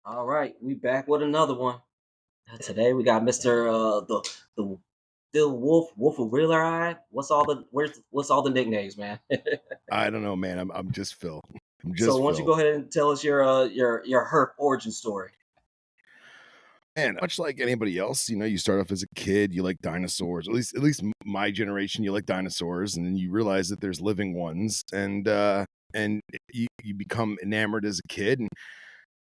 All right, we back with another one. Today we got Mister the Wolf of Wheeleri. What's all the nicknames, man? I don't know, man. I'm just Phil. I'm So just why don't you Phil. go ahead and tell us your herp origin story? And much like anybody else, you start off as a kid, you like dinosaurs. At least my generation, you like dinosaurs, and then you realize that there's living ones, and you become enamored as a kid, and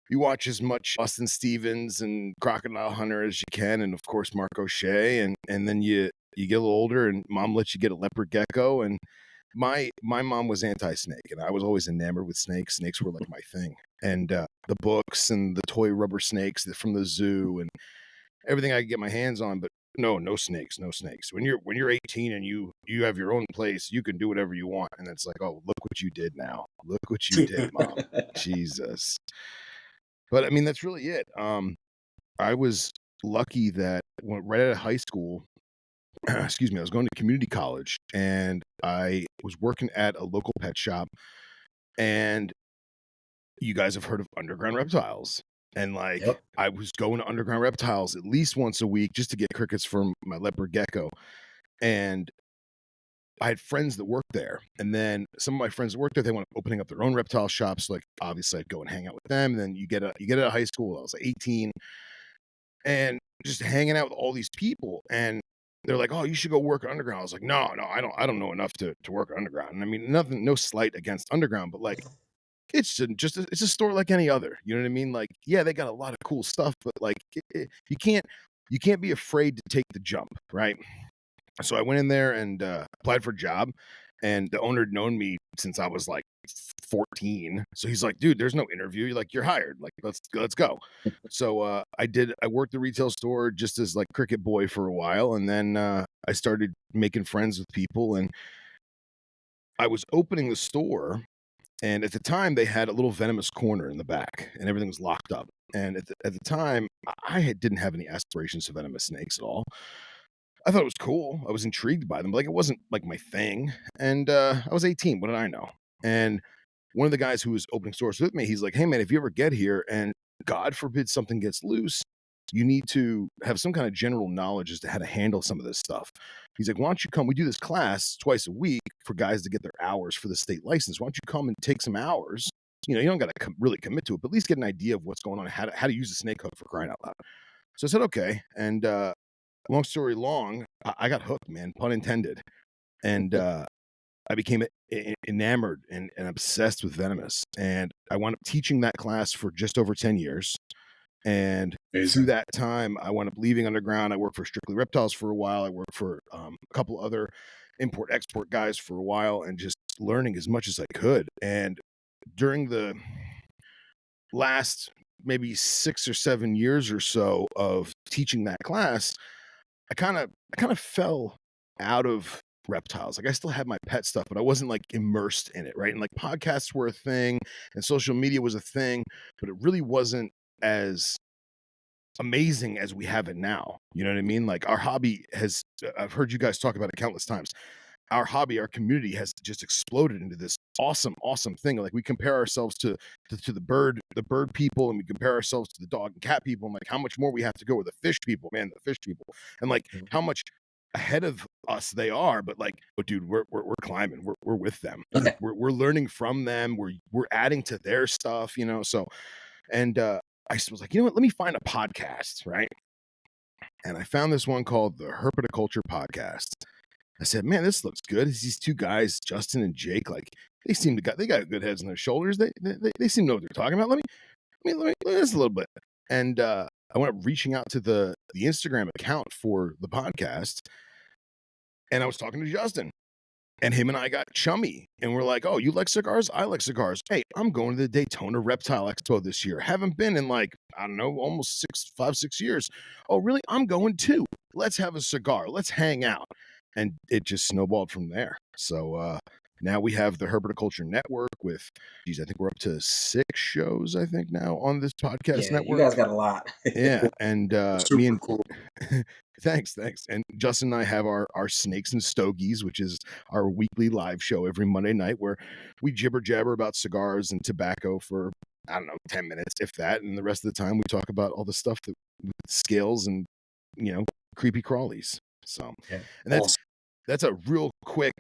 you watch as much Austin Stevens and Crocodile Hunter as you can, and of course Mark O'Shea, and then you get a little older, and mom lets you get a leopard gecko, and my mom was anti-snake, and I was always enamored with snakes. Snakes were like my thing, and the books and the toy rubber snakes from the zoo and everything I could get my hands on. But no snakes, no snakes. When you're 18 and you have your own place, you can do whatever you want. And it's like, oh, look what you did now. Look what you did, mom. Jesus. But I mean, that's really it. I was lucky that right out of high school, excuse me, I was going to community college and I was working at a local pet shop. And you guys have heard of underground reptiles. And like, Yep. I was going to underground reptiles at least once a week just to get crickets from my leopard gecko. And I had friends that worked there. And then some of my friends that worked there, they went opening up their own reptile shops. Like, obviously, I'd go and hang out with them. And then you get out of high school. I was like 18 and just hanging out with all these people. And they're like, "Oh, you should go work underground." I was like, "No, I don't know enough to work underground." And I mean, nothing, no slight against underground, but like, it's a store like any other. You know what I mean? Like, yeah, they got a lot of cool stuff, but like, you can't be afraid to take the jump, right? So I went in there and applied for a job, and the owner had known me since I was like 14. So he's like, "Dude, there's no interview. You're hired. Like, let's go." So I worked the retail store just as like cricket boy for a while, and then I started making friends with people, and I was opening the store. And at the time, they had a little venomous corner in the back, and everything was locked up. And at the time, didn't have any aspirations to venomous snakes at all. I thought it was cool. I was intrigued by them, but like it wasn't like my thing. And I was 18. What did I know? And one of the guys who was opening stores with me, he's like, "Hey man, if you ever get here and God forbid something gets loose, you need to have some kind of general knowledge as to how to handle some of this stuff." He's like, "Why don't you come? We do this class twice a week for guys to get their hours for the state license. Why don't you come and take some hours? You don't got to really commit to it, but at least get an idea of what's going on, how to use a snake hook for crying out loud." So I said, "Okay." And long story long, I got hooked, man, pun intended. And I became enamored and obsessed with venomous. And I wound up teaching that class for just over 10 years. And through Amazing. that time, I wound up leaving underground. I worked for Strictly Reptiles for a while. I worked for a couple other import export guys for a while, and just learning as much as I could. And during the last maybe 6 or 7 years or so of teaching that class, I kind of fell out of reptiles. Like, I still had my pet stuff, but I wasn't like immersed in it, right? And like podcasts were a thing and social media was a thing, but it really wasn't as amazing as we have it now. You know what I mean? Like, our hobby has, I've heard you guys talk about it countless times. Our hobby, our community has just exploded into this awesome thing. Like, we compare ourselves to the bird people, and we compare ourselves to the dog and cat people, and like how much more we have to go with the fish people, man, the fish people, and like how much ahead of us they are. But like, but dude, we're climbing. We're with them. Okay. We're learning from them. We're adding to their stuff. So and I was like, you know what? Let me find a podcast, right? And I found this one called the Herpetoculture Podcast. I said, "Man, this looks good." It's these two guys, Justin and Jake. Like, they got good heads on their shoulders. They seem to know what they're talking about. Let me this a little bit. And I went up reaching out to the Instagram account for the podcast, and I was talking to Justin. And him and I got chummy, and we're like, "Oh, you like cigars? I like cigars. Hey, I'm going to the Daytona Reptile Expo this year. Haven't been in like, I don't know, almost 6 years. Oh, really? I'm going too. Let's have a cigar. Let's hang out." And it just snowballed from there. So Now we have the Herpetoculture Network with, geez, I think we're up to 6 shows, I think, now on this podcast Yeah, you network. guys got a lot. Yeah, and, me Super and cool. thanks, and Justin and I have our Snakes and Stogies, which is our weekly live show every Monday night where we jibber jabber about cigars and tobacco for, I don't know, 10 minutes, if that, and the rest of the time we talk about all the stuff that with scales and, you know, creepy crawlies. So, Yeah. and that's a real quick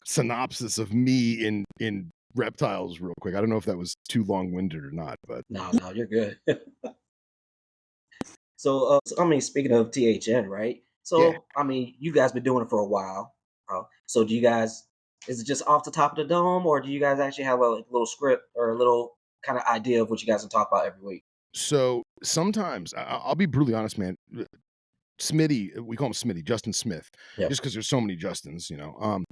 synopsis of me in reptiles real quick. I don't know if that was too long-winded or not, but No, no, you're good. So, I mean, speaking of THN, right? yeah. So, I mean, you guys been doing it for a while. So, do you guys? Is it just off the top of the dome, or do you guys actually have a little script or a little kind of idea of what you guys will talk about every week? So sometimes I'll be brutally honest, man. Smitty, we call him Smitty, Justin Smith, Yep. just because there's so many Justins, you know.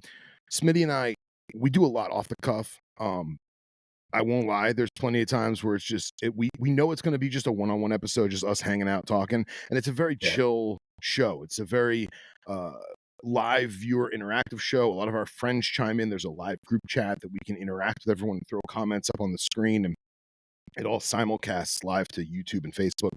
Smitty and I, we do a lot off the cuff. I won't lie. There's plenty of times where it's just we know it's going to be just a one-on-one episode, just us hanging out talking, and it's a very Yeah. chill show. It's a very uh, live viewer interactive show. A lot of our friends chime in. There's a live group chat that we can interact with everyone and throw comments up on the screen, and it all simulcasts live to YouTube and Facebook.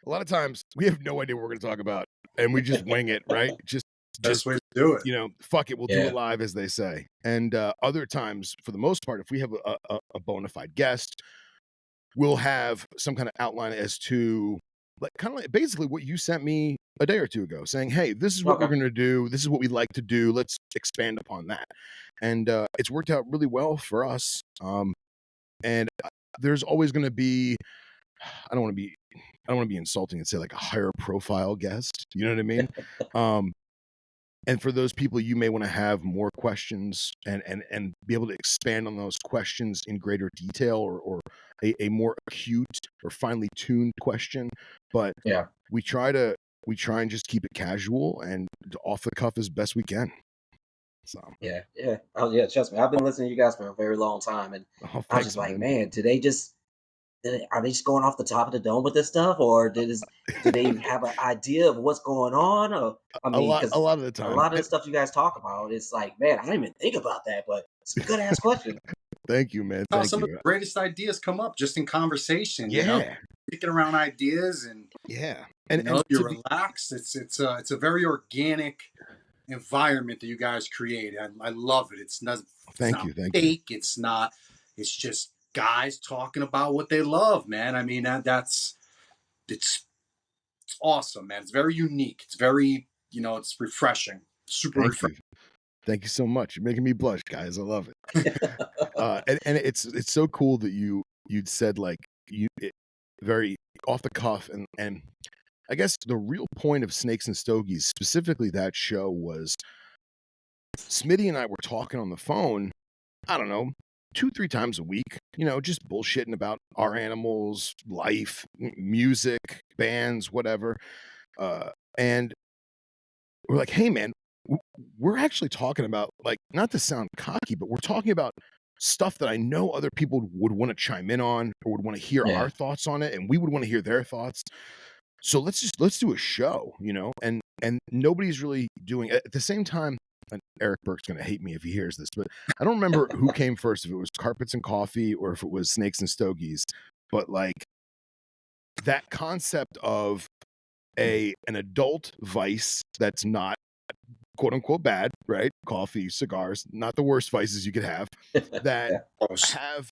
A lot of times we have no idea what we're going to talk about, and we just wing it, right? Just Best way to do it. you know, fuck it, we'll do Yeah. it live, as they say. And other times, for the most part, if we have a bona fide guest, we'll have some kind of outline as to like kind of like basically what you sent me a day or two ago, saying, "Hey, this is what we're Okay. going to do. This is what we like to do. Let's expand upon that." And it's worked out really well for us. And there's always going to be, I don't want to be, I don't want to be insulting and say like a higher profile guest. You know what I mean? And for those people, you may want to have more questions and be able to expand on those questions in greater detail, or a more acute or finely tuned question. But Yeah. we try and just keep it casual and off the cuff as best we can. So, Yeah. Yeah. Oh, yeah. Trust me, I've been listening to you guys for a very long time, and oh, I was thanks, just like, man. man, are they just going off the top of the dome with this stuff, or do they have an idea of what's going on? Or I A mean, lot, a because lot of the a time. lot of the stuff you guys talk about, it's like, man, I didn't even think about that, but it's a good ass question. Thank you, man. How Thank some of you. the greatest ideas come up just in conversation, Yeah, kicking around ideas, and yeah. And you're to be relaxed. It's a very organic environment that you guys create. I love it. It's thank not you, thank you. fake. It's not. It's just guys talking about what they love, man. I mean it's awesome, man. It's very unique. It's very it's refreshing. Super Thank refreshing. you. Thank you so much. You're making me blush, guys. I love it. And it's so cool that you'd said like very off the cuff, and I guess the real point of Snakes and Stogies, specifically that show, was Smitty and I were talking on the phone, I don't know, 2-3 times a week, just bullshitting about our animals, life, music, bands, whatever. And we're like, hey man, we're actually talking about, like, not to sound cocky, but we're talking about stuff that I know other people would want to chime in on or would want to hear our Yeah. thoughts on it, and we would want to hear their thoughts. So let's do a show, and nobody's really doing at the same time. And Eric Burke's gonna hate me if he hears this, but I don't remember who came first, if it was Carpets and Coffee or if it was Snakes and Stogies. But like that concept of an adult vice that's not quote unquote bad, right? Coffee, cigars, not the worst vices you could have, that Yeah. have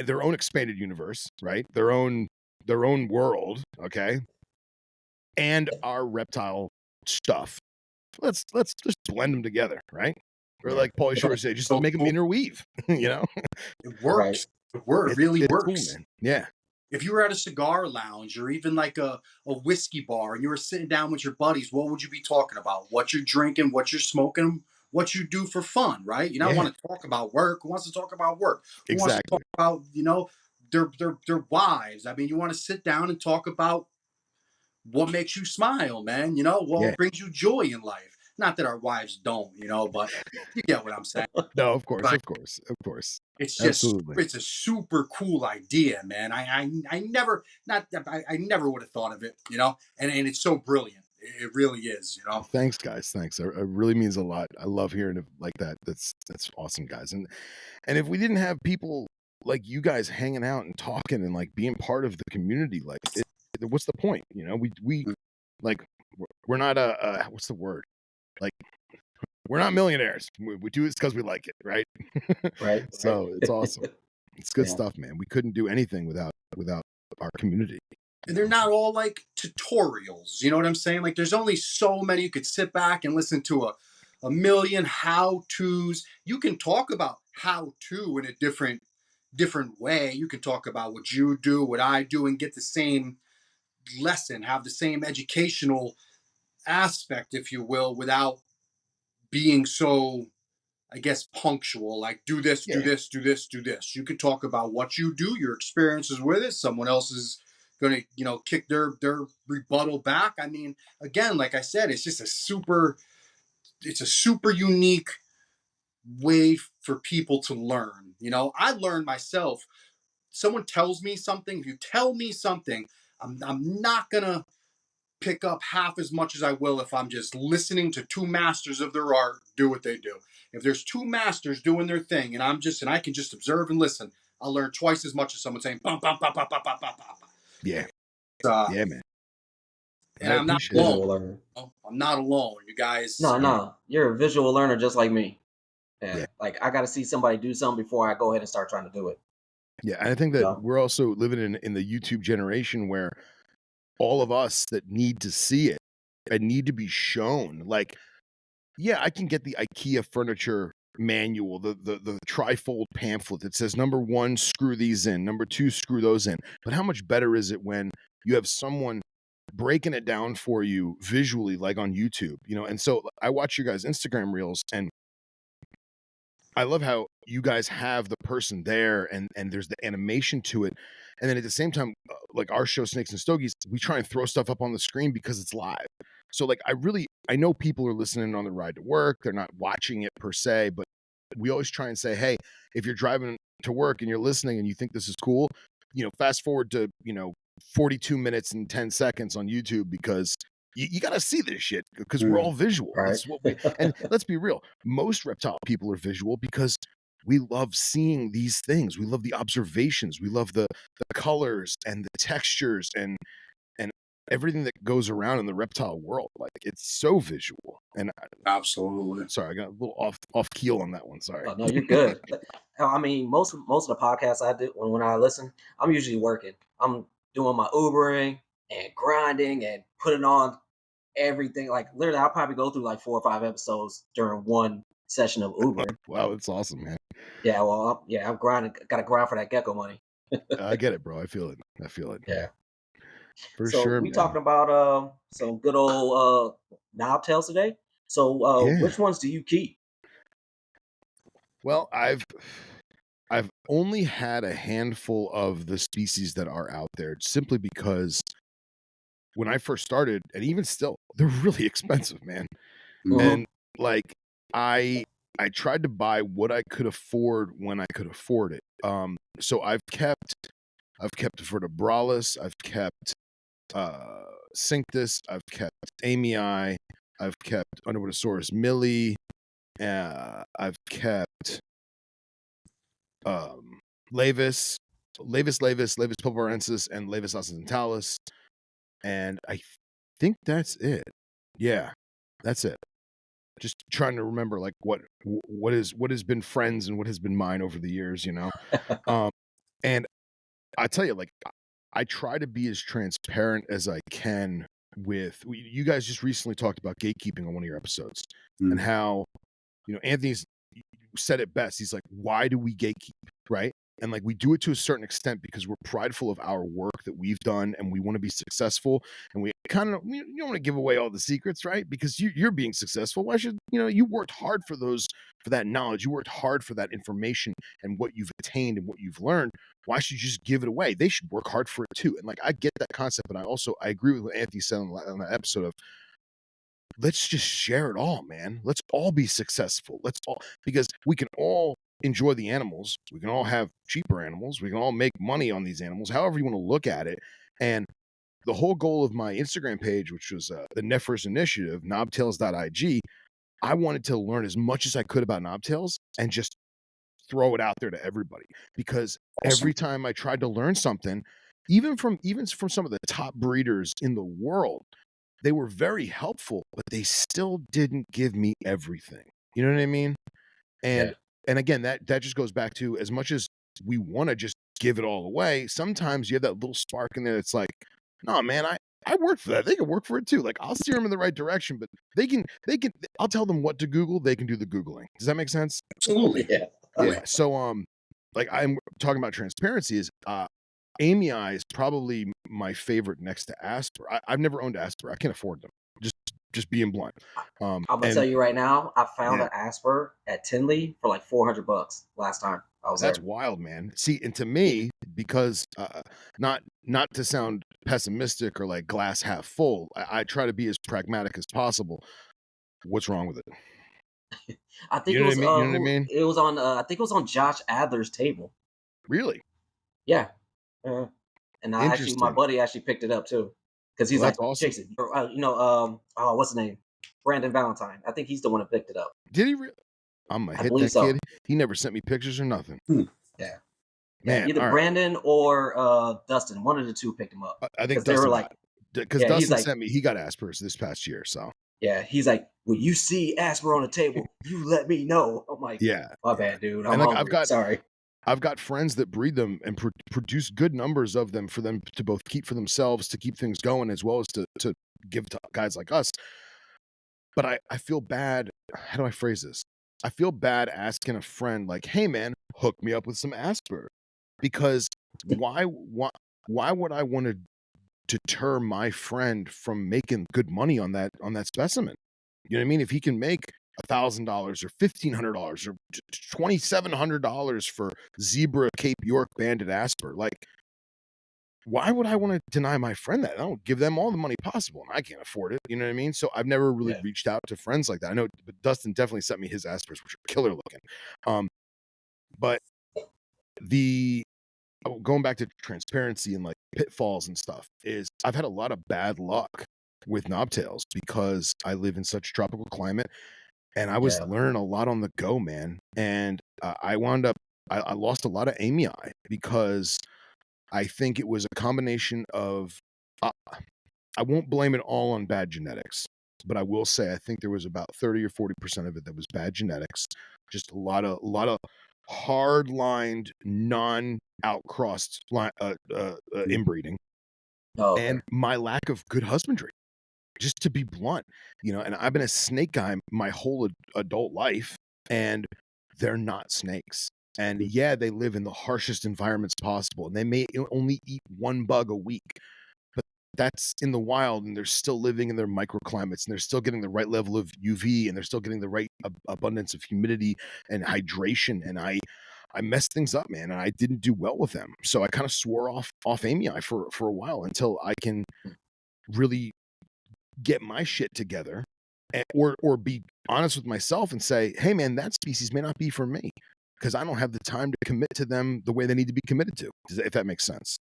their own expanded universe, right? Their own world, okay? And our reptile stuff. Let's just blend them together, right? Or Yeah. like Pauly Shore said, just So make them cool. interweave, you know? It Right. works. It really It's cool, works. man. Yeah. If you were at a cigar lounge or even like a whiskey bar and you were sitting down with your buddies, what would you be talking about? What you're drinking, what you're smoking, what you do for fun, right? You don't Yeah. want to talk about work. Who wants to talk about work? Who wants to Exactly. talk about, their wives? I mean, you want to sit down and talk about what makes you smile, man. Yeah. What brings you joy in life. Not that our wives don't, but you get what I'm saying. No, of course, Right. of course, of course. Absolutely. It's a super cool idea, man. I never would have thought of it, and it's so brilliant. It really is, you know. Thanks, guys. Thanks. It really means a lot. I love hearing it like that. That's awesome, guys. And if we didn't have people like you guys hanging out and talking and like being part of the community, like what's the point? You know, we like we're not what's the word? Like we're not millionaires. We do it because we like it, right? Right. So it's awesome. It's good Yeah. stuff, man. We couldn't do anything without our community. And they're not all like tutorials. You know what I'm saying? Like there's only so many. You could sit back and listen to a million how to's. You can talk about how to in a different way. You can talk about what you do, what I do, and get the same lesson, have the same educational aspect, if you will, without being so, I guess, punctual. Like do this, do Yeah. this, do this, do this. You could talk about what you do, your experiences with it. Someone else is going to, you know, kick their rebuttal back. I mean, again, like I said, it's just it's a super unique way for people to learn. You know, I learned myself. Someone tells me something. If you tell me something, I'm not gonna pick up half as much as I will if I'm just listening to two masters of their art do what they do. If there's two masters doing their thing and I can just observe and listen, I'll learn twice as much as someone saying bum bum bum bum bum bum bum bum. Yeah. Uh, Yeah, man. and I I'm not appreciate it. Visual alone. learner. I'm not alone. You guys. No, no, you're a visual learner just like me. Yeah. Yeah, like I got to see somebody do something before I go ahead and start trying to do it. Yeah, and I think You that know? we're also living in the YouTube generation where all of us that need to see it and need to be shown. Like, yeah, I can get the IKEA furniture manual, the trifold pamphlet that says number 1, screw these in, number 2, screw those in. But how much better is it when you have someone breaking it down for you visually, like on YouTube, you know? And so I watch your guys' Instagram reels, and I love how you guys have the person there and there's the animation to it. And then at the same time, like our show Snakes and Stogies, we try and throw stuff up on the screen because it's live. So like I know people are listening on the ride to work. They're not watching it per se, but we always try and say, hey, if you're driving to work and you're listening and you think this is cool, you know, fast forward to, you know, 42 minutes and 10 seconds on YouTube because you got to see this shit because we're all visual. Right. That's what and let's be real. Most reptile people are visual because we love seeing these things. We love the observations. We love the colors and the textures and everything that goes around in the reptile world. Like it's so visual. And Absolutely. sorry, I got a little off keel on that one. Sorry. Oh, no, you're good. I mean, most of the podcasts I do when I listen, I'm usually working. I'm doing my Ubering and grinding and putting on everything. Like literally, I'll probably go through like 4 or 5 episodes during one session of Ubering. Wow, that's awesome, man. Yeah, well, I'm grinding. Got to grind for that gecko money. I get it, bro. I feel it. Yeah. For So sure, we man. talking about some good old knobtails today. So Yeah. which ones do you keep? Well, I've only had a handful of the species that are out there simply because when I first started, and even still, they're really expensive, man. Mhm. And like I tried to buy what I could afford when I could afford it. So I've kept vertebralis, I've kept Cinctus, I've kept amii, I've kept Underwoodosaurus millie, I've kept Lavis pulverensis, and Lavis occidentalis, and I think that's it. Yeah, that's it. Just trying to remember like what has been friends and what has been mine over the years, you know. And I tell you, like I try to be as transparent as I can with you guys. Just recently talked about gatekeeping on one of your episodes and how, you know, Anthony's said it best. He's like, why do we gatekeep, right? And like we do it to a certain extent because we're prideful of our work that we've done and we want to be successful, and we kind of you don't want to give away all the secrets, right? Because you're being successful. Why should, you know, you worked hard for that knowledge, you worked hard for that information and what you've attained and what you've learned. Why should you just give it away? They should work hard for it too. And like I get that concept, but I agree with what Anthony said on that episode of, let's just share it all, man. Let's all be successful. Let's all, because we can all enjoy the animals. We can all have cheaper animals. We can all make money on these animals, however you want to look at it. And the whole goal of my Instagram page, which was the Neffers Initiative, knobtails.ig, I wanted to learn as much as I could about knobtails and just throw it out there to everybody, because Awesome. every time I tried to learn something, even from some of the top breeders in the world, they were very helpful, but they still didn't give me everything. You know what I mean? Yeah. And again, that just goes back to, as much as we want to just give it all away, sometimes you have that little spark in there that's like, no, man, I worked for that. They can work for it too. Like, I'll steer them in the right direction, but they can I'll tell them what to Google, they can do the Googling. Does that make sense? Absolutely. Yeah. Yeah. So like, I'm talking about transparency, is Amy Eye is probably my favorite next to Asper. I've never owned Asper. I can't afford them. Just being blunt. I'm gonna tell And you right now, I found yeah, an Asper at Tinley for like $400 last time I was that's there. wild, man. See, and to me, because not to sound pessimistic or like glass half full, I try to be as pragmatic as possible. What's wrong with it? I think You it know what I was mean? You know what I who mean? it was on. I think it was on Josh Adler's table. Really Yeah. Uh, and my interesting. buddy actually picked it up too, because he's Well, like, that's awesome. Jason, oh, what's his name? Brandon Valentine. I think he's the one that picked it up. Did he? I'm gonna I hit believe that kid. so. He never sent me pictures or nothing. Hmm. Yeah. Yeah. Man, Either all right. Brandon or Dustin. One of the two picked him up I think because they were Dustin like, got, because yeah. He's Dustin like, sent me. He got Asper's this past year, so yeah. He's like, when you see Asper on the table, you let me know. I'm like, yeah, my yeah. bad, dude. And I'm like, hungry. Sorry. I've got friends that breed them and produce good numbers of them for them to both keep for themselves, to keep things going, as well as to give to guys like us. But I feel bad. How do I phrase this? I feel bad asking a friend like, "Hey, man, hook me up with some Asper," because why would I want to deter my friend from making good money on that specimen? You know what I mean? If he can make $1,000 or $1,500 or $2,700 for zebra Cape York banded Asper, like, why would I want to deny my friend that? I don't give them all the money possible, and I can't afford it. You know what I mean? So I've never really Yeah. reached out to friends like that. I know, but Dustin definitely sent me his Aspers, which are killer looking. Um, but the going back to transparency and like pitfalls and stuff, is I've had a lot of bad luck with knobtails because I live in such a tropical climate, and I was Yeah. learning a lot on the go, man. And I wound up, I lost a lot of Amy Eye because I think it was a combination of, uh, I won't blame it all on bad genetics, but I will say I think there was about 30 or 40% of it that was bad genetics. Just a lot of hard lined, non outcrossed inbreeding, Oh, okay. and my lack of good husbandry. Just to be blunt, and I've been a snake guy my whole adult life, and they're not snakes. And yeah, they live in the harshest environments possible, and they may only eat one bug a week, but that's in the wild, and they're still living in their microclimates, and they're still getting the right level of UV, and they're still getting the right abundance of humidity and hydration. And I messed things up, man, and I didn't do well with them. So I kind of swore off Amy Eye for a while until I can really get my shit together, or be honest with myself and say, hey man, that species may not be for me, because I don't have the time to commit to them the way they need to be committed to, if that makes sense.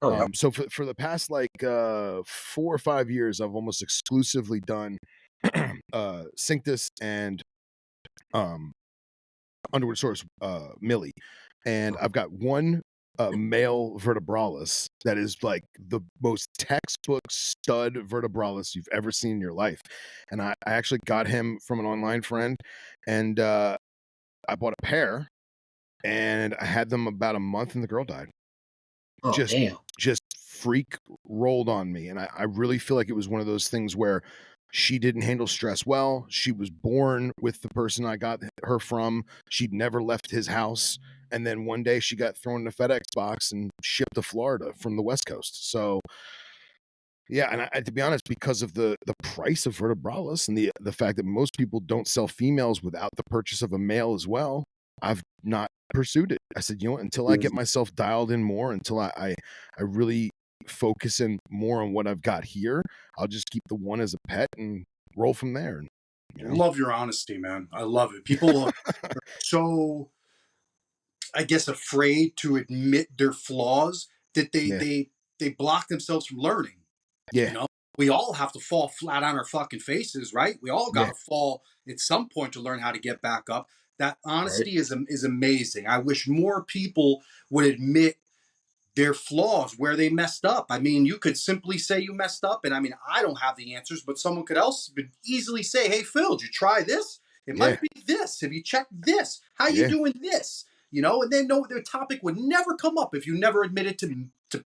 Oh yeah. So for the past like 4 or 5 years, I've almost exclusively done Cinctus and um Underwood Source Millie, and I've got one male vertebralis that is like the most textbook stud vertebralis you've ever seen in your life. And I actually got him from an online friend, and I bought a pair, and I had them about a month, and the girl died. Oh Just damn. just freak rolled on me, and I really feel like it was one of those things where she didn't handle stress well. She was born with the person I got her from. She'd never left his house, and then one day she got thrown in a FedEx box and shipped to Florida from the West Coast. So yeah, and to be honest, because of the price of vertebralis and the fact that most people don't sell females without the purchase of a male as well, I've not pursued it. I said, you know what, until I get myself dialed in more, until I really focus in more on what I've got here, I'll just keep the one as a pet and roll from there. And, you know, Love your honesty, man. I love it. People are so, I guess, afraid to admit their flaws that they yeah, they they block themselves from learning. Yeah. You know, we all have to fall flat on our fucking faces, right? We all got Yeah. to fall at some point to learn how to get back up. That Right. honesty is amazing. I wish more people would admit their flaws, where they messed up. I mean, you could simply say you messed up, and I mean, I don't have the answers, but someone could else easily say, "Hey, Phil, did you try this? It Yeah. might be this. Have you checked this? How you Yeah. doing this?" You know, and then no, their topic would never come up if you never admitted to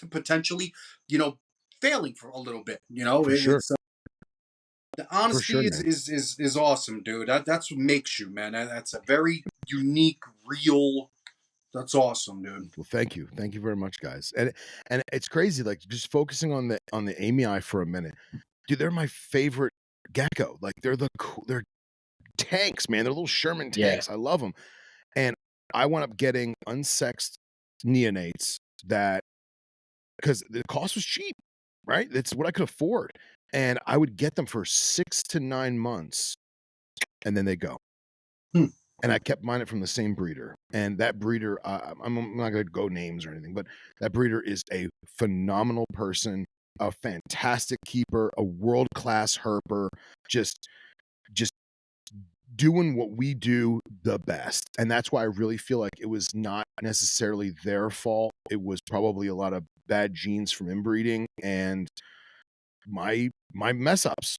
potentially, you know, failing for a little bit. You know, For sure. it's the For sure, honesty is man. is awesome, dude. That's what makes you, man. That's a very unique, real. That's awesome, dude. Well, thank you very much, guys. And it's crazy, like just focusing on the Amy eye for a minute, dude. They're my favorite gecko. Like they're tanks, man. They're little Sherman Yeah. tanks. I love them. And I wound up getting unsexed neonates that because the cost was cheap, right? That's what I could afford, and I would get them for 6 to 9 months, and then they go. Hmm. And I kept mine from the same breeder, and that breeder, I'm not gonna go names or anything, but that breeder is a phenomenal person, a fantastic keeper, a world-class herper, just doing what we do the best, and that's why I really feel like it was not necessarily their fault. It was probably a lot of bad genes from inbreeding and my mess ups,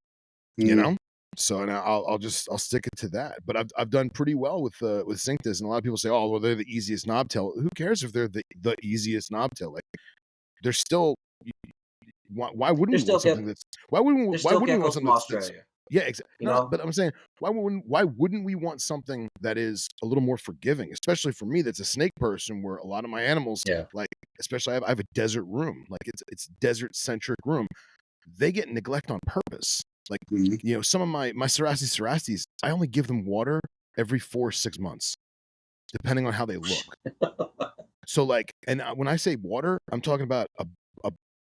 you Mm. know? So, and I'll stick it to that. But I've done pretty well with Cinctus, and a lot of people say, "Oh, well, they're the easiest knobtail." Who cares if they're the easiest knobtail? Like they're still why wouldn't They're we want still something ge- that's they're why still wouldn't we want geckos from something that's Australia. yeah, You no, know. but I'm saying why wouldn't we want something that is a little more forgiving, especially for me that's a snake person where a lot of my animals Yeah. like especially I have a desert room. Like it's desert centric room. They get neglect on purpose. Like, Mm. you know, some of my Cerastes, I only give them water every 4 or 6 months, depending on how they look. So like, and when I say water, I'm talking about a,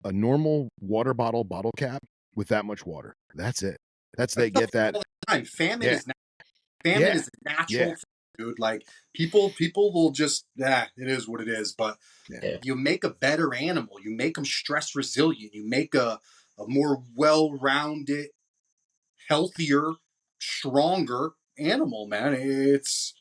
a normal water bottle cap with that much water. That's it. That's That's they get that. all the time. Yeah, Famine yeah, is a natural yeah, thing, dude. Like people will just it is what it is. But yeah, Yeah. you make a better animal. You make them stress resilient. You make a more well rounded, healthier, stronger animal, man. It's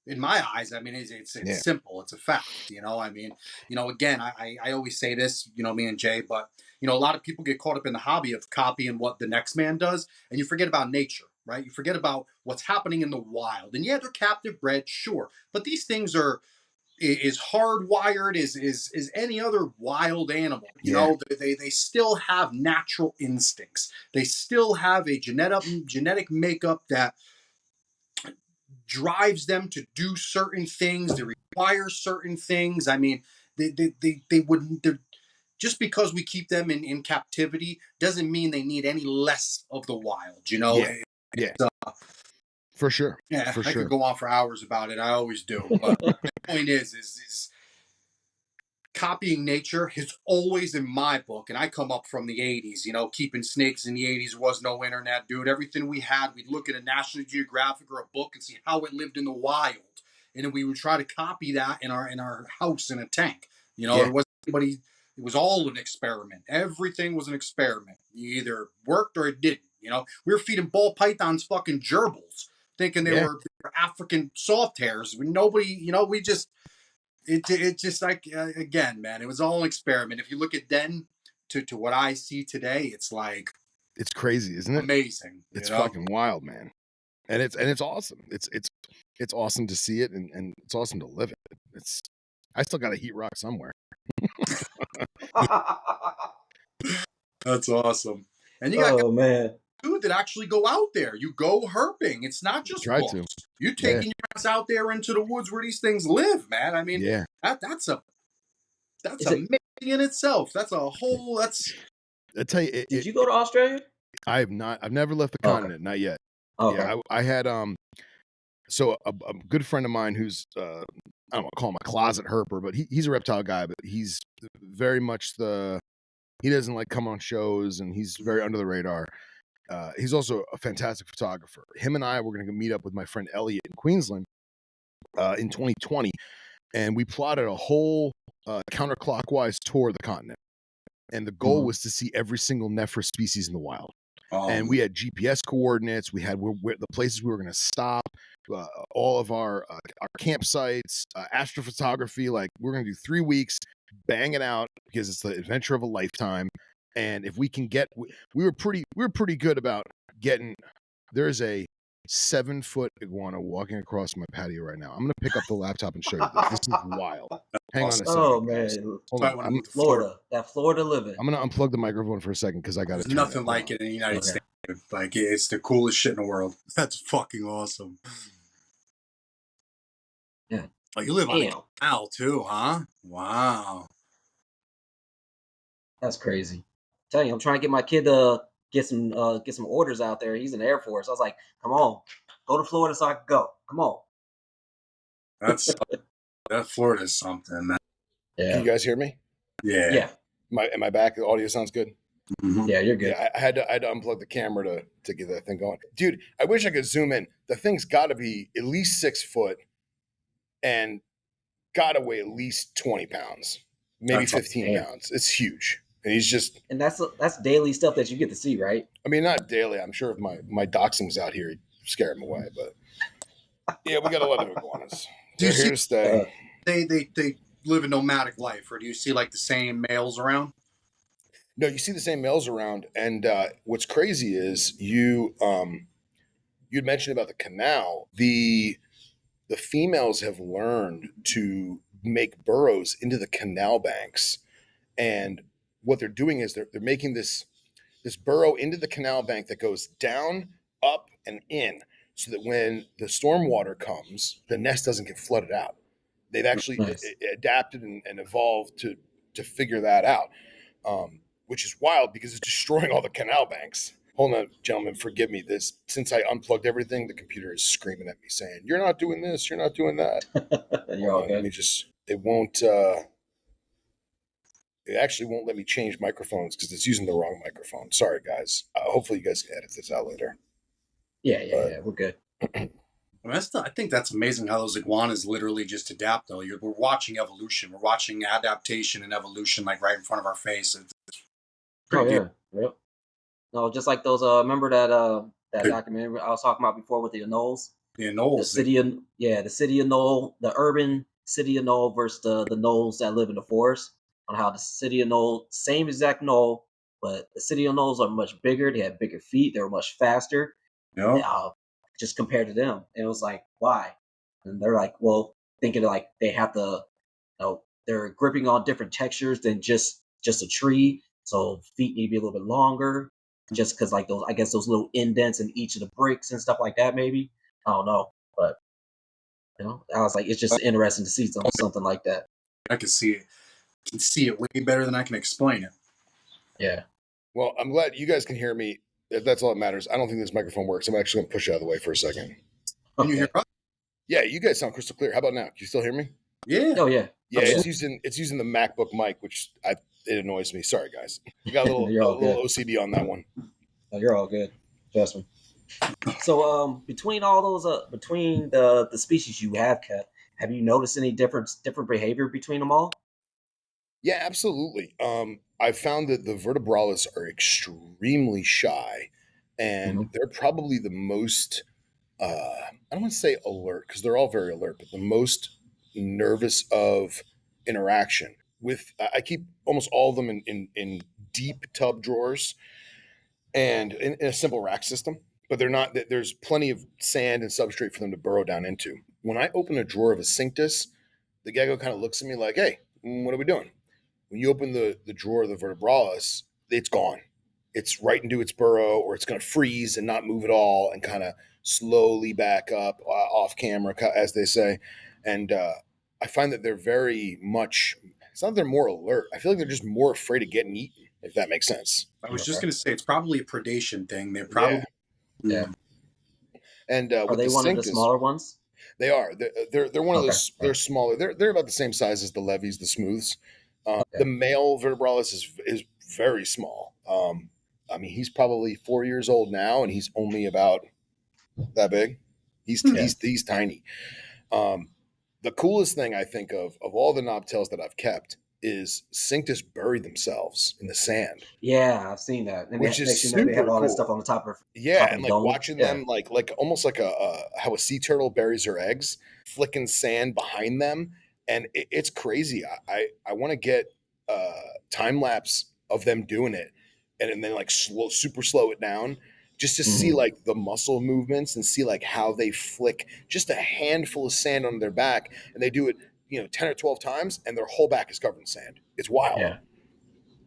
in my eyes. I mean, it's yeah, simple. It's a fact. You know. I mean, you know. Again, I always say this. You know, me and Jay, but you know, a lot of people get caught up in the hobby of copying what the next man does, and you forget about nature. Right, you forget about what's happening in the wild, and yeah, they're captive bred, sure, but these things are is hardwired as any other wild animal. You yeah, know, they still have natural instincts. They still have a genetic makeup that drives them to do certain things. They require certain things. I mean, they wouldn't. Just because we keep them in captivity doesn't mean they need any less of the wild. You know, yeah, yeah, for sure, yeah, for I could sure. go on for hours about it. I always do. But the point is copying nature has always in my book, and I come up from the 80s, you know, keeping snakes in the 80s was no internet, dude. Everything we had, we'd look at a National Geographic or a book and see how it lived in the wild. And then we would try to copy that in our house in a tank. You know, Yeah, there wasn't anybody, it was all an experiment. Everything was an experiment. You either worked or it didn't. You know, we were feeding ball pythons fucking gerbils, thinking yeah, they were African soft hairs. Nobody, you know, we just it just like again, man, it was all an experiment. If you look at then to what I see today, it's like it's crazy, isn't it? amazing, you It's know. fucking wild, man. And it's awesome. It's awesome to see it and it's awesome to live it. It's I still got a heat rock somewhere. That's awesome. And you got Oh man. dude that actually go out there. You go herping. It's not just Try to. books. You Yeah. taking your ass out there into the woods where these things live, man. I mean, Yeah. that's Is it? amazing in itself. That's a whole. That's I tell you, Did you go to Australia? I've never left the Okay. continent, not yet. Okay. Yeah, I had so a good friend of mine who's I don't want to call him a closet herper, but he's a reptile guy, but he's very much he doesn't like come on shows and he's very under the radar. He's also a fantastic photographer. Him and I were going to meet up with my friend Elliot in Queensland in 2020, and we plotted a whole counterclockwise tour of the continent. And the goal Mhm. was to see every single Nephra species in the wild. Oh, And we had GPS coordinates. We had where the places we were going to stop, all of our campsites, astrophotography. Like we're going to do 3 weeks, bang it out because it's the adventure of a lifetime. And if we can get, we were pretty good about getting. There's a 7-foot iguana walking across my patio right now. I'm going to pick up the laptop and show you this. This is wild. Hang on a second, Oh guys. man, Hold so I on. want to move to Florida, that Florida living. I'm going to unplug the microphone for a second because I got to There's turn it. nothing Hold like on. it in the United Okay. States. Like it's the coolest shit in the world. That's fucking awesome. Yeah. Oh, you live on a Damn, canal too, huh? Wow. that's crazy. Tell you, I'm trying to get my kid to get some orders out there. He's in the Air Force. I was like, come on, go to Florida so I can go. Come on. That's that Florida's something, man. Can you guys hear me? Yeah. Yeah. Am I back? The audio sounds good. Mhm. Yeah, you're good. Yeah, I had to unplug the camera to get that thing going. Dude, I wish I could zoom in. The thing's got to be at least 6 foot and got to weigh at least 20 pounds, maybe That's 15 damn. pounds. It's huge. And he's just, And that's daily stuff that you get to see, right? I mean, not daily. I'm sure if my dachshund's out here, he'd scare him away. But yeah, we got a lot of iguanas. Do you They're here to stay. they live a nomadic life, or do you see like the same males around? No, you see the same males around. And what's crazy is you'd mentioned about the canal. The females have learned to make burrows into the canal banks, and what they're doing is they're making this burrow into the canal bank that goes down, up, and in, so that when the storm water comes, the nest doesn't get flooded out. They've actually Nice. adapted and evolved to figure that out, which is wild because it's destroying all the canal banks. Hold on, gentlemen, forgive me. This since I unplugged everything, the computer is screaming at me saying, "You're not doing this. You're not doing that." You're Hold all on, let good. me just. It won't. It actually won't let me change microphones because it's using the wrong microphone. Sorry, guys. Hopefully, you guys can edit this out later. Yeah, we're good. Well, I think that's amazing how those iguanas literally just adapt. Though we're watching evolution, we're watching adaptation and evolution like right in front of our face. It's pretty Oh beautiful. yeah. Yep. No, just like those remember that The, documentary I was talking about before with the Knolls? the The knolls, city of the city of Knoll, the urban city of Knoll versus the Knolls that live in the forest. On how the city of Knoll, same exact Knoll, but the city of Knolls are much bigger. They had bigger feet. They were much faster. you know, Uh, just compared to them, and it was like, why? And they're like, well, thinking like they have to, they're gripping on different textures than just a tree. So feet need to be a little bit longer, just because like those, I guess those little indents in each of the bricks and stuff like that. Maybe I don't know, but I was like, it's just interesting to see something like that. I can see it. I can see it way better than I can explain it. Yeah. Well, I'm glad you guys can hear me. That's all that matters. I don't think this microphone works. I'm actually going to push it out of the way for a second. Can you hear us? Yeah, you guys sound crystal clear. How about now? Can you still hear me? Yeah. Oh yeah. Yeah, Absolutely. it's using the MacBook mic, which it annoys me. Sorry, guys. You got a You're all little good. OCD on that one. No, you're all good. Trust me. So between all those between the species you have kept, have you noticed any different behavior between them all? Yeah, absolutely. I found that the vertebralis are extremely shy, and Mhm. they're probably the most, I don't want to say alert because they're all very alert, but the most nervous of interaction. I keep almost all of them in deep tub drawers and in a simple rack system, but they're not, there's plenty of sand and substrate for them to burrow down into. When I open a drawer of a Cinctus, the gecko kind of looks at me like, hey, what are we doing? When you open the drawer of the vertebralis, it's gone. It's right into its burrow, or it's going to freeze and not move at all and kind of slowly back up off camera, as they say. And I find that they're very much, it's not that they're more alert. I feel like they're just more afraid of getting eaten, if that makes sense. I was just Okay. going to say it's probably a predation thing. They're Yeah. probably Yeah. And Are with they the one of the Cinctus, smaller ones? they are. They're one of Okay. those. They're smaller. They're about the same size as the levies, the smooths. The Okay. male vertebralis is very small. I mean, he's probably 4 years old now, and he's only about that big. Yeah. He's tiny. The coolest thing I think of all the knobtails that I've kept is Cinctus bury themselves in the sand, Yeah, I've seen that. And which is next thing you know, they have super all this cool. stuff on the Yeah, top of and the like dome. watching Yeah. them like almost like a how a sea turtle buries her eggs, flicking sand behind them, and it's crazy. I want to get time lapse of them doing it, and then like super slow it down, just to see Mhm. like the muscle movements and see like how they flick just a handful of sand on their back, and they do it 10 or 12 times, and their whole back is covered in sand. It's wild. Yeah.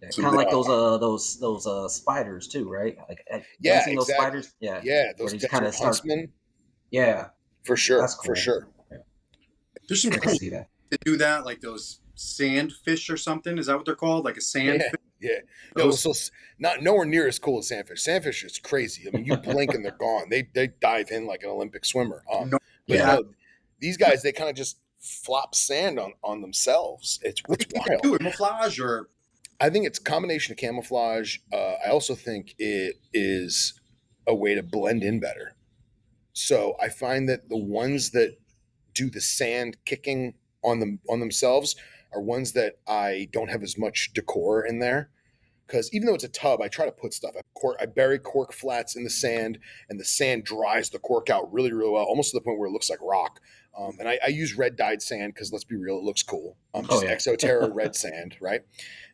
Yeah, So kind of like Uh, those spiders too, right? Like, have you yeah, seen those exactly. spiders? Yeah, Yeah, where those they just kind desert of start. huntsmen, Yeah, for that's sure, for cool. sure. Yeah, there's some I can cool see that. to do that, like those sandfish or something. Is that what they're called? Like a Yeah, sandfish? yeah. No, Those so not nowhere near as cool as sandfish. Sandfish is crazy. I mean, you blink and they're gone. They dive in like an Olympic swimmer. no. But Yeah, That, no, these guys they kind of just flop sand on themselves. what It's do you think they wild. do? Camouflage or I think it's a combination of camouflage. I also think it is a way to blend in better. So I find that the ones that do the sand kicking on themselves are ones that I don't have as much decor in there, because even though it's a tub, I try to put stuff. I bury cork flats in the sand, and the sand dries the cork out really, really well, almost to the point where it looks like rock. And I use red dyed sand because let's be real, it looks cool. oh Just yeah, Exoterra red sand, right?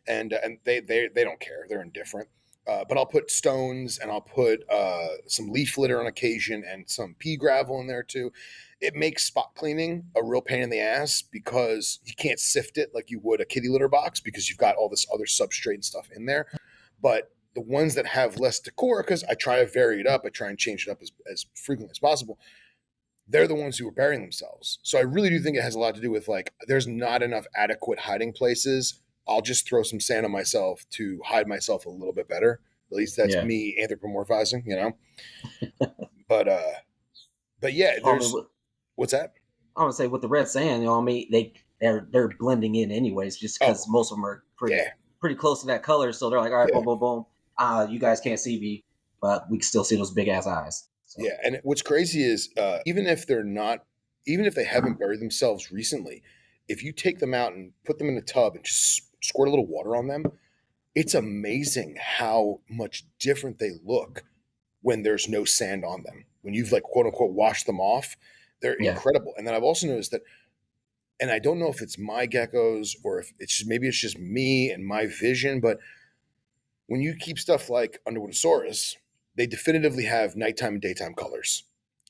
And they don't care; they're indifferent. But I'll put stones and I'll put some leaf litter on occasion and some pea gravel in there too. It makes spot cleaning a real pain in the ass because you can't sift it like you would a kitty litter box because you've got all this other substrate and stuff in there. But the ones that have less decor, because I try to vary it up, I try and change it up as frequently as possible, they're the ones who are burying themselves. So I really do think it has a lot to do with like there's not enough adequate hiding places. I'll just throw some sand on myself to hide myself a little bit better. At least that's yeah. me anthropomorphizing, you know. But but yeah, I mean, there's what's that? I would say with the red sand, I mean, they're blending in anyways, just because Oh most of them are yeah, pretty close to that color. So they're like, all right, yeah, boom, boom, boom. You guys can't see me, but we can still see those big ass eyes. So yeah. And what's crazy is even if they're not, even if they haven't buried themselves recently, if you take them out and put them in a tub and just squirt a little water on them, it's amazing how much different they look when there's no sand on them. When you've like quote unquote washed them off, they're yeah, incredible. And then I've also noticed that, and I don't know if it's my geckos or if it's just maybe it's just me and my vision, but when you keep stuff like Underwoodosaurus, they definitively have nighttime and daytime colors.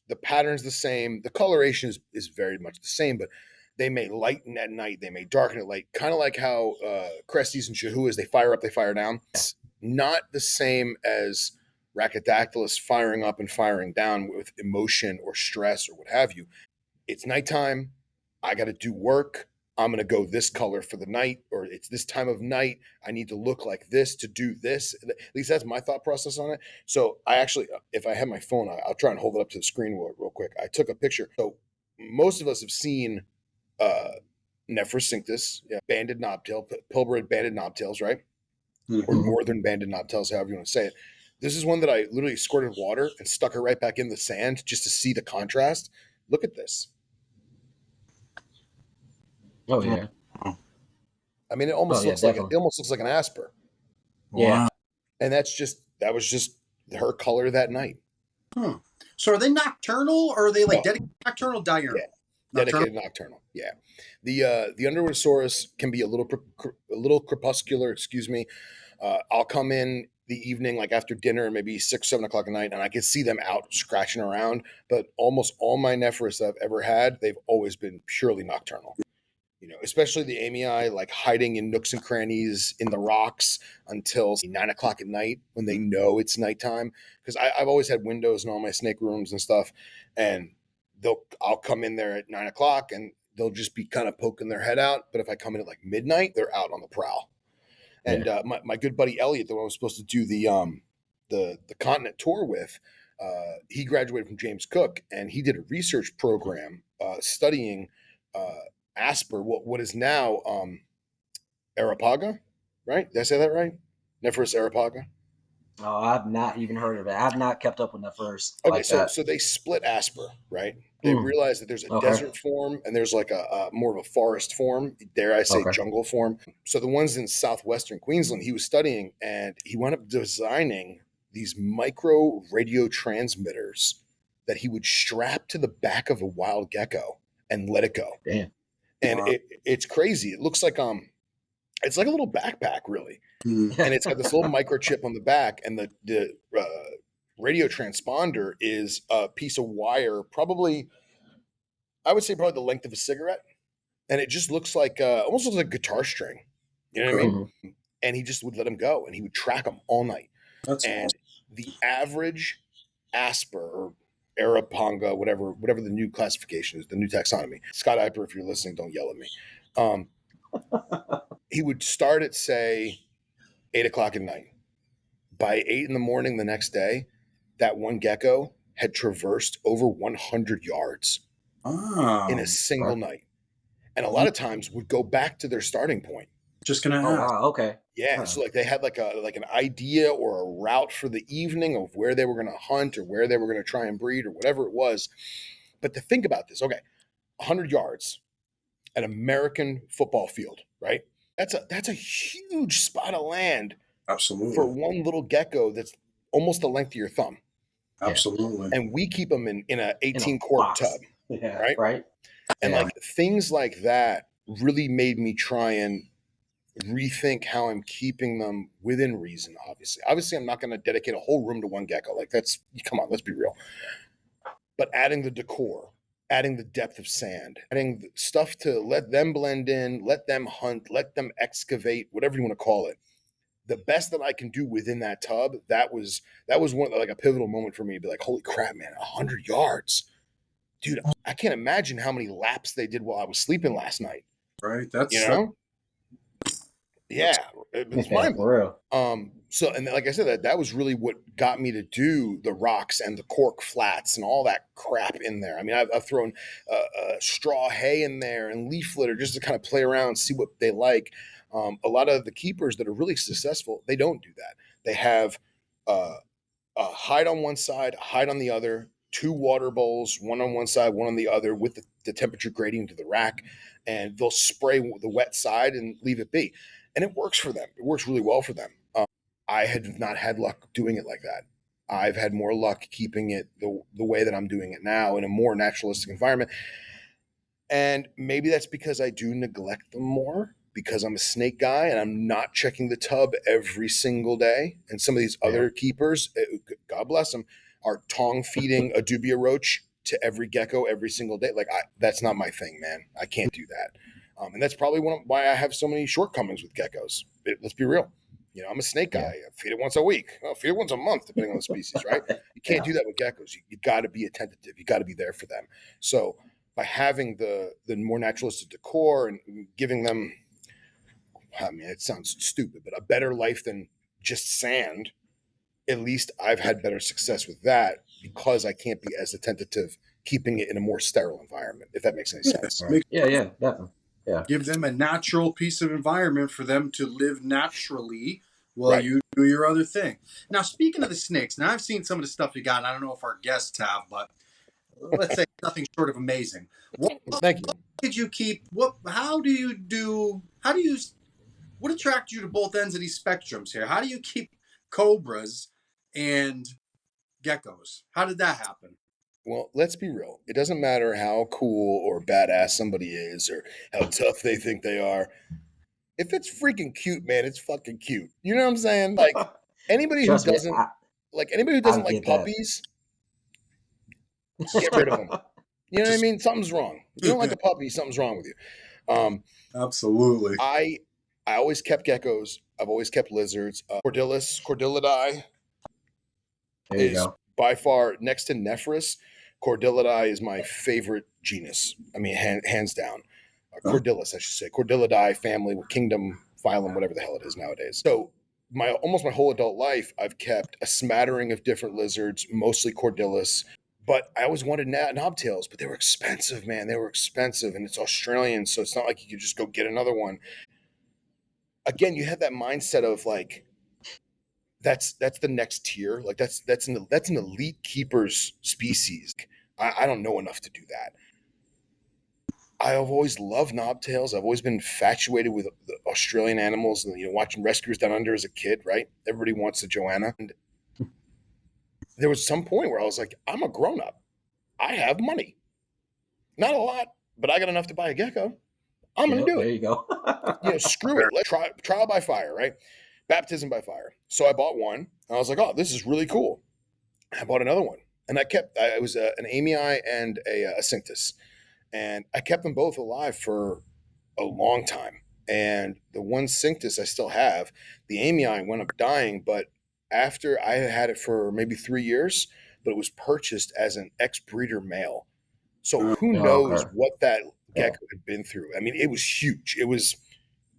The pattern's the same. The coloration is very much the same, but they may lighten at night. They may darken at night. Kind of like how Cresties and Chahuas, they fire up, they fire down. It's not the same as Rhacodactylus firing up and firing down with emotion or stress or what have you. It's nighttime. I got to do work. I'm going to go this color for the night, or it's this time of night. I need to look like this to do this. At least that's my thought process on it. So I actually, if I have my phone, I'll try and hold it up to the screen real quick. I took a picture. So most of us have seen uh, Nephrosinctus, yeah, banded knobtail, pilbara banded knobtails, right? Or Mhm. northern banded knobtails, however you want to say it. This is one that I literally squirted water and stuck her right back in the sand just to see the contrast. Look at this. oh yeah, I mean, oh yeah, it definitely, almost looks like an Asper, yeah. Wow. and that was just her color that night. Huh. So are they nocturnal or are they like No, dedicated nocturnal, yeah, diurnal? Nocturnal. dedicated nocturnal. Yeah, the Underwoodosaurus can be a little crepuscular. Excuse me. I'll come in the evening, like after dinner, maybe 6, 7 o'clock at night, and I can see them out scratching around. But almost all my Nephris I've ever had, they've always been purely nocturnal. Especially the amii, like hiding in nooks and crannies in the rocks until 9 o'clock at night when they know it's nighttime. Because I've always had windows in all my snake rooms and stuff, and I'll come in there at 9 o'clock and they'll just be kind of poking their head out. But if I come in at like midnight, they're out on the prowl. Yeah. And my good buddy Elliot, the one I was supposed to do the continent tour with, he graduated from James Cook, and he did a research program studying Asper, what is now Arapaga, right? Did I say that right? Nephris Arapaga. Oh, I've not even heard of it. I've not kept up with the first Okay, like so that. so they split Asper, right? They Mm, realized that there's a okay. desert form and there's like a more of a forest form, dare I say Okay. jungle form. So the ones in southwestern Queensland he was studying, and he wound up designing these micro radio transmitters that he would strap to the back of a wild gecko and let it go. Damn. And Wow. it's crazy. It looks like it's like a little backpack, really, Hmm. and it's got this little microchip on the back, and the radio transponder is a piece of wire, probably I would say probably the length of a cigarette, and it just looks like almost looks like a guitar string. You know what I Okay. mean? Mhm. And he just would let him go, and he would track them all night. That's awesome. And the average Asper or Araponga, whatever the new classification is, the new taxonomy. Scott Eiper, if you're listening, don't yell at me. Um, he would start at say 8 o'clock at night. By 8 in the morning the next day, that one gecko had traversed over 100 yards in a single Okay. night, and a lot of times would go back to their starting point. Just gonna Oh ask. wow. Okay. Yeah, Huh. so like they had like an idea or a route for the evening of where they were going to hunt or where they were going to try and breed or whatever it was. But to think about this, okay, 100 yards, an American football field, right? That's a huge spot of land for Absolutely. one little gecko that's almost the length of your thumb. Yeah. Absolutely. And we keep them in a In a 18 quart tub, box. Yeah. right? Right. And Yeah. like things like that really made me try and rethink how I'm keeping them within reason. Obviously I'm not going to dedicate a whole room to one gecko. Like that's, come on, let's be real. But adding the decor, adding the depth of sand, adding the stuff to let them blend in, let them hunt, let them excavate, whatever you want to call it. The best that I can do within that tub, that was one like a pivotal moment for me to be like, holy crap, man, 100 yards. Dude, I can't imagine how many laps they did while I was sleeping last night. Right. You That's know? that's Yeah, it's Yeah. mind blowing. For real. So and like I said, that was really what got me to do the rocks and the cork flats and all that crap in there. I mean, I've thrown straw hay in there and leaf litter just to kind of play around and see what they like. A lot of the keepers that are really successful, they don't do that. They have uh, a hide on one side, a hide on the other, two water bowls, one on one side, one on the other, with the temperature gradient to the rack, and they'll spray the wet side and leave it be, and it works for them. It works really well for them. I had not had luck doing it like that. I've had more luck keeping it the way that I'm doing it now in a more naturalistic environment. And maybe that's because I do neglect them more because I'm a snake guy and I'm not checking the tub every single day. And some of these Yeah. other keepers, God bless them, are tongue feeding a dubia roach to every gecko every single day. Like that's not my thing, man. I can't do that. And that's probably why I have so many shortcomings with geckos. Let's be real. I'm a snake guy. Yeah. I feed it once a week. I'll feed it once a month, depending on the species, right? You can't Yeah. do that with geckos. You got to be attentive. You got to be there for them. So by having the more naturalistic decor and giving them, I mean, it sounds stupid, but a better life than just sand, at least I've had better success with that because I can't be as attentive keeping it in a more sterile environment, if that makes any yeah. sense. Right. Make Yeah. Yeah. Definitely. Yeah. give them a natural piece of environment for them to live naturally while Right. you do your other thing. Now, speaking of the snakes, now I've seen some of the stuff you got, and I don't know if our guests have, but let's say nothing short of amazing. What Thank you. did you keep? What? How do you do? How do you? What attracted you to both ends of these spectrums here? How do you keep cobras and geckos? How did that happen? Well, let's be real. It doesn't matter how cool or badass somebody is or how tough they think they are. If it's freaking cute, man, it's fucking cute. You know what I'm saying? Like anybody who Trust me. doesn't anybody who I doesn't like get that. puppies, get rid of them. You know what I Just mean? Something's wrong. You don't like a puppy, something's wrong with you. absolutely. I always kept geckos. I've always kept lizards. Cordylidae There you is go. by far next to Nephris. Cordylidae is my favorite genus. I mean, hands down. Cordillus, I should say. Cordylidae family, kingdom, phylum, whatever the hell it is nowadays. So almost my whole adult life, I've kept a smattering of different lizards, mostly Cordillus. But I always wanted knobtails, but they were expensive, man. They were expensive, and it's Australian, so it's not like you could just go get another one. Again, you have that mindset of like, that's the next tier. Like that's an elite keepers species. I don't know enough to do that. I've always loved knobtails. I've always been infatuated with the Australian animals, and watching Rescuers Down Under as a kid, right? Everybody wants a Joanna. And there was some point where I was like, I'm a grown up. I have money. Not a lot, but I got enough to buy a gecko. I'm going to do it. There you go. Screw it. Let's try trial by fire, right? Baptism by fire. So I bought one. I was like, oh, this is really cool. I bought another one. And it was an amii and a cinctus. And I kept them both alive for a long time. And the one cinctus I still have, the amii went up dying, but after I had it for maybe 3 years, but it was purchased as an ex-breeder male. So who knows what that gecko had been through. I mean, it was huge. It was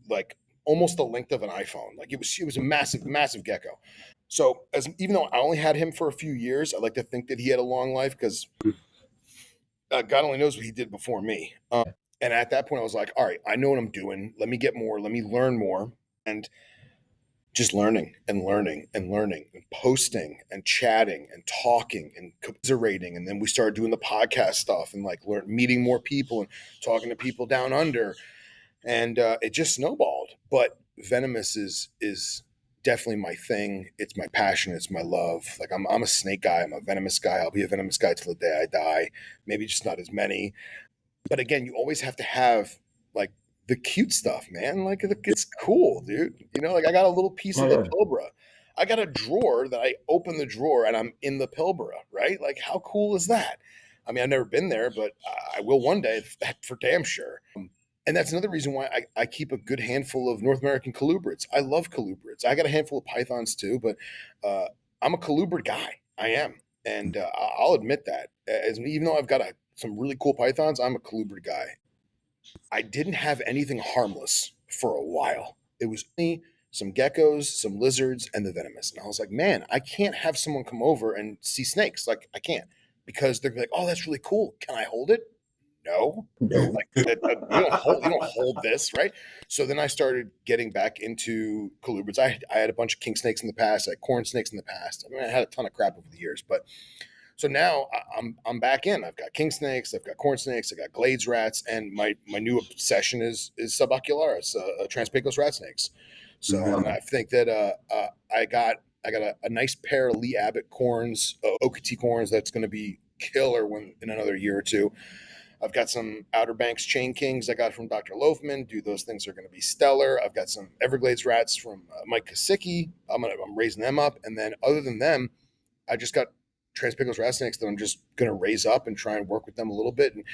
like almost the length of an iPhone. Like it was a massive, massive gecko. So even though I only had him for a few years, I like to think that he had a long life because God only knows what he did before me. And at that point, I was like, all right, I know what I'm doing. Let me get more. Let me learn more. And just learning and learning and learning and posting and chatting and talking and commiserating. And then we started doing the podcast stuff and like meeting more people and talking to people down under. And it just snowballed. But venomous is definitely my thing. It's my passion. It's my love. Like I'm a snake guy. I'm a venomous guy. I'll be a venomous guy till the day I die. Maybe just not as many. But again, you always have to have like the cute stuff, man. Like it's cool, dude. Like I got a little piece of the pilbara. I got a drawer that I open the drawer and I'm in the pilbara, right? Like how cool is that? I mean, I've never been there, but I will one day for damn sure. And that's another reason why I keep a good handful of North American colubrids. I love colubrids. I got a handful of pythons too, but I'm a colubrid guy. I am. And I'll admit that. Even though I've got some really cool pythons, I'm a colubrid guy. I didn't have anything harmless for a while. It was me, some geckos, some lizards, and the venomous. And I was like, man, I can't have someone come over and see snakes. Like, I can't. Because they're like, oh, that's really cool. Can I hold it? No. Like, you don't hold this, right? So then I started getting back into colubrids. I had a bunch of king snakes in the past. I had corn snakes in the past. I mean, I had a ton of crap over the years. But so now I'm back in. I've got king snakes, I've got corn snakes, I got glades rats, and my new obsession is subocularis, Trans-Pecos rat snakes. So and I think that I got a nice pair of Lee Abbott corns, OKT corns that's going to be killer in another year or two. I've got some Outer Banks chain kings I got from Dr. Loafman. Dude, those things are going to be stellar. I've got some Everglades rats from Mike Kosicki. I'm raising them up, and then other than them, I just got Trans-Pecos rat snakes that I'm just going to raise up and try and work with them a little bit. And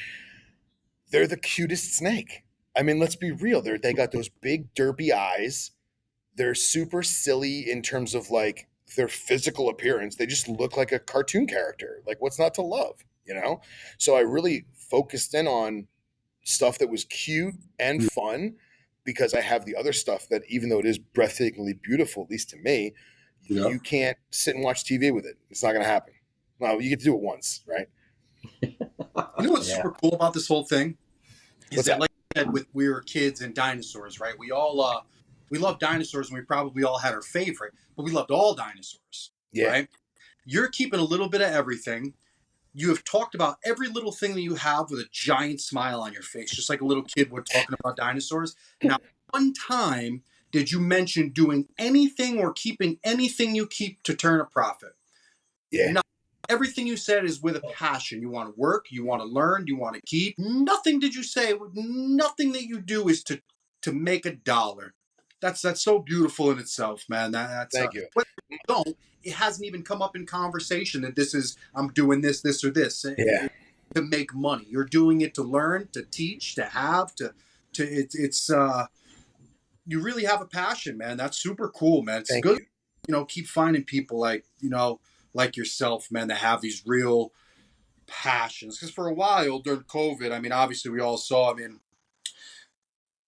they're the cutest snake. I mean, let's be real. They got those big derpy eyes. They're super silly in terms of like their physical appearance. They just look like a cartoon character. Like what's not to love, So I really focused in on stuff that was cute and fun because I have the other stuff that even though it is breathtakingly beautiful, at least to me, you can't sit and watch TV with it. It's not going to happen. Well, you get to do it once, right? You know what's super cool about this whole thing? Is that, like you said, we were kids and dinosaurs, right? We all we loved dinosaurs, and we probably all had our favorite, but we loved all dinosaurs, right? You're keeping a little bit of everything. You have talked about every little thing that you have with a giant smile on your face, just like a little kid would talking about dinosaurs. Now, one time, did you mention doing anything or keeping anything you keep to turn a profit? Yeah. No, everything you said is with a passion. You want to work, you want to learn, you want to keep. Nothing did you say, nothing that you do is to make a dollar. That's so beautiful in itself, man. Thank you. But don't. It hasn't even come up in conversation that this is I'm doing this or this to make money. You're doing it to learn, to teach, to have, it's you really have a passion, man. That's super cool, man. It's good. Keep finding people like yourself, man, that have these real passions. Because for a while during COVID, I mean, obviously we all saw,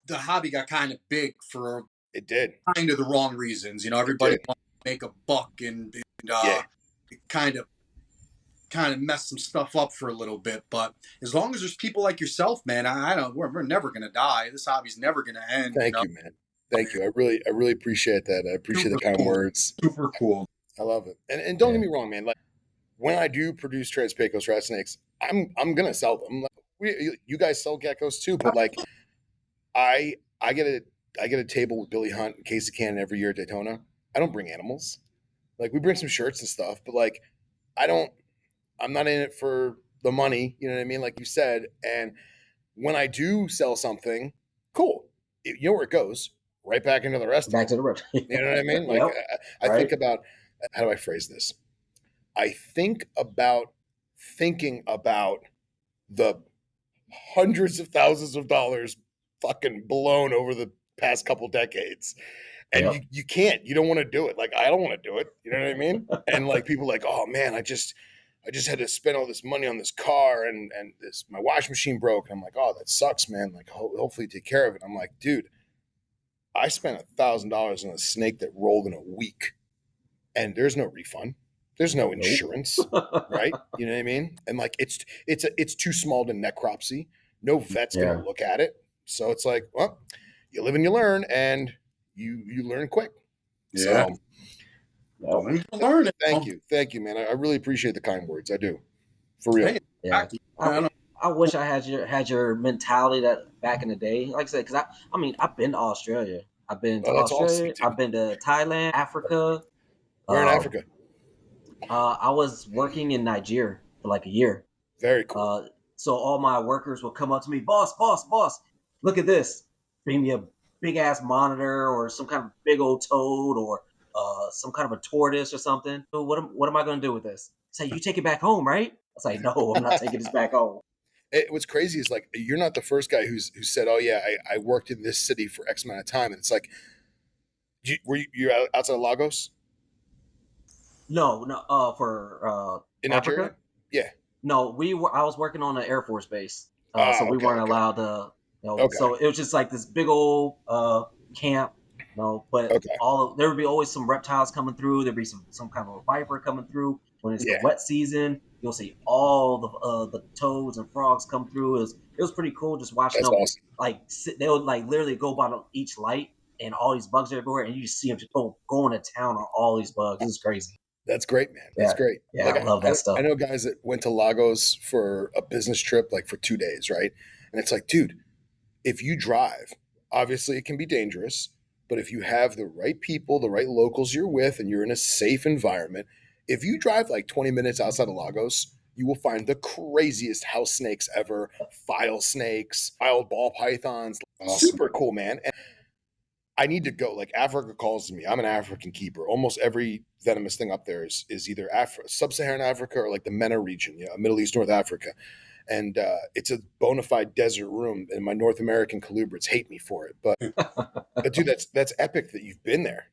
the hobby got kind of big for it did kind of the wrong reasons. Everybody wanted to make a buck and kind of mess some stuff up for a little bit. But as long as there's people like yourself, man, we're never gonna die. This hobby's never gonna end. Thank you, man. Thank you. I really appreciate that. I appreciate the kind words. Super cool. I love it. And don't get me wrong, man. Like when I do produce Trans-Pecos rat snakes, I'm gonna sell them. Like, you guys sell geckos too, but like I get a table with Billy Hunt and Casey Cannon every year at Daytona. I don't bring animals. Like we bring some shirts and stuff, but like I'm not in it for the money, you know what I mean? Like you said. And when I do sell something, cool. You know where it goes? Right back into the rest Back of to it. the rip. You know what I mean? Like I Right. think about, how do I phrase this? I think about thinking about the hundreds of thousands of dollars fucking blown over the past couple decades. And you can't, you don't want to do it. Like I don't want to do it. You know what I mean? And like people like, oh man, I just had to spend all this money on this car and this my washing machine broke. And I'm like, oh, that sucks, man. Like hopefully take care of it. I'm like, dude, I spent $1,000 on a snake that rolled in a week, and there's no refund. There's no insurance, right? You know what I mean? And like it's too small to necropsy. No vet's gonna look at it. So it's like, well, you live and you learn, and you learn quick. Yeah. So learn it. Thank you, man. I really appreciate the kind words. I do, for real. Yeah. I wish I had your mentality that back in the day. Like I said, because I mean I've been to Australia. I've been to Australia. Awesome, I've been to Thailand, Africa. Where in Africa? I was working in Nigeria for like a year. Very cool. So all my workers would come up to me, boss, look at this. Bring me a big ass monitor or some kind of big old toad or some kind of a tortoise or something. So what am I going to do with this? Say, you take it back home, right? I was like, no, I'm not taking this back home. What's crazy is like you're not the first guy who said, oh yeah, I worked in this city for X amount of time, and it's like, were you outside of Lagos? No, for in Africa? Nigeria? Yeah. No, I was working on an Air Force base, so we weren't allowed to. So it was just like this big old camp. But there would be always some reptiles coming through. There'd be some kind of a viper coming through. When it's the wet season, you'll see all the toads and frogs come through. It was pretty cool just watching them. Awesome. Like they would like literally go by each light, and all these bugs everywhere, and you just see them just going to town on all these bugs. It was crazy. That's great, man. That's great. Yeah, like, I love that stuff. I know guys that went to Lagos for a business trip, like for 2 days, right? And it's like, dude, if you drive, obviously it can be dangerous, but if you have the right people, the right locals you're with, and you're in a safe environment, if you drive like 20 minutes outside of Lagos, you will find the craziest house snakes ever, file snakes, wild ball pythons. Awesome. Super cool, man. And I need to go. Like Africa calls to me. I'm an African keeper. Almost every venomous thing up there is either sub-Saharan Africa or like the MENA region, Middle East, North Africa. And it's a bona fide desert room, and my North American colubrids hate me for it. But dude, that's epic that you've been there,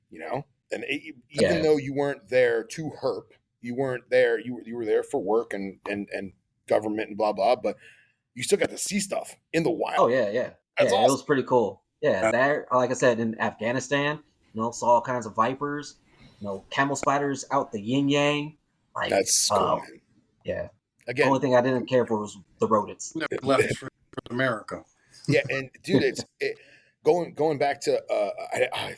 And even though you weren't there to herp, you weren't there. You were there for work and government and blah blah. But you still got to see stuff in the wild. Oh yeah. That's awesome. It was pretty cool. Yeah, there, like I said, in Afghanistan, saw all kinds of vipers, camel spiders out the yin yang. Like that's cool, man. Yeah. Again, the only thing I didn't care for was the rodents. Never left for America. Yeah, and dude, going back to I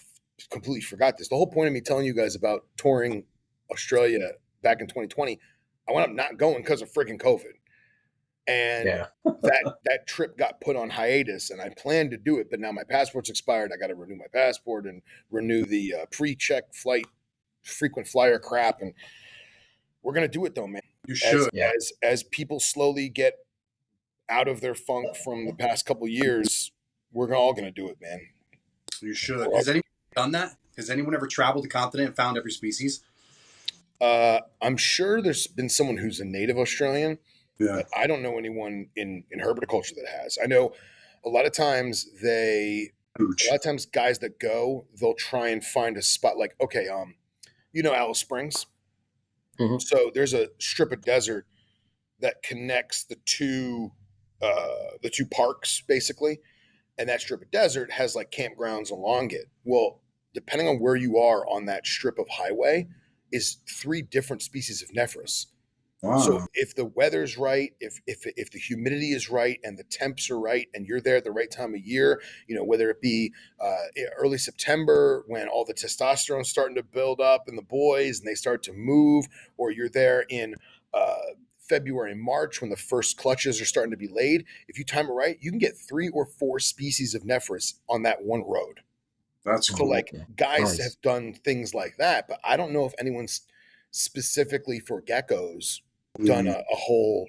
completely forgot this. The whole point of me telling you guys about touring Australia back in 2020, I wound up not going because of freaking COVID. And that trip got put on hiatus, and I planned to do it, but now my passport's expired. I got to renew my passport and renew the pre-check flight, frequent flyer crap, and we're gonna do it though, man. You should. As people slowly get out of their funk from the past couple years, we're all gonna do it, man. You should. Has anyone done that? Has anyone ever traveled the continent and found every species? I'm sure there's been someone who's a native Australian. Yeah. But I don't know anyone in herpetoculture that has. I know a lot of times guys that go, they'll try and find a spot like, okay, Alice Springs. Mm-hmm. So there's a strip of desert that connects the two parks basically. And that strip of desert has like campgrounds along it. Well, depending on where you are on that strip of highway is 3 different species of Nephris. So Wow. if the weather's right, if the humidity is right and the temps are right, and you're there at the right time of year, whether it be early September when all the testosterone's starting to build up in the boys and they start to move, or you're there in February and March when the first clutches are starting to be laid. If you time it right, you can get 3 or 4 species of Nephris on that one road. That's So cool. like Yeah. guys Nice. have done things like that, but I don't know if anyone's specifically for geckos done Mhm. a whole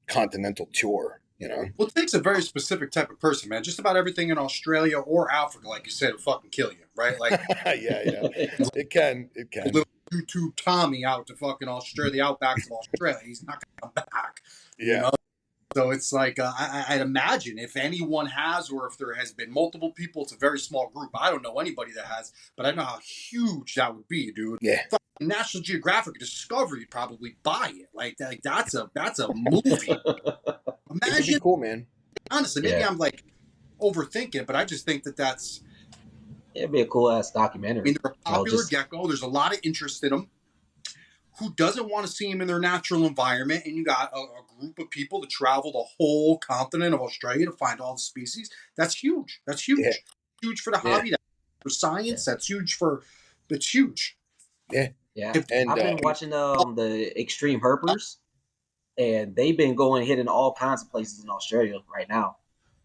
continental tour, Well, it takes a very specific type of person, man. Just about everything in Australia or Africa, like you said, will fucking kill you, right? Like Yeah. It can. little YouTube Tommy out to fucking Australia, the outbacks of Australia. He's not gonna come back, you Yeah. know. So it's like I'd imagine if anyone has, or if there has been multiple people, it's a very small group. I don't know anybody that has, but I know how huge that would be, dude. Yeah. Fucking National Geographic or Discovery probably buy it. Like that's a movie. It would be Imagine, cool, man. honestly, maybe Yeah. I'm like overthinking, but I just think that's. It'd be a cool ass I mean, documentary. they're a popular Just gecko. There's a lot of interest in them. Who doesn't want to see them in their natural environment? And you got a group of people that travel the whole continent of Australia to find all the species. That's huge. That's Yeah. huge. Huge for the Yeah. hobby. That's for science. That's huge for. It's huge. yeah. And I've been watching the Extreme Herpers, and they've been hitting all kinds of places in Australia right now.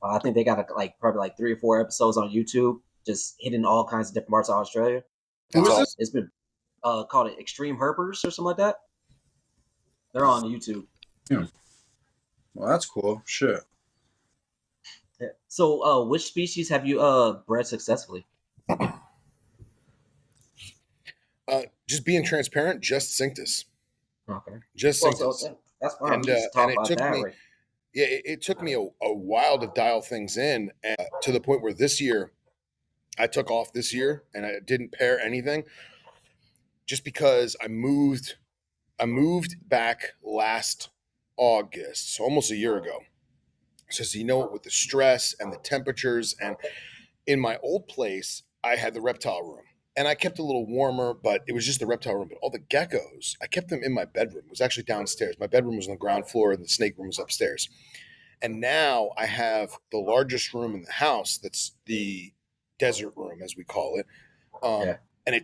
I think they got probably like 3 or 4 episodes on YouTube, just hitting all kinds of different parts of Australia. Who is awesome. this? It's been called it Extreme Herpers or something like that. They're on YouTube. Well, that's cool. Shit. Yeah. So, which species have you bred successfully? Just being transparent, just Cinctus. Okay. Just Well, Cinctus. so that's fine. And We just talk it about took that, me right? yeah, it took me a while to dial things in, to the point where this year I took off this year and I didn't pair anything just because I moved back last August, so almost a year ago. So with the stress and the temperatures, and in my old place, I had the reptile room. And I kept it a little warmer, but it was just the reptile room. But all the geckos, I kept them in my bedroom. It was actually downstairs. My bedroom was on the ground floor and the snake room was upstairs. And now I have the largest room in the house. That's the desert room, as we call it. Yeah. And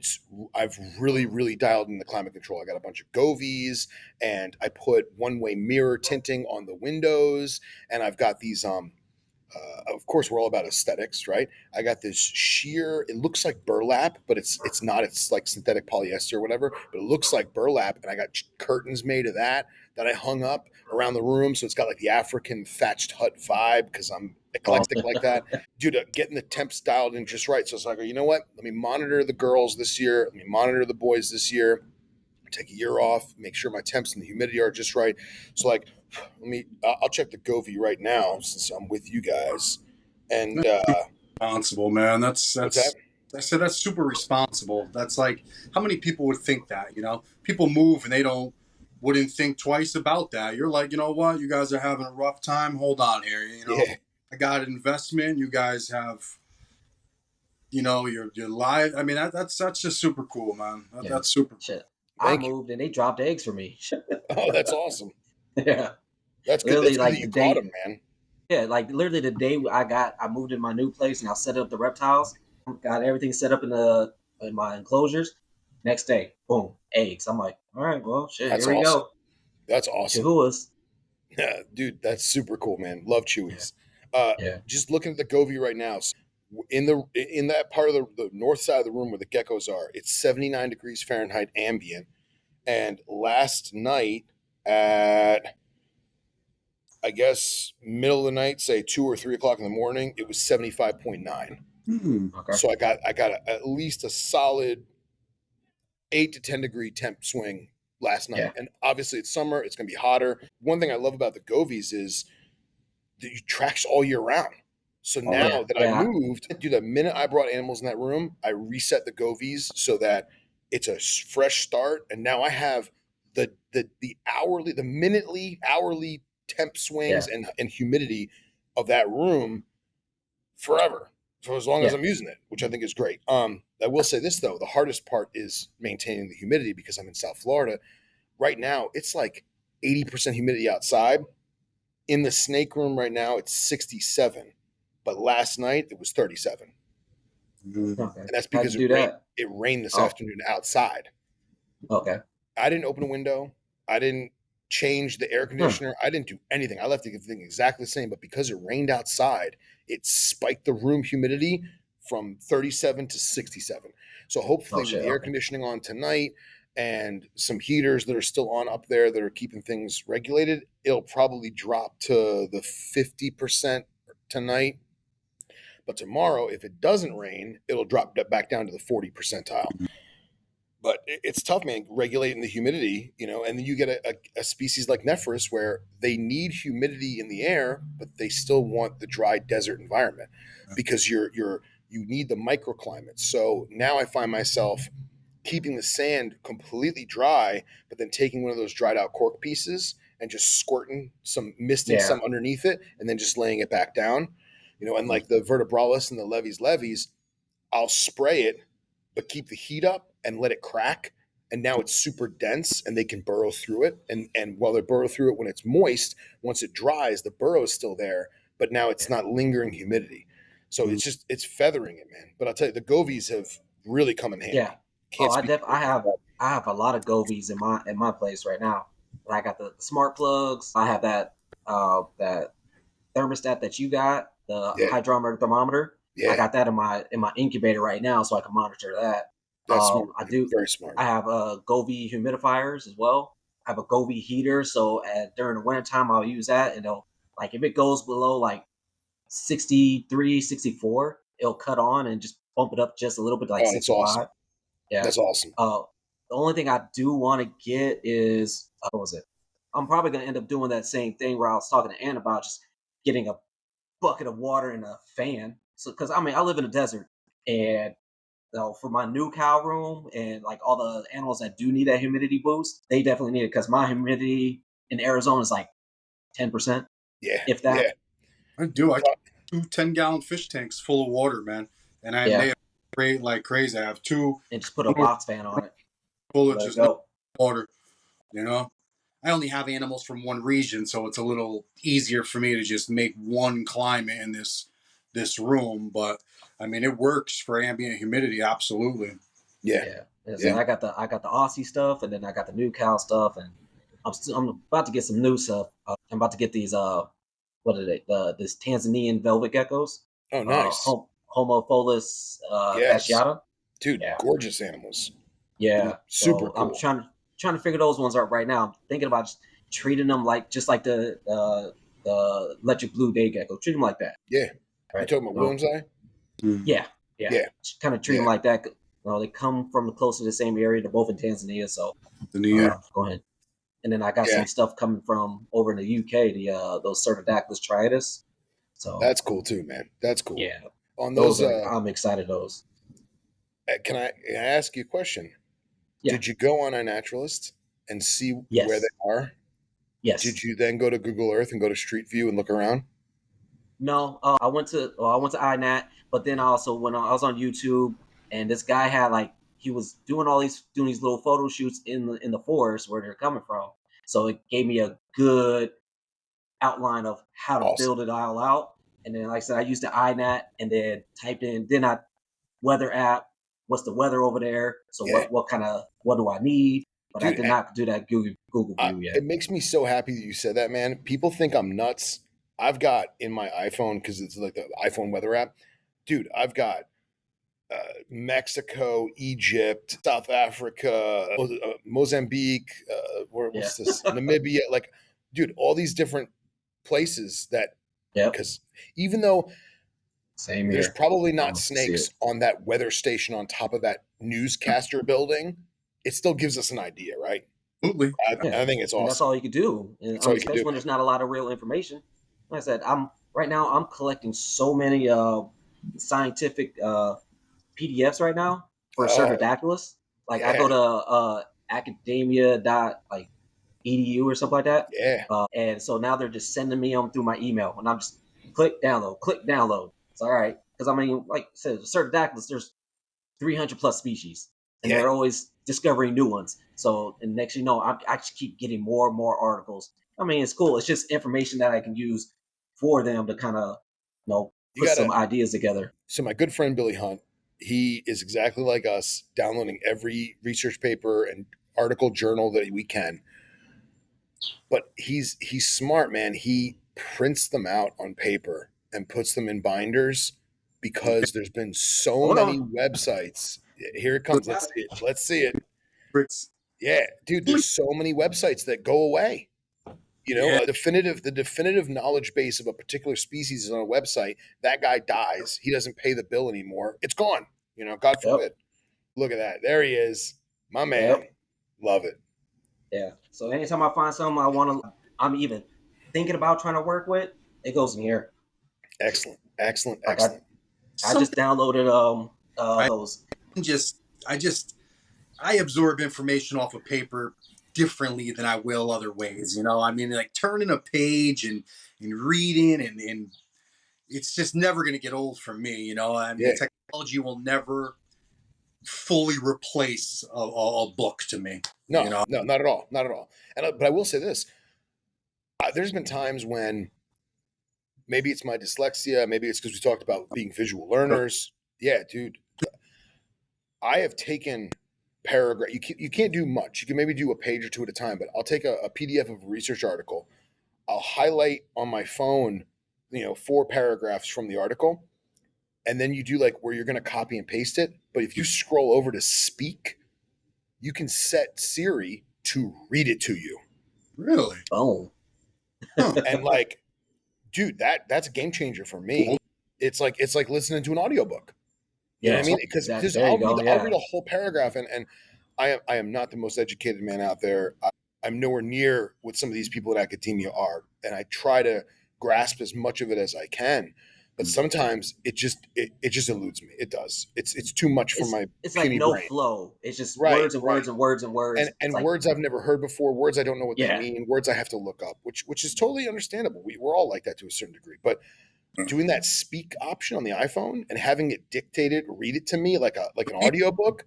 I've really, really dialed in the climate control. I got a bunch of Govies, and I put one-way mirror tinting on the windows, and I've got these. Of course, we're all about aesthetics, right? I got this sheer. It looks like burlap, but it's not. It's like synthetic polyester or whatever, but it looks like burlap. And I got curtains made of that I hung up around the room, so it's got like the African thatched hut vibe because I'm eclectic like that. Dude, getting the temps dialed in just right. So it's like, you know what? Let me monitor the girls this year. Let me monitor the boys this year. Take a year off, make sure my temps and the humidity are just right. So like, I'll check the Govee right now since I'm with you guys. And Responsible, man. what's that? I said that's super responsible. That's like how many people would think that, People move and they wouldn't think twice about that. You're like, you know what? You guys are having a rough time. Hold on here. Yeah. I got an investment. You guys have, your life. I mean, that's just super cool, man. Yeah. That's super cool. Shit. Thank I you. moved and they dropped eggs for me. Oh, that's awesome. Yeah. That's good. Literally, That's good like that you the caught day- them, man. Yeah, like literally the day I moved in my new place and I set up the reptiles, got everything set up in my enclosures. Next day, boom, eggs. I'm like, all right, well, shit, That's here we awesome. go. That's awesome. Chihuahuas. Yeah, dude, that's super cool, man. Love Chewies. Yeah. Just looking at the Govee right now, in that part of the north side of the room where the geckos are, it's 79 degrees Fahrenheit ambient. And last night at, I guess, middle of the night, say 2 or 3 o'clock in the morning, it was 75.9. Okay. So I got at least a solid 8 to 10 degree temp swing last night. Yeah. And obviously it's summer, it's going to be hotter. One thing I love about the Govies is that you tracks all year round. So now that I moved, dude, the minute I brought animals in that room, I reset the Govies so that it's a fresh start. And now I have the minutely, hourly temp swings and humidity of that room forever, for as long as I'm using it, which I think is great. I will say this though, the hardest part is maintaining the humidity because I'm in South Florida. Right now, it's like 80% humidity outside. In the snake room right now, it's 67, but last night it was 37. Okay. And that's How'd because you do that? it rained this Oh, afternoon outside. okay. I didn't open a window. I didn't change the air conditioner. I didn't do anything. I left everything exactly the same, but because it rained outside, it spiked the room humidity from 37 to 67. So hopefully Oh with shit. the air Okay. conditioning on tonight and some heaters that are still on up there that are keeping things regulated, it'll probably drop to the 50% tonight. But tomorrow, if it doesn't rain, it'll drop back down to the 40 percentile. But it's tough, man, regulating the humidity, and then you get a species like Nephris where they need humidity in the air, but they still want the dry desert environment because you need the microclimates. So now I find myself keeping the sand completely dry, but then taking one of those dried out cork pieces and just misting some underneath it and then just laying it back down. And like the vertebralis and the levies, I'll spray it, but keep the heat up and let it crack. And now it's super dense and they can burrow through it. And while they burrow through it when it's moist, once it dries, the burrow is still there, but now it's not lingering humidity. So it's feathering it, man. But I'll tell you, the Govies have really come in handy. Yeah. I have a lot of Govies in my place right now. I got the smart plugs. I have that that thermostat that you got, the hydrometer thermometer. Yeah. I got that in my incubator right now, so I can monitor that. That's smart. I do. Very smart. I have Govee humidifiers as well. I have a Govee heater, so during the winter time I'll use that, and like if it goes below like 63, 64, it'll cut on and just bump it up just a little bit, like 65. Awesome. Yeah, that's awesome. The only thing I do want to get is what was it? I'm probably gonna end up doing that same thing where I was talking to Ann about just getting a bucket of water and a fan. So, because I live in a desert, and for my new cow room and like all the animals that do need that humidity boost, they definitely need it because my humidity in Arizona is like 10%. Yeah, if that. Yeah. I do. I got 2 10-gallon fish tanks full of water, man, and they create like crazy. I have 2, and just put a box fan on it. full of just no water. I only have animals from one region, so it's a little easier for me to just make one climate in this room. But it works for ambient humidity, absolutely. Yeah. So I got the Aussie stuff, and then I got the new cow stuff, and I'm about to get some new stuff. I'm about to get these what are they? This Tanzanian velvet geckos. Oh, nice. Homophilus fasciata. Dude, gorgeous animals. Yeah, super cool. I'm trying to figure those ones out right now. I'm thinking about just treating them just like the electric blue day gecko. Treat them like that. Yeah. Right? You talking about Williams Eye? Yeah. Kind of treat them like that. They come from close to the same area. They're both in Tanzania, so go ahead. And then I got some stuff coming from over in the UK, those Cerdodactylus triatus. So that's cool too, man. That's cool. Yeah. On those, I'm excited. Those. Can I ask you a question? Yeah. Did you go on iNaturalist and see where they are? Yes. Did you then go to Google Earth and go to Street View and look around? No, I went to iNat, but then I also I was on YouTube, and this guy had he was doing these little photo shoots in the forest where they're coming from. So it gave me a good outline of how to build it all out. And then, like I said, I used the iNat and then typed in weather app. What's the weather over there? So what do I need? But I did not do that Google View yet. It makes me so happy that you said that, man. People think I'm nuts. I've got in my iPhone, because it's like the iPhone weather app. Dude, I've got Mexico, Egypt, South Africa, Mozambique, what's this? Namibia. Dude, all these different places that, because even though there's probably not snakes on that weather station on top of that newscaster building, it still gives us an idea, right? Absolutely. I think it's awesome. And that's all you can do. And especially when there's not a lot of real information. Like I said, I'm collecting so many scientific PDFs right now for Cerdodactylus. I go to academia.edu or something like that. Yeah. And so now they're just sending me them through my email, and I'm just click download. It's all right, because like I said, Cerdodactylus, there's 300 plus species, and they're always discovering new ones. So, and next you know, I just keep getting more and more articles. I mean, it's cool. It's just information that I can use for them to kind of, You put some gotta. ideas together. So my good friend Billy Hunt, he is exactly like us, downloading every research paper and article journal that we can. But he's smart, man. He prints them out on paper and puts them in binders because there's been so Hold many on. websites. Here it comes. Let's see it. Let's see it. Bricks. Yeah, dude, there's so many websites that go away. Yeah. The definitive knowledge base of a particular species is on a website. That guy dies. He doesn't pay the bill anymore. It's gone. God Yep. forbid. Look at that. There he is. My man. Yep. Love it. Yeah. So anytime I find something I'm even thinking about trying to work with, it goes in here. Excellent. Excellent. Like Excellent. I just downloaded those. I absorb information off of paper differently than I will other ways. I mean, like turning a page and reading and it's just never going to get old for me. I mean, Yeah. technology will never fully replace a book to me. No, no, not at all. Not at all. But I will say this. There's been times when maybe it's my dyslexia, maybe it's because we talked about being visual learners. Yeah, dude. I have taken paragraph. You can't do much. You can maybe do a page or two at a time, but I'll take a PDF of a research article. I'll highlight on my phone, 4 paragraphs from the article, and then you do like where you're going to copy and paste it. But if you scroll over to speak, you can set Siri to read it to you. Really? Oh. And like, dude, that's a game changer for me. It's like listening to an audiobook. You know what I mean? Because I'll read a whole paragraph, and I am not the most educated man out there. I'm nowhere near what some of these people in academia are, and I try to grasp as much of it as I can. But sometimes it just eludes me. It does. It's too much for my. It's like no brain. flow. It's just words and words and words and words. And like, words I've never heard before. Words I don't know what they mean. Words I have to look up, which is totally understandable. We're all like that to a certain degree. But doing that speak option on the iPhone and having it dictated, read it to me like an audiobook,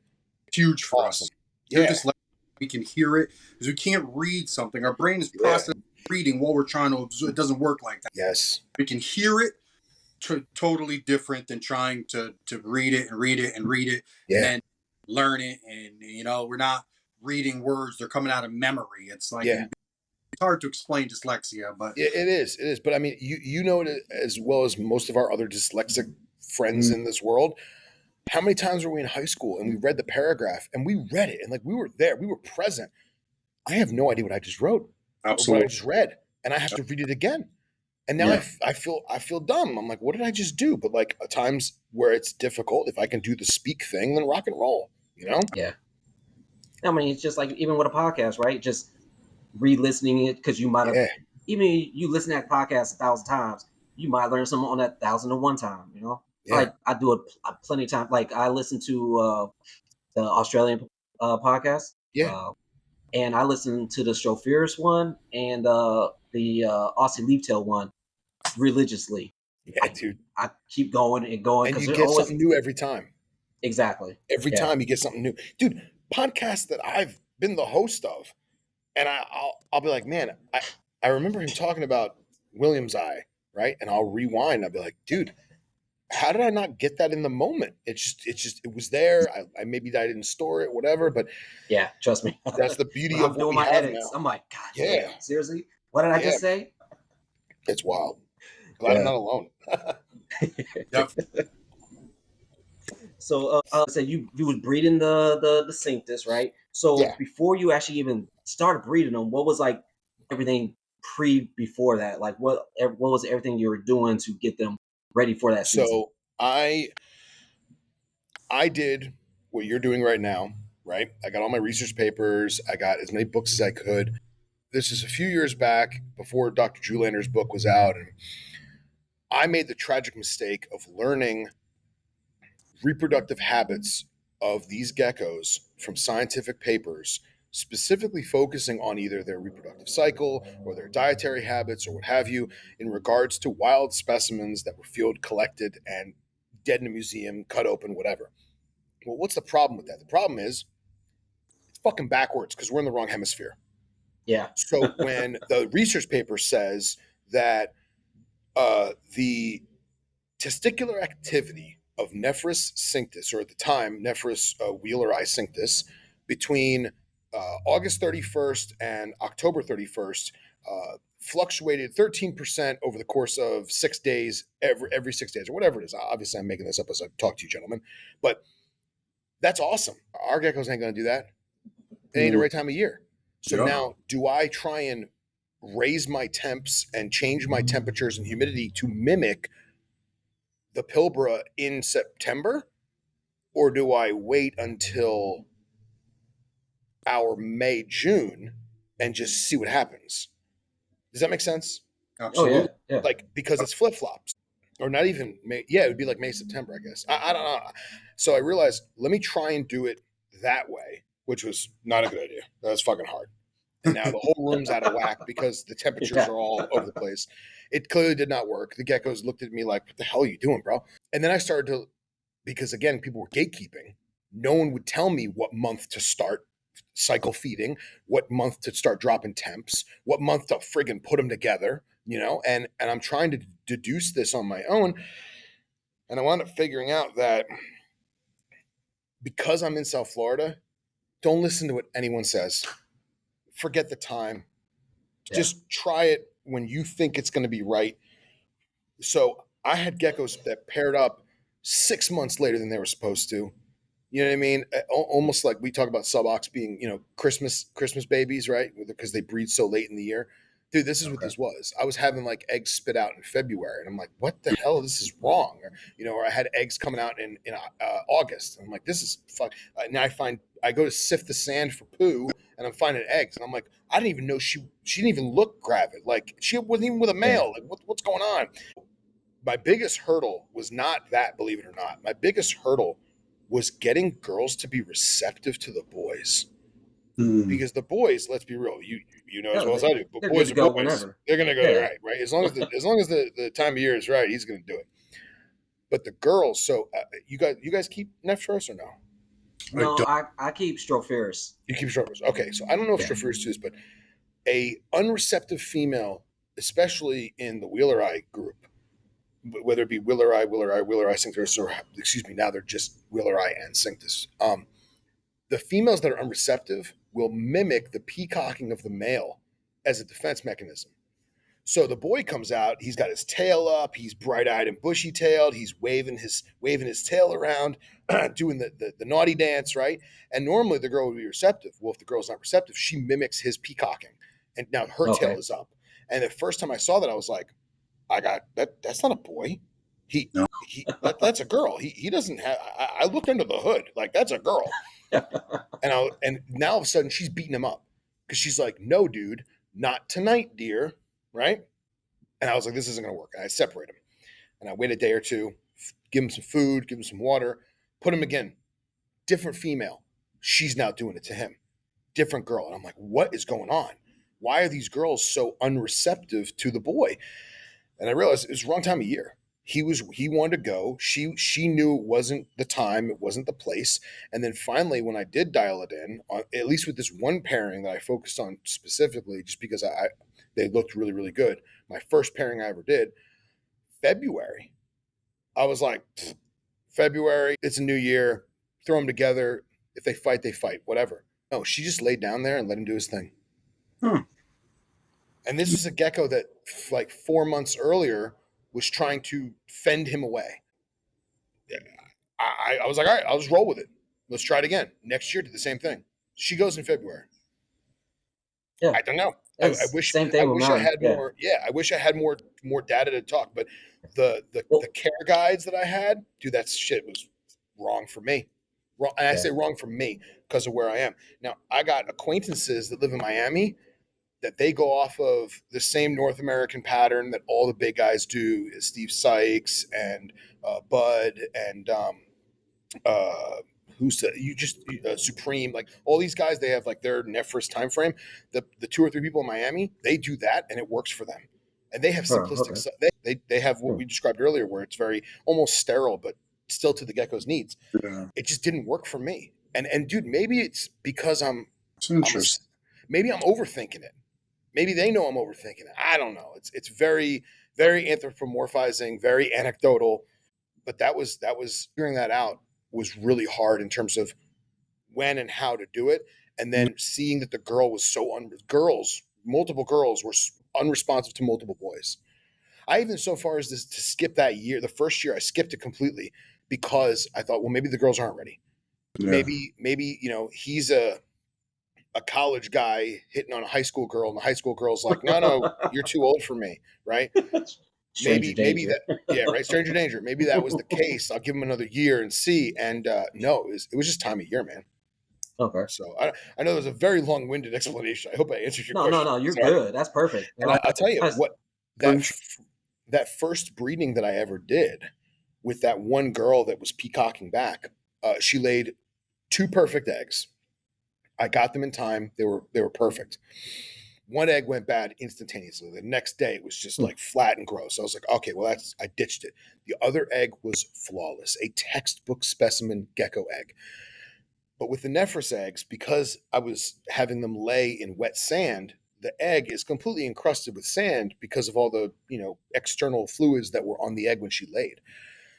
huge for us. Yeah, just like we can hear it because we can't read something. Our brain is processing reading while we're trying to absorb. It doesn't work like that. Yes, we can hear it. Totally different than trying to read it and read it and read it and then learn it. And we're not reading words; they're coming out of memory. It's like it's hard to explain dyslexia, but it is. But I mean, you know it as well as most of our other dyslexic friends in this world. How many times were we in high school and we read the paragraph and we read it and like we were there, we were present. I have no idea what I just wrote, absolutely, or what I just read, and I have to read it again. And now I feel dumb. I'm like, what did I just do? But like at times where it's difficult, if I can do the speak thing, then rock and roll. Yeah. I mean, it's just like even with a podcast, right? Just re-listening it because you might have even you listen to that podcast 1,000 times, you might learn something on that 1,001 time. Like I do it plenty of times. Like I listen to the Australian podcast. And I listen to the Chauffeurs one and the Aussie Leaftail one religiously. Yeah, dude. I keep going and going because you get something new every time. Exactly. Every time you get something new, dude. Podcasts that I've been the host of, and I'll be like, man, I remember him talking about William's Eye, right? And I'll rewind. I'll be like, dude, how did I not get that in the moment? It was there. I maybe I didn't store it, whatever. But yeah, trust me, that's the beauty of I'm doing my edits. Now. I'm like, God, damn, seriously, what did I just say? It's wild. Glad I'm not alone. So, so you was breeding the Cinctus, right? So before you actually even started breeding them, what was like everything before that? Like what was everything you were doing to get them ready for that season? So I did what you're doing right now, right? I got all my research papers. I got as many books as I could. This is a few years back before Dr. Julander's book was out, and I made the tragic mistake of learning reproductive habits of these geckos from scientific papers, specifically focusing on either their reproductive cycle or their dietary habits or what have you, in regards to wild specimens that were field collected and dead in a museum, cut open, whatever. Well, what's the problem with that? The problem is fucking backwards because we're in the wrong hemisphere. Yeah. So when the research paper says that the testicular activity of Nephris cinctus, or at the time Nephris Wheeleri cinctus, between August 31st and October 31st, fluctuated 13% over the course of 6 days, every 6 days, or whatever it is. Obviously, I'm making this up as I talk to you, gentlemen, but that's awesome. Our geckos ain't going to do that. It ain't the right time of year. So now, do I try and raise my temps and change my temperatures and humidity to mimic the Pilbara in September? Or do I wait until our May, June and just see what happens? Does that make sense? Absolutely. Oh, yeah. Like, because it's flip-flops. Or not even May. Yeah, it would be like May, September, I guess. I don't know. So I realized, let me try and do it that way, which was not a good idea. That was fucking hard. And now the whole room's out of whack because the temperatures are all over the place. It clearly did not work. The geckos looked at me like, what the hell are you doing, bro? And then I started to, because again, people were gatekeeping. No one would tell me what month to start cycle feeding, what month to start dropping temps, what month to friggin' put them together, you know? And I'm trying to deduce this on my own. And I wound up figuring out that because I'm in South Florida, don't listen to what anyone says. Forget the time. Yeah. Just try it when you think it's going to be right. So I had geckos that paired up 6 months later than they were supposed to. You know what I mean? Almost like we talk about subox being, you know, Christmas babies, right? Because they breed so late in the year. Dude, this is what this was. I was having like eggs spit out in February, and I'm like, what the hell? This is wrong. Or, you know, or I had eggs coming out in August. And I'm like, this is fuck. Now I go to sift the sand for poo, and I'm finding eggs, and I'm like, I didn't even know she didn't even look gravid. Like she wasn't even with a male. Like what's going on? My biggest hurdle was not that, believe it or not. My biggest hurdle was getting girls to be receptive to the boys. Because the boys, let's be real, you know as well as I do, but boys are boys. Whenever. They're gonna go right. As long as the time of year is right, he's gonna do it. But the girls, so you guys keep Nephros or no? No, I keep Stropharis. You keep Stropharis. Okay, so I don't know if Stropharis does, but a unreceptive female, especially in the Wheeleri group, whether it be Wheeleri cinctus, or excuse me, now they're just Wheeleri and cinctus. The females that are unreceptive will mimic the peacocking of the male as a defense mechanism. So the boy comes out, he's got his tail up, he's bright-eyed and bushy-tailed, he's waving his tail around, doing the naughty dance, right? And normally the girl would be receptive. Well, if the girl's not receptive, she mimics his peacocking, and now her tail is up. And the first time I saw that, I was like, I got that. That's not a boy. That's a girl. He doesn't have. I looked under the hood, like that's a girl. And now all of a sudden she's beating him up because she's like, no, dude, not tonight, dear. Right? And I was like, this isn't going to work. And I separate him. And I wait a day or two, give him some food, give him some water, put him again. Different female. She's now doing it to him. Different girl. And I'm like, what is going on? Why are these girls so unreceptive to the boy? And I realized it was the wrong time of year. He wanted to go. She knew it wasn't the time, it wasn't the place. And then finally, when I did dial it in, at least with this one pairing that I focused on specifically, just because they looked really, really good. My first pairing I ever did, February. I was like, February, it's a new year. Throw them together. If they fight, they fight. Whatever. No, she just laid down there and let him do his thing. And this is a gecko that, like 4 months earlier, was trying to fend him away. I was like, all right, I'll just roll with it. Let's try it again. Next year, do the same thing. She goes in February. Yeah. I don't know. I wish I had more. Yeah, I wish I had more data to talk. But the care guides that I had, dude, that shit was wrong for me. Wrong, and I say wrong for me because of where I am. Now, I got acquaintances that live in Miami that they go off of the same North American pattern that all the big guys do, is Steve Sykes and Bud and Supreme, like all these guys, they have like their Nephris time frame. The 2 or 3 people in Miami, they do that and it works for them. And they have simplistic they have what we described earlier, where it's very almost sterile, but still to the gecko's needs. It just didn't work for me. And dude, maybe it's because It's interesting. maybe I'm overthinking it. Maybe they know I'm overthinking it. I don't know. It's very, very anthropomorphizing, very anecdotal. But that was figuring that out was really hard in terms of when and how to do it, and then seeing that the girl was multiple girls were unresponsive to multiple boys. I even so far as this to skip that year. The first year I skipped it completely because I thought, well, maybe the girls aren't ready. Yeah. Maybe he's a college guy hitting on a high school girl, and the high school girl's like, no, you're too old for me, right? Stranger maybe danger. that, yeah, right, stranger danger. Maybe that was the case. I'll give him another year and see. And no, it was just time of year, man. Okay. So I know there's a very long-winded explanation. I hope I answered your No, question. no, no. You're Sorry. good. That's perfect. And I'll tell you That's what, that first breeding that I ever did with that one girl that was peacocking back, she laid 2 perfect eggs. I got them in time. They were perfect. One egg went bad instantaneously. The next day it was just like flat and gross. I was like, okay, well I ditched it. The other egg was flawless, a textbook specimen gecko egg. But with the Nephris eggs, because I was having them lay in wet sand, the egg is completely encrusted with sand because of all the external fluids that were on the egg when she laid.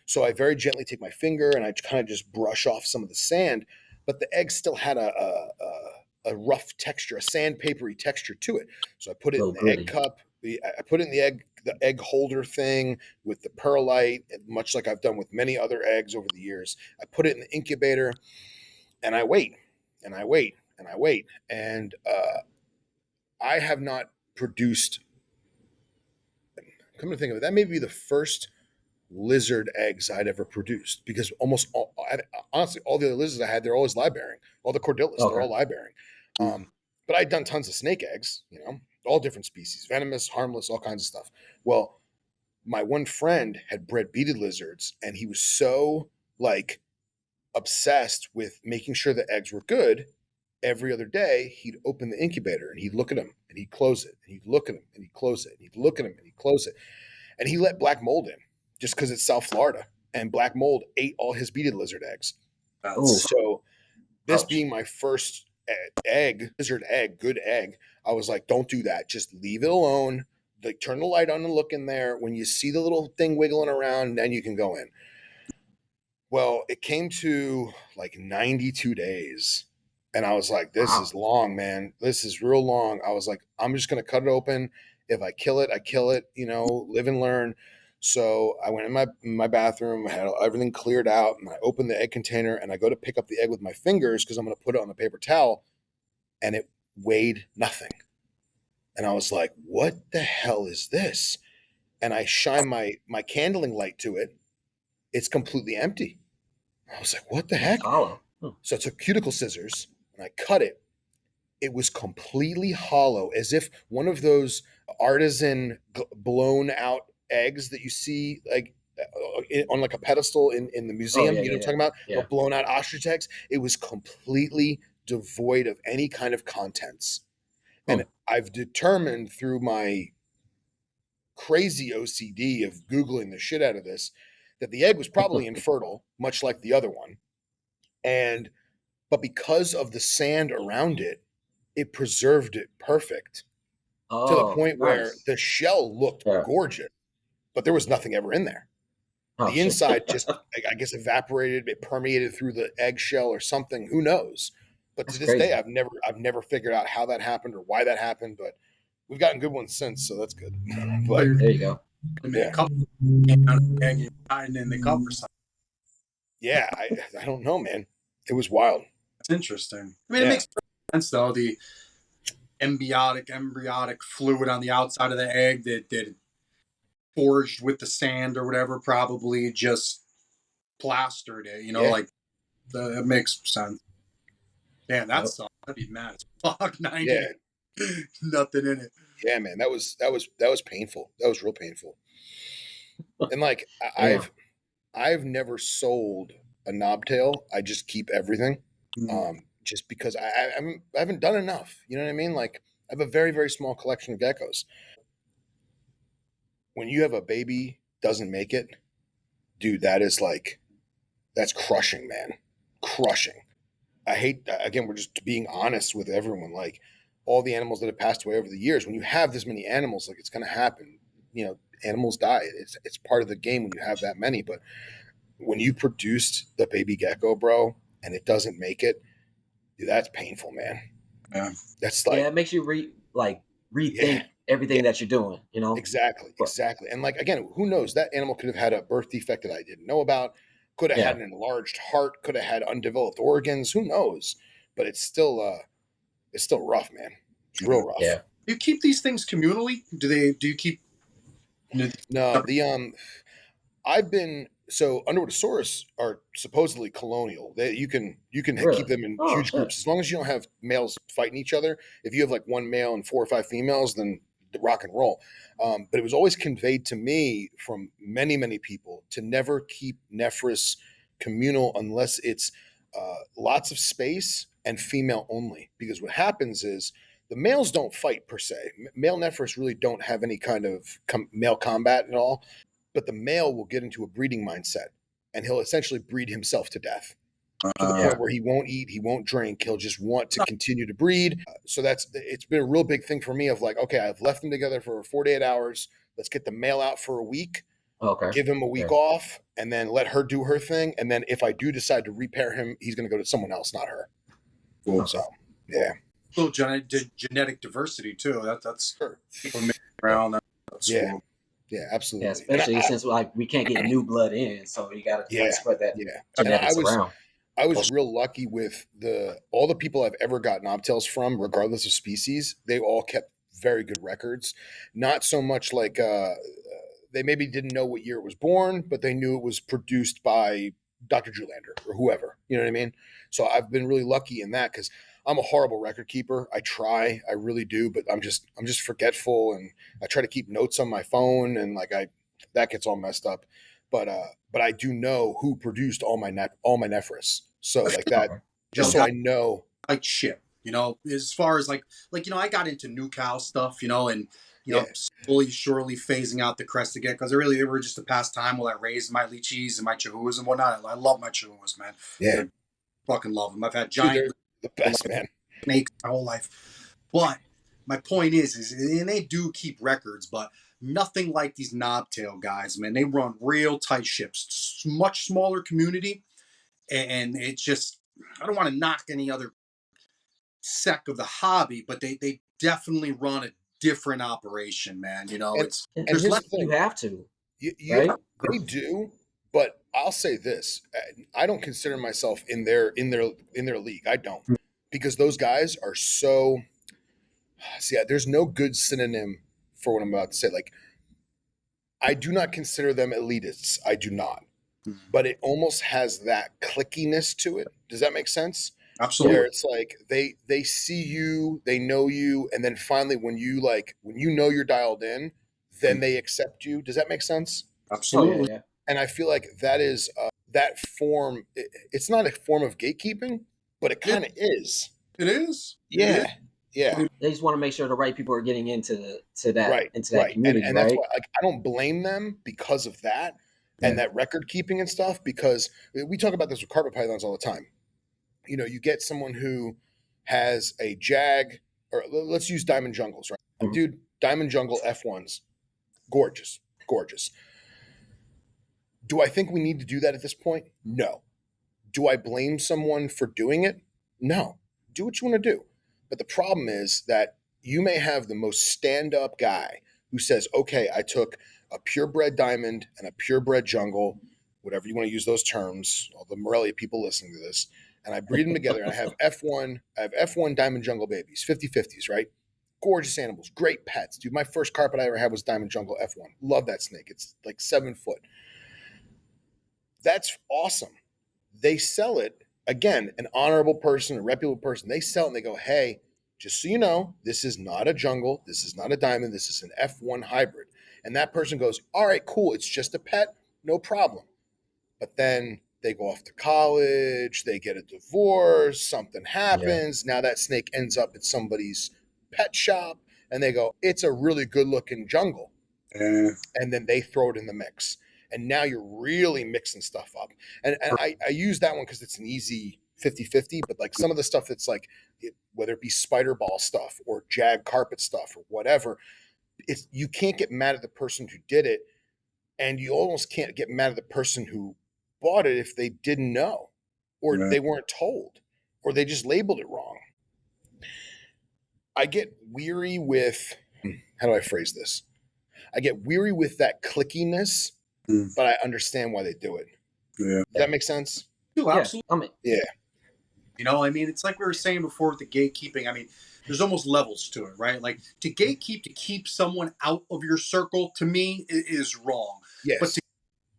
So I very gently take my finger and I kind of just brush off some of the sand, but the egg still had a rough texture, a sandpapery texture to it. So I put it in the egg cup. I put it in the egg holder thing with the perlite, much like I've done with many other eggs over the years. I put it in the incubator, and I wait, and I wait, and I wait, and I have not produced. Come to think of it, that may be the first lizard eggs I'd ever produced, because honestly, all the other lizards I had, they're always live bearing. All the cordillus, they're all live bearing. But I'd done tons of snake eggs, all different species, venomous, harmless, all kinds of stuff. Well, my one friend had bred beaded lizards, and he was so obsessed with making sure the eggs were good. Every other day, he'd open the incubator and he'd look at them and he'd close it, and he'd look at them and he'd close it, and he'd look at them and he'd close it. And he let black mold in just because it's South Florida, and black mold ate all his beaded lizard eggs. So this being my first lizard egg, good egg, I was like, don't do that. Just leave it alone. Turn the light on and look in there. When you see the little thing wiggling around, then you can go in. Well, it came to 92 days. And I was like, this is long, man. This is real long. I was like, I'm just going to cut it open. If I kill it, I kill it, live and learn. So I went in my bathroom, I had everything cleared out, and I opened the egg container, and I go to pick up the egg with my fingers because I'm going to put it on a paper towel, and it weighed nothing. And I was like, what the hell is this? And I shine my candling light to it. It's completely empty. I was like, what the heck? Hollow. So I took cuticle scissors and I cut it. It was completely hollow, as if one of those artisan blown out eggs that you see on a pedestal in the museum. You know what I'm talking about? Yeah. Blown out ostrich eggs. It was completely devoid of any kind of contents. And I've determined through my crazy OCD of Googling the shit out of this that the egg was probably infertile, much like the other one. But because of the sand around it, it preserved it perfect to the point where the shell looked gorgeous, but there was nothing ever in there. The inside just, I guess, evaporated. It permeated through the eggshell or something. Who knows? But to this day, I've never figured out how that happened or why that happened. But we've gotten good ones since, so that's good. But there you go. Hiding in the cup or something. Yeah, I don't know, man. It was wild. It's interesting. I mean, it makes sense though. The embryotic fluid on the outside of the egg that forged with the sand or whatever probably just plastered it. It makes sense. Damn, that sucks. I'd be mad as fuck. 90. Yeah. Nothing in it. Yeah, man, that was painful. That was real painful. And I've never sold a knobtail. I just keep everything, just because I haven't done enough. You know what I mean? I have a very, very small collection of geckos. When you have a baby doesn't make it, dude, that's crushing, man. Crushing. I hate, again, we're just being honest with everyone. Like all the animals that have passed away over the years, when you have this many animals, like it's going to happen. You know, animals die. It's part of the game when you have that many. But when you produced the baby gecko, bro, and it doesn't make it, dude, that's painful, man. Yeah. That's Yeah, like, it makes you yeah, rethink yeah, everything that you're doing, you know. exactly, But exactly. And like again, who knows? That animal could have had a birth defect that I didn't know about. Could have had yeah, an enlarged heart. Could have had undeveloped organs. Who knows? But it's still rough, man. It's real rough. yeah, You keep these things communally? Do you keep No, I've been so Underwoodosaurus are supposedly colonial. You can keep really. them in Oh huge shit. groups as long as you don't have males fighting each other. If you have like one male and 4 or 5 females, then the rock and roll. But it was always conveyed to me from many people to never keep Nephris communal unless it's lots of space and female only. Because what happens is the males don't fight per se. Male Nephris really don't have any kind of male combat at all, but the male will get into a breeding mindset and he'll essentially breed himself to death to the uh, point Yeah. where he won't eat, he won't drink, he'll just want to continue to breed. So it's been a real big thing for me of like, okay, I've left them together for 48 hours. Let's get the male out for a week, Okay. give him a week Yeah. off, and then let her do her thing. And then if I do decide to repair him, he's going to go to someone else, not her. cool. So, Okay. yeah. Little genetic diversity too. That's Sure. people mixing around. That's Yeah. cool. Yeah, Yeah, absolutely. especially since like we can't get new blood in, so you got to Yeah, spread that yeah. And genetics around. I was real lucky with all the people I've ever got knobtails from, regardless of species. They all kept very good records. Not so much like they maybe didn't know what year it was born, but they knew it was produced by Dr. Julander or whoever. You know what I mean? So I've been really lucky in that because I'm a horrible record keeper. I try, I really do, but I'm just forgetful, and I try to keep notes on my phone, and like I that gets all messed up. But I do know who produced all my Nephris. So like that, Okay. just They'll so got I know. like shit. As far as I got into new cow stuff, and Yeah, slowly, surely phasing out the crested geckos. They were just a pastime while I raised my lychees and my chihuahuas and whatnot. I love my chihuahuas, man. yeah, They're fucking love them. I've had dude, giant they're the best, man. snakes my whole life. But my point is, and they do keep records, but nothing like these knobtail guys, man. They run real tight ships, much smaller community, and it's just I don't want to knock any other sect of the hobby, but they definitely run a different operation, man. And It's and there's here's less. the You thing, have to, you right? they do, but I'll say this: I don't consider myself in their league. I don't, because those guys are so. See, there's no good synonym for what I'm about to say. Like, I do not consider them elitists. I do not. But it almost has that clickiness to it. Does that make sense? Where Absolutely, it's like they see you, they know you, and then finally when you know you're dialed in, then they accept you. Does that make sense? Oh yeah, absolutely, yeah, And I feel like that is that form. It's not a form of gatekeeping, but it it, kind of is. it is. It is. Yeah, yeah. they just want to make sure the right people are getting Right, into that right. community, And that's right? why like I don't blame them because of that and Yeah. that record keeping and stuff, because we talk about this with carpet pythons all the time. You know, you get someone who has a Jag, or let's use Diamond Jungles, right? Mhm. Dude, Diamond Jungle F1s, gorgeous, gorgeous. Do I think we need to do that at this point? No. Do I blame someone for doing it? No. Do what you want to do. But the problem is that you may have the most stand up guy who says, okay, I took a purebred diamond and a purebred jungle, whatever you want to use those terms, all the Morelia people listening to this, and I breed them together and I have F1 diamond jungle babies, 50/50s, right? Gorgeous animals, great pets. Dude, my first carpet I ever had was diamond jungle F1. Love that snake. It's like 7 foot. That's awesome. They sell it again, an honorable person, a reputable person. They sell it and they go, hey, just so you know, this is not a jungle. This is not a diamond. This is an F1 hybrid. And that person goes, all right, cool. It's just a pet. No problem. But then they go off to college, they get a divorce, something Yeah. happens. Now that snake ends up at somebody's pet shop and they go, it's a really good looking jungle. Yeah. And then they throw it in the mix. And now you're really mixing stuff up. And I use that one because it's an easy 50-50, but like some of the stuff that's like, whether it be spider ball stuff or jag carpet stuff or whatever, it's, you can't get mad at the person who did it, and you almost can't get mad at the person who bought it if they didn't know, or Yeah. they weren't told, or they just labeled it wrong. I get weary with, how do I phrase this? I get weary with that clickiness, but I understand why they do it. Yeah. Does that make sense? You absolutely. I mean, Yeah. You know, I mean, it's like we were saying before with the gatekeeping. I mean, there's almost levels to it, right? Like to gatekeep, to keep someone out of your circle, to me, is wrong. Yes. But to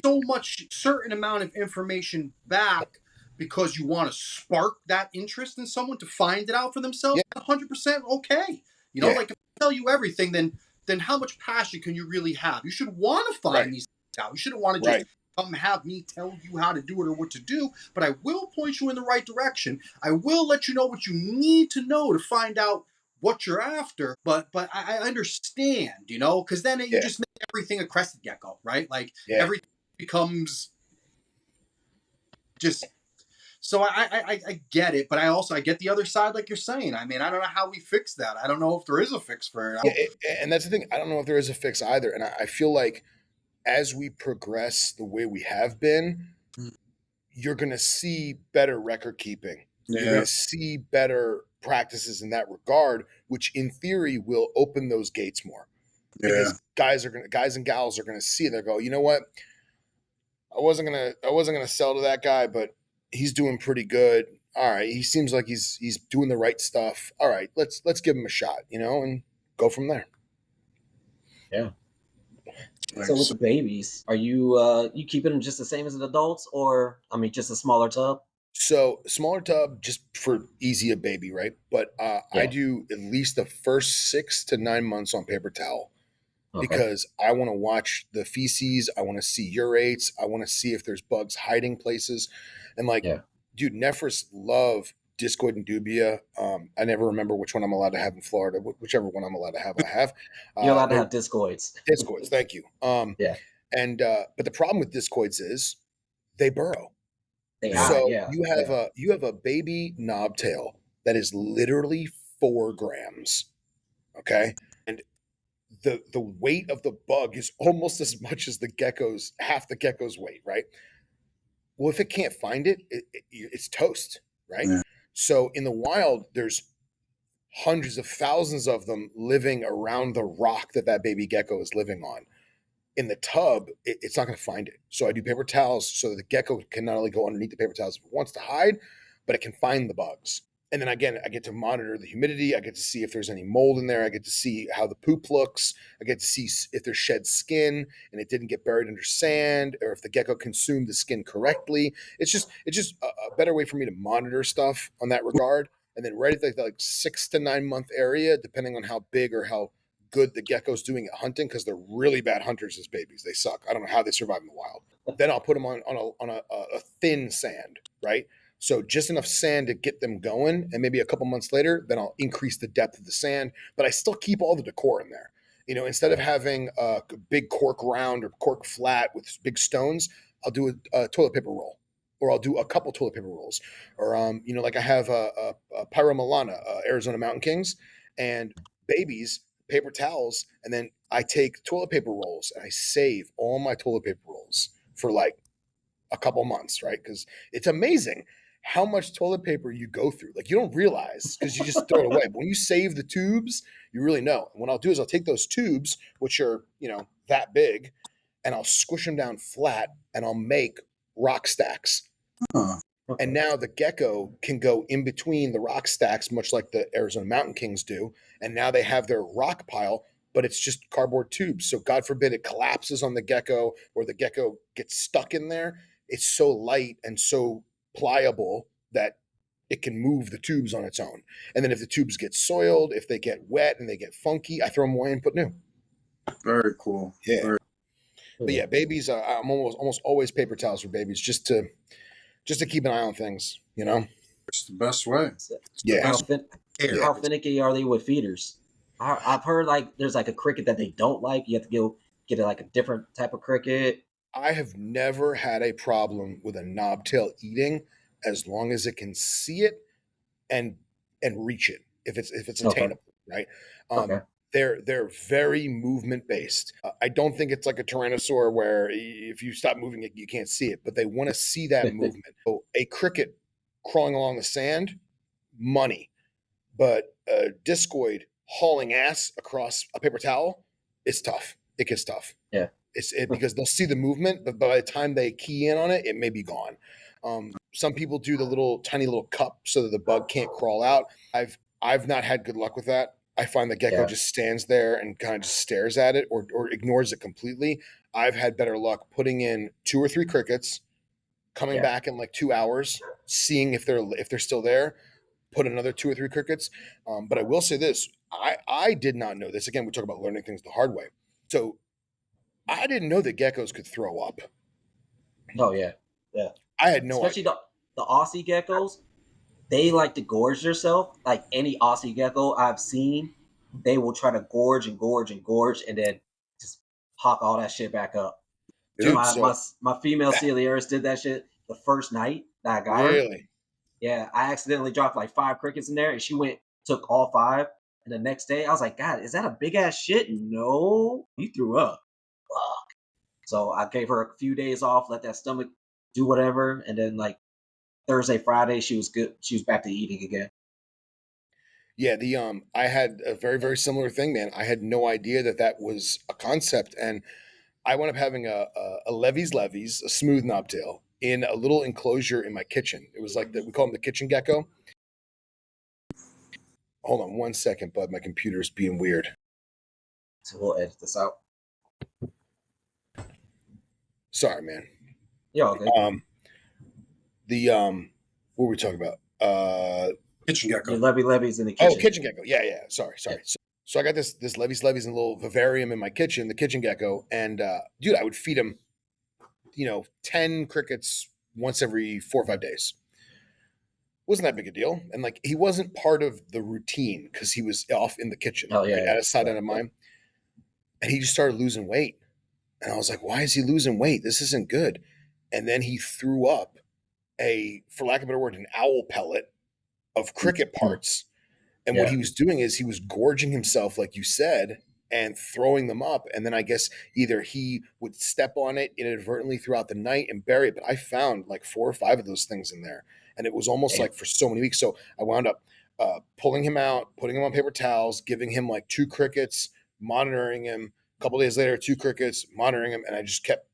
so much certain amount of information back because you want to spark that interest in someone to find it out for themselves, 100% okay. You know, like if I tell you everything, then how much passion can you really have? You should want to find these things out. You shouldn't want to just come have me tell you how to do it or what to do, but I will point you in the right direction. I will let you know what you need to know to find out what you're after. But I understand, you know, because then you just make everything a crested gecko, right? Like everything becomes just. So I get it, but I get the other side, like you're saying. I mean, I don't know how we fix that. I don't know if there is a fix for it. And that's the thing. I don't know if there is a fix either. And I feel like as we progress the way we have been, you're going to see better record keeping. You're going to see better practices in that regard, which in theory will open those gates more. Because guys and gals are going to see it. They'll go, you know what? I wasn't gonna sell to that guy, but he's doing pretty good. All right, he seems like he's doing the right stuff. All right, let's give him a shot, you know, and go from there. Yeah. So with the babies, are you you keeping them just the same as the adults, or I mean, just a smaller tub? So smaller tub, just for easy a baby, right? But I do at least the first 6 to 9 months on paper towel. Because I want to watch the feces. I want to see urates. I want to see if there's bugs hiding places. And like, dude, Nephris love discoid and dubia. I never remember which one I'm allowed to have in Florida. Whichever one I'm allowed to have, I have. You're allowed to have discoids. Discoids, thank you. And but the problem with discoids is they burrow. You have a baby knobtail that is literally 4 grams. Okay. And the weight of the bug is almost as much as half the gecko's weight, right? Well, if it can't find it, it's toast, right? Yeah. So in the wild, there's hundreds of thousands of them living around the rock that baby gecko is living on. In the tub, it's not going to find it. So I do paper towels so that the gecko can not only go underneath the paper towels if it wants to hide, but it can find the bugs. And then again, I get to monitor the humidity. I get to see if there's any mold in there. I get to see how the poop looks. I get to see if there's shed skin and it didn't get buried under sand, or if the gecko consumed the skin correctly. It's just a better way for me to monitor stuff on that regard. And then right at the 6 to 9 month area, depending on how big or how good the gecko's doing at hunting, because they're really bad hunters as babies. They suck. I don't know how they survive in the wild. Then I'll put them on a thin sand, right? So just enough sand to get them going, and maybe a couple months later, then I'll increase the depth of the sand, but I still keep all the decor in there. You know, instead of having a big cork round or cork flat with big stones, I'll do a toilet paper roll, or I'll do a couple toilet paper rolls, or you know, like I have a Pyromilana, Arizona Mountain Kings, and babies, paper towels, and then I take toilet paper rolls and I save all my toilet paper rolls for like a couple months, right? Because it's amazing how much toilet paper you go through. Like you don't realize because you just throw it away. But when you save the tubes, you really know. And what I'll do is I'll take those tubes, which are, you know, that big, and I'll squish them down flat and I'll make rock stacks. And now the gecko can go in between the rock stacks, much like the Arizona Mountain Kings do. And now they have their rock pile, but it's just cardboard tubes. So God forbid it collapses on the gecko or the gecko gets stuck in there. It's so light and so pliable that it can move the tubes on its own. And then if the tubes get soiled, if they get wet and they get funky, I throw them away and put new. Very cool. Yeah. But yeah, babies, I'm almost always paper towels for babies just to keep an eye on things, you know? It's the best way. How finicky are they with feeders? I've heard like there's like a cricket that they don't like. You have to get like a different type of cricket. I have never had a problem with a knobtail eating as long as it can see it and reach it if it's Okay. attainable, right? Okay. They're very movement based. I don't think it's like a tyrannosaur where if you stop moving it, you can't see it, but they want to see that movement. So a cricket crawling along the sand, money, but a discoid hauling ass across a paper towel, it's tough. It gets tough. Yeah. Because they'll see the movement, but by the time they key in on it, it may be gone. Some people do the tiny little cup so that the bug can't crawl out. I've not had good luck with that. I find the gecko just stands there and kind of just stares at it or ignores it completely. I've had better luck putting in 2 or 3 crickets, coming back in like 2 hours, seeing if they're still there, put another 2 or 3 crickets. But I will say this: I did not know this. Again, we talk about learning things the hard way. So I didn't know that geckos could throw up. Oh yeah. Yeah. I had no Especially idea. the Aussie geckos, they like to gorge themselves. Like any Aussie gecko I've seen, they will try to gorge and gorge and gorge and then just hawk all that shit back up. Dude, My female Celiaris did that shit the first night that I got her. Really? Yeah, I accidentally dropped like 5 crickets in there, and she took all 5. And the next day, I was like, God, is that a big ass shit? No, you threw up. Fuck. So I gave her a few days off, let that stomach do whatever, and then like Thursday, Friday, she was good. She was back to eating again. Yeah, I had a very, very similar thing, man. I had no idea that was a concept, and I wound up having a Levy's, a smooth knobtail, in a little enclosure in my kitchen. It was like we call them the kitchen gecko. Hold on 1 second, bud. My computer's being weird. So we'll edit this out. Sorry, man. Yeah, okay. What were we talking about? Kitchen gecko. Your Levy's in the kitchen. Oh, kitchen gecko. Yeah. Sorry. Yeah. So I got this Levy's in a little vivarium in my kitchen, the kitchen gecko, and dude, I would feed him, 10 crickets once every 4 or 5 days. Wasn't that big a deal, and like he wasn't part of the routine because he was off in the kitchen, out of sight, out of mind, and he just started losing weight, and I was like, why is he losing weight? This isn't good. And then he threw up for lack of a better word, an owl pellet of cricket parts. And what he was doing is he was gorging himself, like you said, and throwing them up. And then I guess either he would step on it inadvertently throughout the night and bury it. But I found like 4 or 5 of those things in there. And it was almost like for so many weeks. So I wound up pulling him out, putting him on paper towels, giving him like 2 crickets, monitoring him. A couple days later, 2 crickets, monitoring him. And I just kept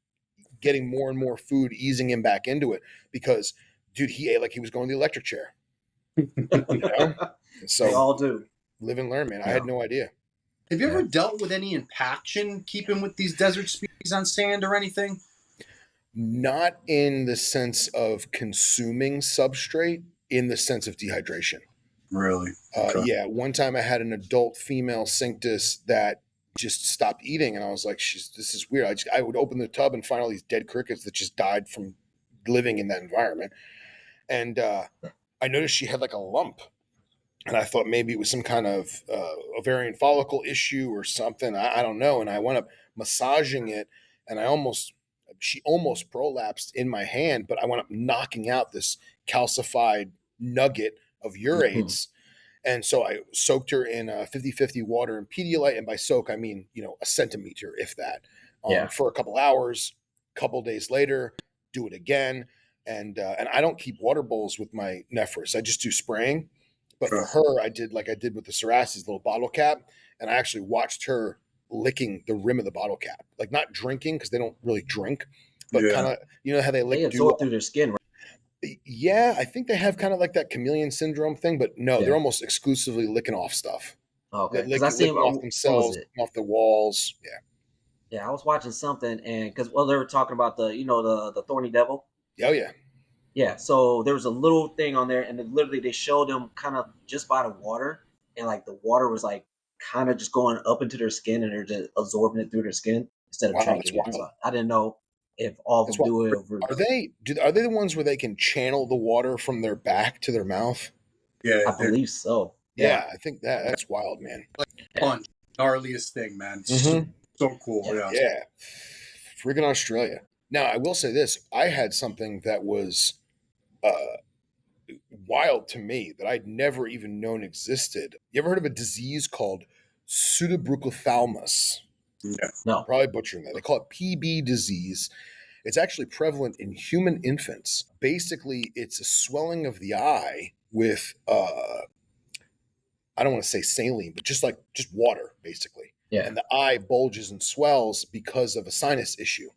getting more and more food, easing him back into it. Because, dude, he ate like he was going to the electric chair. So they all do. Live and learn, man. I had no idea. Have you ever dealt with any impaction keeping with these desert species on sand or anything? Not in the sense of consuming substrate, in the sense of dehydration. Really? Okay. Yeah. One time I had an adult female cinctus that just stopped eating, and I was like, this is weird. I would open the tub and find all these dead crickets that just died from living in that environment. And I noticed she had like a lump. And I thought maybe it was some kind of ovarian follicle issue or something. I don't know. And I wound up massaging it, and she almost prolapsed in my hand, but I wound up knocking out this calcified nugget of urates. And so I soaked her in 50-50 water and Pedialyte. And by soak, I mean, a centimeter, if that, for a couple hours. Couple days later, do it again. And I don't keep water bowls with my Nephris. I just do spraying. But for her, I did like I did with the Cerastes, little bottle cap, and I actually watched her licking the rim of the bottle cap, like not drinking because they don't really drink, but kind of how they lick. They absorb through their skin, right? Yeah, I think they have kind of like that chameleon syndrome thing, but no, they're almost exclusively licking off stuff. Okay, because I see them off themselves, off the walls. Yeah, I was watching something, and because they were talking about the thorny devil. Oh yeah. Yeah, so there was a little thing on there, and literally they showed them kind of just by the water, and like the water was like kind of just going up into their skin, and they're just absorbing it through their skin instead of drinking it. So I didn't know if all of them do it. Are they the ones where they can channel the water from their back to their mouth? Yeah, I believe so. Yeah, I think that's wild, man. Fun, gnarliest thing, man. So cool. Yeah, freaking Australia. Now I will say this: I had something that was wild to me that I'd never even known existed. You ever heard of a disease called pseudobruchophthalmos? No. Probably butchering that. They call it PB disease. It's actually prevalent in human infants. Basically, it's a swelling of the eye with I don't want to say saline, but just water, basically. Yeah. And the eye bulges and swells because of a sinus issue.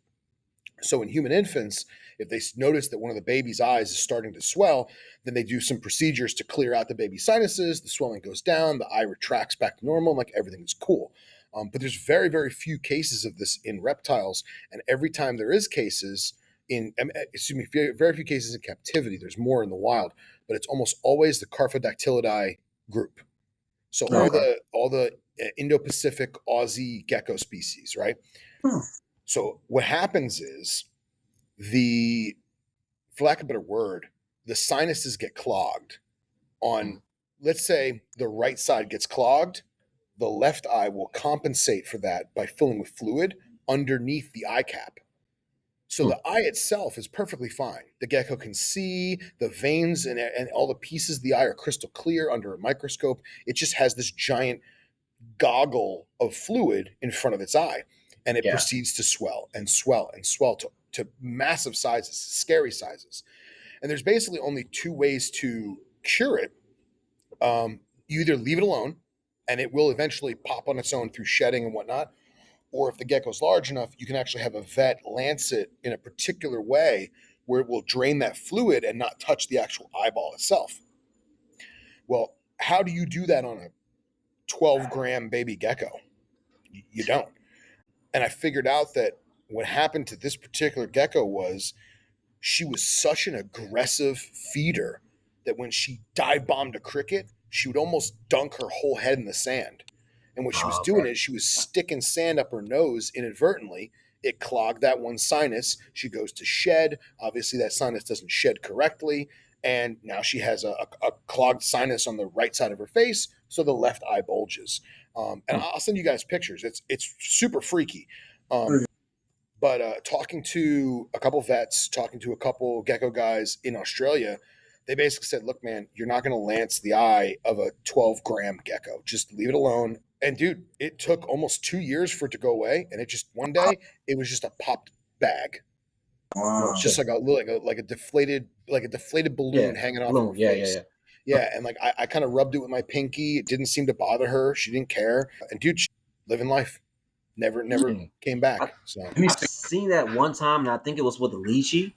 So in human infants, if they notice that one of the baby's eyes is starting to swell, then they do some procedures to clear out the baby's sinuses. The swelling goes down, the eye retracts back to normal, like everything is cool. But there's very, very few cases of this in reptiles, and every time there is cases very few cases in captivity. There's more in the wild, but it's almost always the Carphodactylidae group. So all the Indo-Pacific Aussie gecko species, right? So what happens is for lack of a better word, the sinuses get clogged on, let's say the right side gets clogged, the left eye will compensate for that by filling with fluid underneath the eye cap. So the eye itself is perfectly fine. The gecko can see the veins and all the pieces of the eye are crystal clear under a microscope. It just has this giant goggle of fluid in front of its eye, and it proceeds to swell and swell and swell to massive sizes, scary sizes. And there's basically only two ways to cure it. You either leave it alone, and it will eventually pop on its own through shedding and whatnot, or if the gecko's large enough, you can actually have a vet lance it in a particular way where it will drain that fluid and not touch the actual eyeball itself. Well, how do you do that on a 12-gram baby gecko? You don't. And I figured out that what happened to this particular gecko was she was such an aggressive feeder that when she dive bombed a cricket, she would almost dunk her whole head in the sand. And what she was doing is she was sticking sand up her nose inadvertently. It clogged that one sinus. She goes to shed. Obviously, that sinus doesn't shed correctly. And now she has a clogged sinus on the right side of her face, so the left eye bulges. And I'll send you guys pictures. It's super freaky. But talking to a couple vets, talking to a couple gecko guys in Australia, they basically said, look, man, you're not going to lance the eye of a 12-gram gecko. Just leave it alone. And dude, it took almost 2 years for it to go away. And it just, one day, it was just a popped bag. Wow. Just like a deflated balloon hanging off her face. Yeah. And like I kind of rubbed it with my pinky. It didn't seem to bother her. She didn't care. And dude, she living life. Never came back. I've seen that one time, and I think it was with a lychee.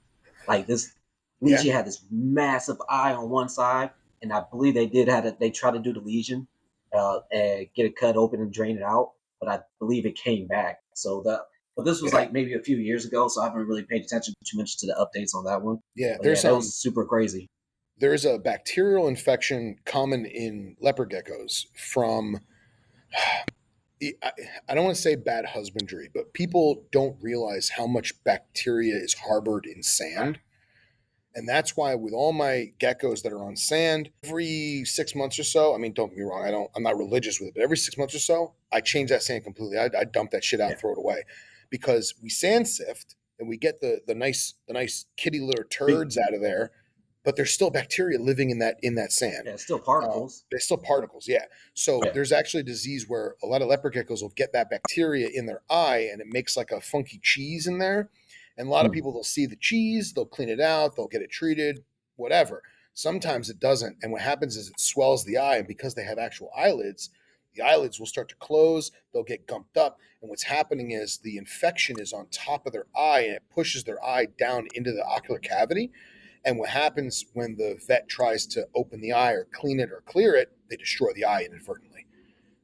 Like this lychee had this massive eye on one side, and I believe they tried to do the lesion, and get it cut open and drain it out, but I believe it came back. But this was like maybe a few years ago, so I haven't really paid attention too much to the updates on that one. Yeah, that was super crazy. There is a bacterial infection common in leopard geckos from, I don't want to say bad husbandry, but people don't realize how much bacteria is harbored in sand. And that's why with all my geckos that are on sand, every 6 months or so, I mean, don't get me wrong, I'm not religious with it, but every 6 months or so, I change that sand completely. I dump that shit out and throw it away, because we sand sift and we get the nice kitty litter turds out of there, but there's still bacteria living in that sand. Yeah, it's still particles. There's still particles, yeah. So there's actually a disease where a lot of leopard geckos will get that bacteria in their eye, and it makes like a funky cheese in there. And a lot of people, they'll see the cheese, they'll clean it out, they'll get it treated, whatever. Sometimes it doesn't. And what happens is it swells the eye. And because they have actual eyelids, the eyelids will start to close, they'll get gumped up. And what's happening is the infection is on top of their eye, and it pushes their eye down into the ocular cavity. And what happens when the vet tries to open the eye or clean it or clear it, they destroy the eye inadvertently.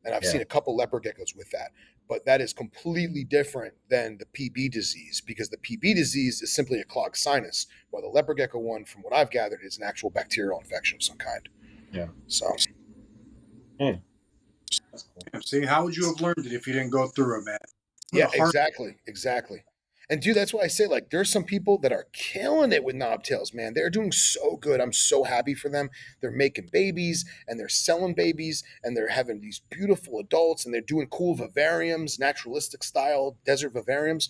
And I've seen a couple leopard geckos with that. But that is completely different than the PB disease, because the PB disease is simply a clogged sinus, while the leopard gecko one, from what I've gathered, is an actual bacterial infection of some kind. Yeah. So. That's cool. See, how would you have learned it if you didn't go through it, man? Yeah, exactly. And dude, that's why I say, like, there's some people that are killing it with knobtails, man. They're doing so good. I'm so happy for them. They're making babies, and they're selling babies, and they're having these beautiful adults, and they're doing cool vivariums, naturalistic style desert vivariums.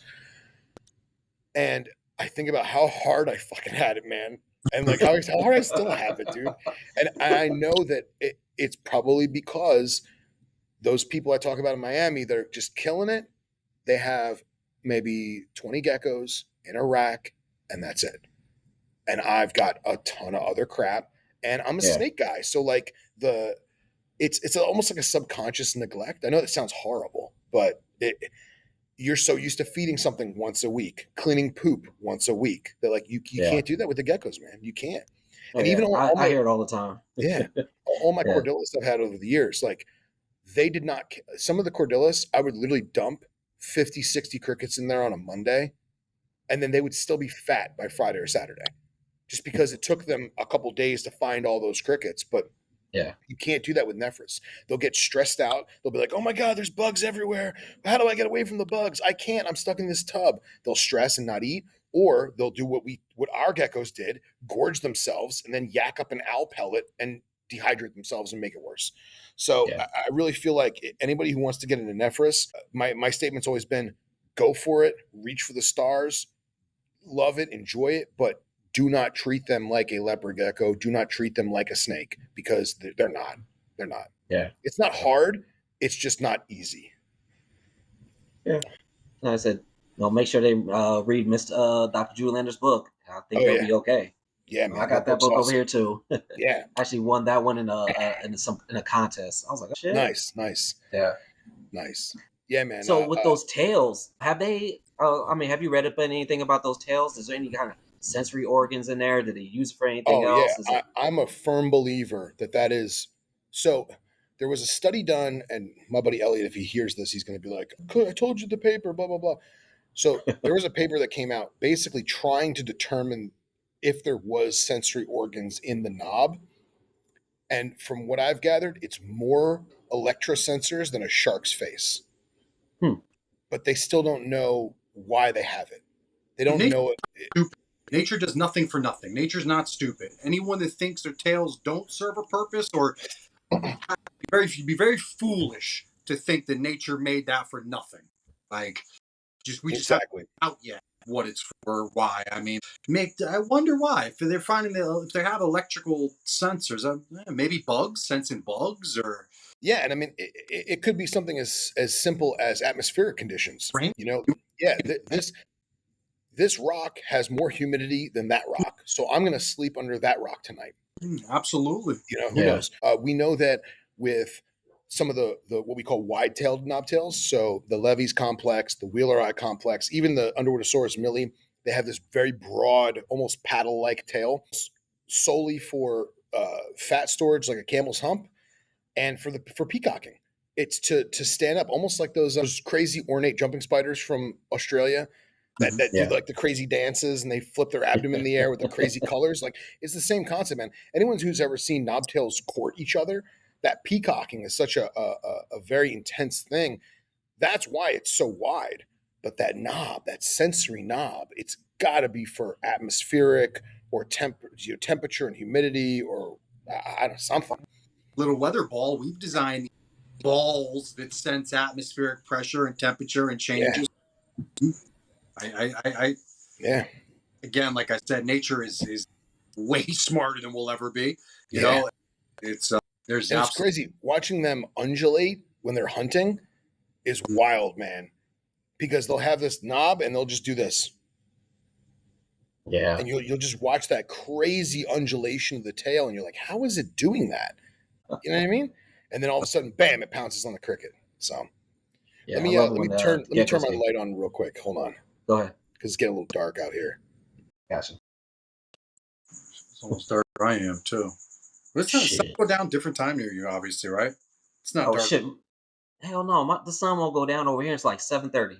And I think about how hard I fucking had it, man. And like, how hard I still have it, dude. And I know that it's probably because those people I talk about in Miami that are just killing it, they have maybe 20 geckos in a rack, and that's it. And I've got a ton of other crap, and I'm a Yeah. snake guy. So like it's almost like a subconscious neglect. I know that sounds horrible, but you're so used to feeding something once a week, cleaning poop once a week, that like you Yeah. can't do that with the geckos, man. You can't. Oh, And yeah. even all I my hear it all the time. yeah, all my Yeah. cordillas I've had over the years, like they did not. Some of the cordillas, I would literally dump 50, 60 crickets in there on a Monday, and then they would still be fat by Friday or Saturday, just because it took them a couple days to find all those crickets. But Yeah. you can't do that with Nephris. They'll get stressed out. They'll be like, oh my God, there's bugs everywhere. How do I get away from the bugs? I can't. I'm stuck in this tub. They'll stress and not eat, or they'll do what our geckos did, gorge themselves and then yak up an owl pellet and dehydrate themselves and make it worse. So Yeah. I really feel like anybody who wants to get into Nephris, my statement's always been go for it, reach for the stars, love it, enjoy it, but do not treat them like a leopard gecko. Do not treat them like a snake, because they're not. They're not. Yeah. It's not hard. It's just not easy. Yeah. And I said, make sure they read Mr. Dr. Julander's book. I think Oh, they'll yeah. be okay. Yeah, man. I got that book's book over awesome. here too. Yeah. Actually won that one in a contest. I was like, oh, shit. Nice. Yeah. Nice. Yeah, man. So with those tails, have they? Have you read up anything about those tails? Is there any kind of sensory organs in there? Do they use it for anything Oh, else? yeah. I'm a firm believer that is. So there was a study done, and my buddy Elliot, if he hears this, he's going to be like, I told you the paper, blah, blah, blah. So there was a paper that came out basically trying to determine if there was sensory organs in the knob. And from what I've gathered, it's more electrosensors than a shark's face. But they still don't know why they have it. They don't know it. Stupid. Nature does nothing for nothing. Nature's not stupid. Anyone that thinks their tails don't serve a purpose, or be very foolish to think that nature made that for nothing. Like, we just haven't out yet what it's for, why. I mean, I wonder why. If they're finding if they have electrical sensors, maybe bugs, sensing bugs, or yeah. And I mean, it could be something as simple as atmospheric conditions. Rain? You know, yeah. This rock has more humidity than that rock, so I'm going to sleep under that rock tonight. Absolutely. You know, who knows? We know that with some of the what we call wide-tailed knobtails, so the Levy's complex, the Wheeleri complex, even the Underwoodosaurus millie, they have this very broad, almost paddle-like tail, solely for fat storage, like a camel's hump, and for peacocking. It's to stand up, almost like those crazy ornate jumping spiders from Australia that do like the crazy dances and they flip their abdomen in the air with the crazy colors. Like, it's the same concept, man. Anyone who's ever seen knobtails court each other, that peacocking is such a very intense thing. That's why it's so wide. But that knob, that sensory knob, it's got to be for atmospheric or temperature and humidity, or I don't know, something. Little weather ball, we've designed balls that sense atmospheric pressure and temperature and changes. Yeah. Again, like I said, nature is way smarter than we'll ever be. You know, it's crazy watching them undulate when they're hunting is wild, man. Because they'll have this knob and they'll just do this. Yeah. And you'll just watch that crazy undulation of the tail, and you're like, how is it doing that? You know what I mean? And then all of a sudden, bam, it pounces on the cricket. So let me turn my light on real quick. Hold on. Go ahead. Because it's getting a little dark out here. Gotcha. It's almost dark where I am too. It's not sun go down different time near you, obviously, right? It's not dark. Shit. Hell no, the sun won't go down over here. It's like 7:30.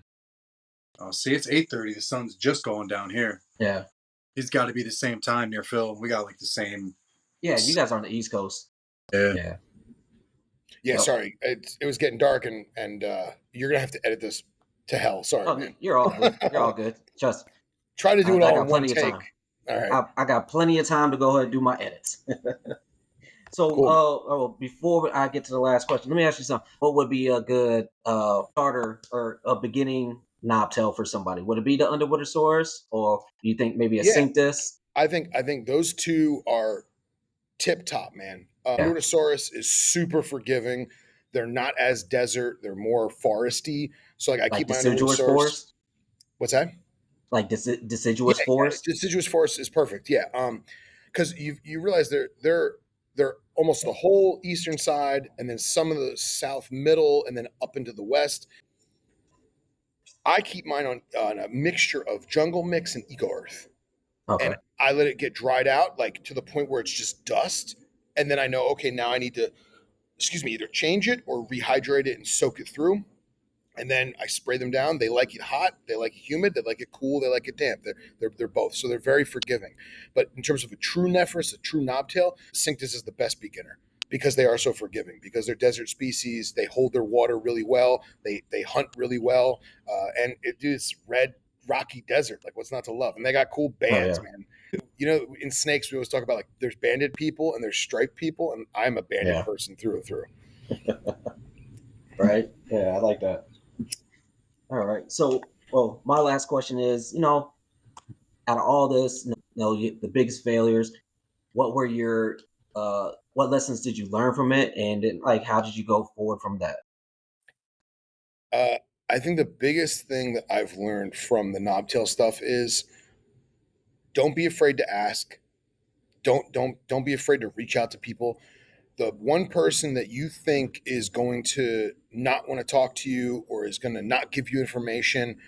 Oh, see, it's 8:30. The sun's just going down here. Yeah. It's got to be the same time near Phil. We got like the same. Yeah, you guys are on the East Coast. Yeah. Yeah, sorry. It was getting dark, and you're gonna have to edit this to hell. Sorry, man. You're all good. You're all good. Trust me. Try to do it all in one take. All right. I got plenty of time to go ahead and do my edits. So, cool. Before I get to the last question, let me ask you something. What would be a good starter or a beginning knobtail for somebody? Would it be the Underwoodosaurus, or do you think maybe a Cinctus? I think those two are tip top, man. Yeah. Nordosaurus is super forgiving. They're not as desert. They're more foresty. So like I Like keep my deciduous Nordosaurus. forest, What's that? like Yeah, deciduous yeah. forest. Deciduous forest is perfect. Yeah. Because you realize they're almost the whole eastern side, and then some of the south middle, and then up into the west. I keep mine on a mixture of jungle mix and eco earth, Okay. and I let it get dried out like to the point where it's just dust, and then I know okay now I need to either change it or rehydrate it and soak it through. And then I spray them down. They like it hot, they like it humid, they like it cool, they like it damp. They're both. So they're very forgiving. But in terms of a true Nephris, a true knobtail, Cinctus is the best beginner because they are so forgiving, because they're desert species, they hold their water really well, they hunt really well, and it's red rocky desert. Like what's not to love? And they got cool Oh bands, yeah. man. You know, in snakes, we always talk about like there's banded people and there's striped people, and I'm a banded Yeah. person through and through. Right. Yeah, I like that. All right. So, well, my last question is, out of all this, the biggest failures, what were your what lessons did you learn from it, and then, like, how did you go forward from that? Uh, I think the biggest thing that I've learned from the knobtail stuff is don't be afraid to ask. Don't be afraid to reach out to people. The one person that you think is going to not want to talk to you or is going to not give you information,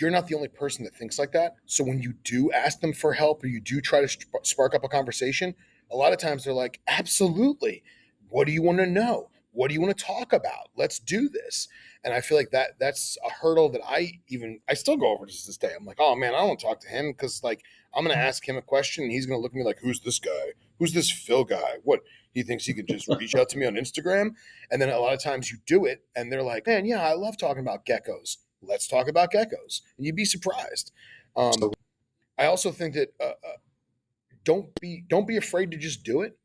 you're not the only person that thinks like that. So when you do ask them for help or you do try to spark up a conversation, a lot of times they're like, absolutely. What do you want to know? What do you want to talk about? Let's do this. And I feel like that's a hurdle that I still go over to this day. I'm like, oh man, I don't want to talk to him because like I'm gonna ask him a question and he's gonna look at me like, who's this guy? Who's this Phil guy? What, he thinks he can just reach out to me on Instagram? And then a lot of times you do it and they're like, man, yeah, I love talking about geckos. Let's talk about geckos. And you'd be surprised. So I also think that don't be afraid to just do it,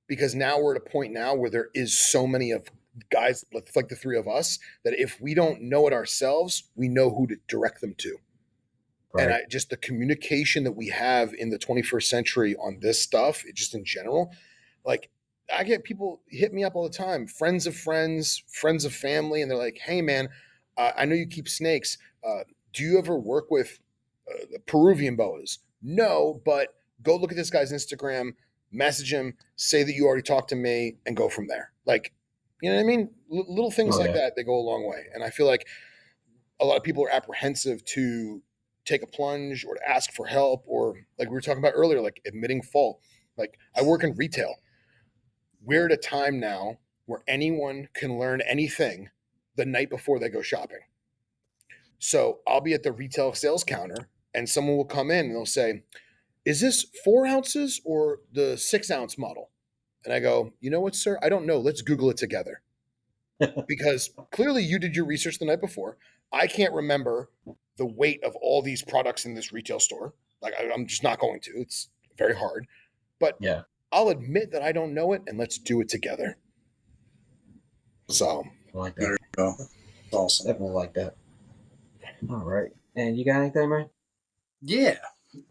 because now we're at a point now where there is so many of guys like the three of us that if we don't know it ourselves, we know who to direct them to. And Right. just the communication that we have in the 21st century on this stuff, just in general, like I get people hit me up all the time, friends of family, and they're like, "Hey, man, I know you keep snakes. Do you ever work with Peruvian boas?" No, but go look at this guy's Instagram, message him, say that you already talked to me, and go from there. Like, you know what I mean? Little things Oh like yeah. that, they go a long way. And I feel like a lot of people are apprehensive to take a plunge or to ask for help, or like we were talking about earlier, like admitting fault. Like I work in retail. We're at a time now where anyone can learn anything the night before they go shopping. So I'll be at the retail sales counter and someone will come in and they'll say, is this 4 ounces or the 6 ounce model? And I go, you know what, sir? I don't know. Let's Google it together. Because clearly you did your research the night before. I can't remember the weight of all these products in this retail store. Like I'm just not going to. It's very hard. But Yeah. I'll admit that I don't know it, and let's do it together. So I like there that. you go. That's awesome. Definitely like that. All right. And you got anything, man? Yeah.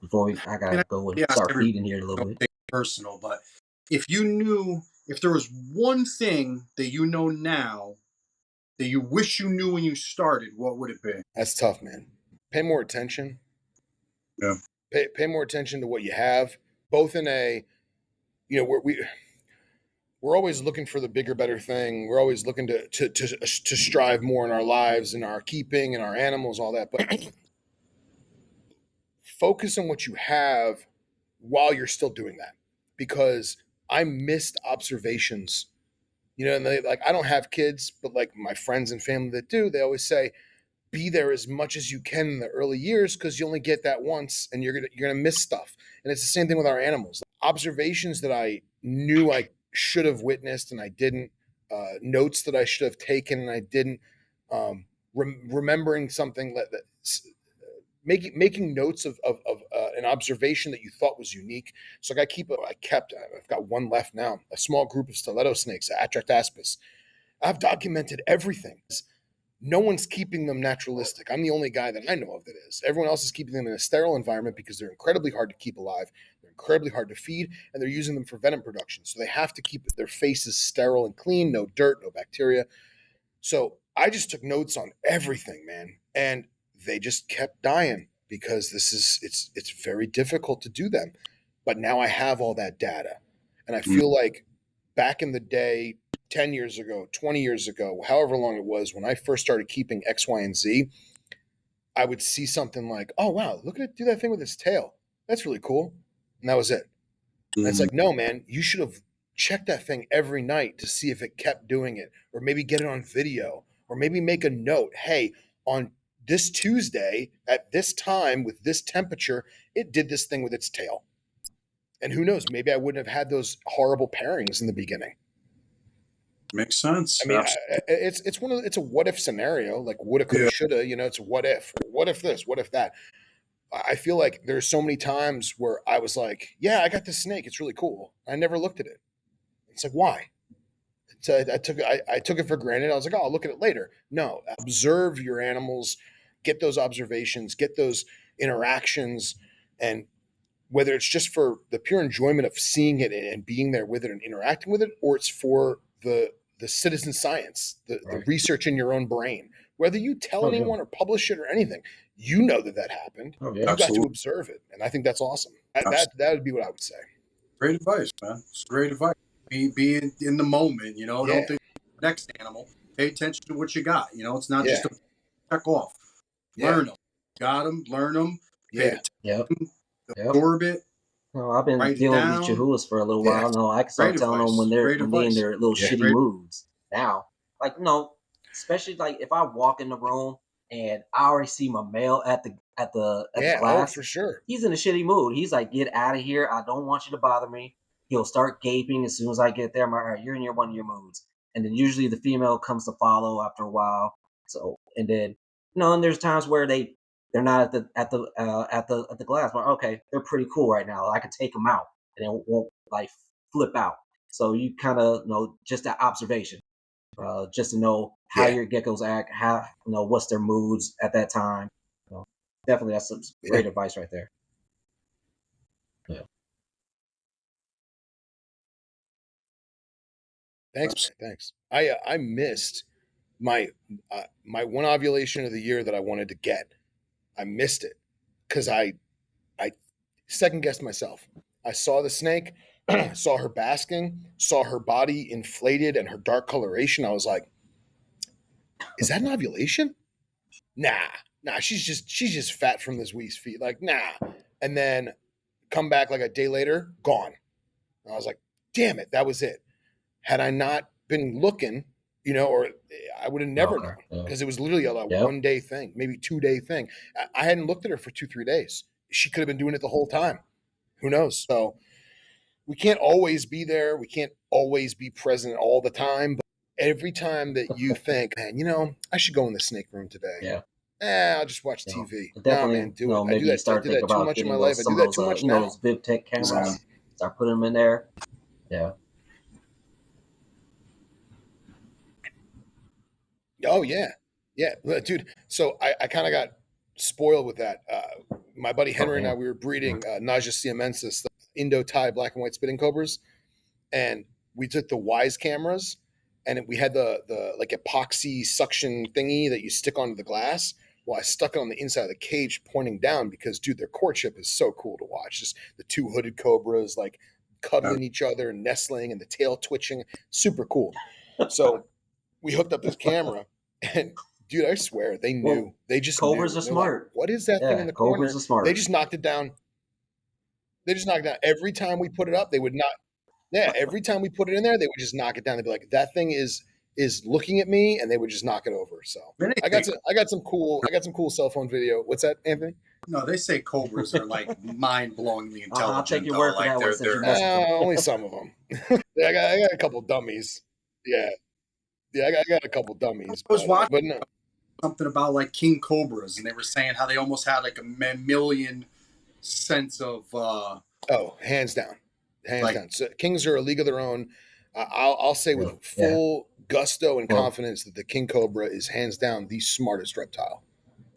Before I And gotta I go and really ask start everybody, feeding here in a little don't bit. take it personal, but if there was one thing that you know now that you wish you knew when you started, what would it be? that's tough, man. Pay more attention. Yeah. Pay more attention to what you have, both in a, we're always looking for the bigger, better thing. We're always looking to strive more in our lives and our keeping and our animals, all that. But focus on what you have while you're still doing that, because I missed observations. And they like I don't have kids, but like my friends and family that do, they always say, be there as much as you can in the early years because you only get that once and you're gonna miss stuff. And it's the same thing with our animals. Observations that I knew I should have witnessed and I didn't, notes that I should have taken and I didn't, remembering something that making notes of an observation that you thought was unique. So like I've got one left now, a small group of stiletto snakes, Atract aspis. I've documented everything. no one's keeping them naturalistic. I'm the only guy that I know of that is. Everyone else is keeping them in a sterile environment because they're incredibly hard to keep alive. They're incredibly hard to feed, and they're using them for venom production. So they have to keep their faces sterile and clean, no dirt, no bacteria. So I just took notes on everything, man. And they just kept dying because it's very difficult to do them. But now I have all that data. And I feel like back in the day, 10 years ago, 20 years ago, however long it was, when I first started keeping X, Y, and Z, I would see something like, oh, wow, look at it do that thing with its tail. That's really cool. And that was it. And it's like, no, man, you should have checked that thing every night to see if it kept doing it, or maybe get it on video, or maybe make a note. Hey, on this Tuesday at this time with this temperature, it did this thing with its tail. And who knows, maybe I wouldn't have had those horrible pairings in the beginning. Makes sense. I mean, it's a what if scenario, like woulda, coulda, shoulda. You know, it's what if. What if this? What if that? I feel like there's so many times where I was like, yeah, I got this snake. It's really cool. I never looked at it. It's like, why? So I took it for granted. I was like, oh, I'll look at it later. No, observe your animals, get those observations, get those interactions, and whether it's just for the pure enjoyment of seeing it and being there with it and interacting with it, or it's for the citizen science, the research in your own brain. Whether you tell anyone or publish it or anything, you know that happened. You got to observe it, and I think that's awesome. That would be what I would say. Great advice, man. It's great advice. Be in the moment, you know. Don't think next animal. Pay attention to what you got. You know, it's not just a check off. Learn them. Got them. Learn them. Absorb it. Well, I've been dealing with Chihuahuas for a little while. No, I can start telling them when they're in their little shitty moods now. Like, especially like if I walk in the room and I already see my male at the glass. For sure. He's in a shitty mood. He's like, get out of here. I don't want you to bother me. He'll start gaping as soon as I get there. I'm like, all right, you're in one of your moods. And then usually the female comes to follow after a while. So, and then, and there's times where they're not at the glass, but okay, they're pretty cool right now. I can take them out and it won't like flip out. So you kind of just that observation, just to know how your geckos act, how what's their moods at that time. Definitely, that's some great advice right there. Yeah. Thanks. I missed my one ovulation of the year that I wanted to get. I missed it because I second guessed myself. I saw the snake, saw her basking, saw her body inflated and her dark coloration. I was like, is that an ovulation? Nah, she's just fat from this week's feet. Like, nah. And then come back like a day later, gone. I was like, damn it, that was it. Had I not been looking, or I would have never known because it was literally a 1 day thing, maybe 2 day thing. I hadn't looked at her for 2-3 days. She could have been doing it the whole time. Who knows? So we can't always be there. We can't always be present all the time. But every time that you think, man, I should go in the snake room today. I'll just watch TV. Definitely, man, do it. Maybe I do that too much in my life. I do that too much now. Those VivTech cameras. Start putting them in there. Yeah. Oh yeah, dude. So I kind of got spoiled with that. My buddy Henry and I, we were breeding Naja siamensis, the Indo-Thai black and white spitting cobras, and we took the Wise cameras, and we had the like epoxy suction thingy that you stick onto the glass. Well, I stuck it on the inside of the cage, pointing down because, dude, their courtship is so cool to watch. Just the two hooded cobras like cuddling each other and nestling, and the tail twitching, super cool. So we hooked up this camera. And dude, I swear they knew. Well, they just cobras knew. are smart. Like, what is that thing in the corner? Cobras are smart. They just knocked it down. Every time we put it up, they would not. Yeah, every time we put it in there, they would just knock it down. They'd be like, "That thing is looking at me," and they would just knock it over. So I got some cool cell phone video. What's that, Anthony? No, they say cobras are like mind-blowingly intelligent. I'll take your word for that. Only some of them. I got a couple dummies. Yeah. Yeah, I got a couple dummies. I was watching something about like king cobras, and they were saying how they almost had like a million sense of. Hands down. So kings are a league of their own. I'll say with Yeah. full gusto and Well, confidence that the king cobra is hands down the smartest reptile.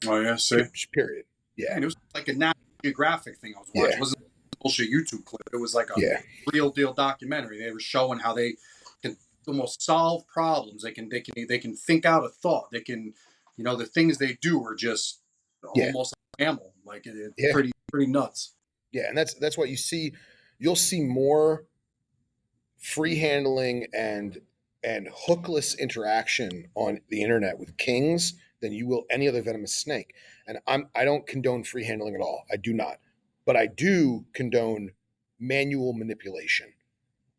Oh yeah, see, Period. Yeah. and it was like a National Geographic thing I was watching. Yeah. It wasn't a bullshit YouTube clip. It was like a Yeah. real deal documentary. They were showing how they can almost solve problems. They can think out a thought. They can, the things they do are just Yeah. almost like an animal. Like it's Yeah. pretty nuts. Yeah, and that's what you see. You'll see more free handling and hookless interaction on the internet with kings than you will any other venomous snake. And I don't condone free handling at all. I do not. But I do condone manual manipulation.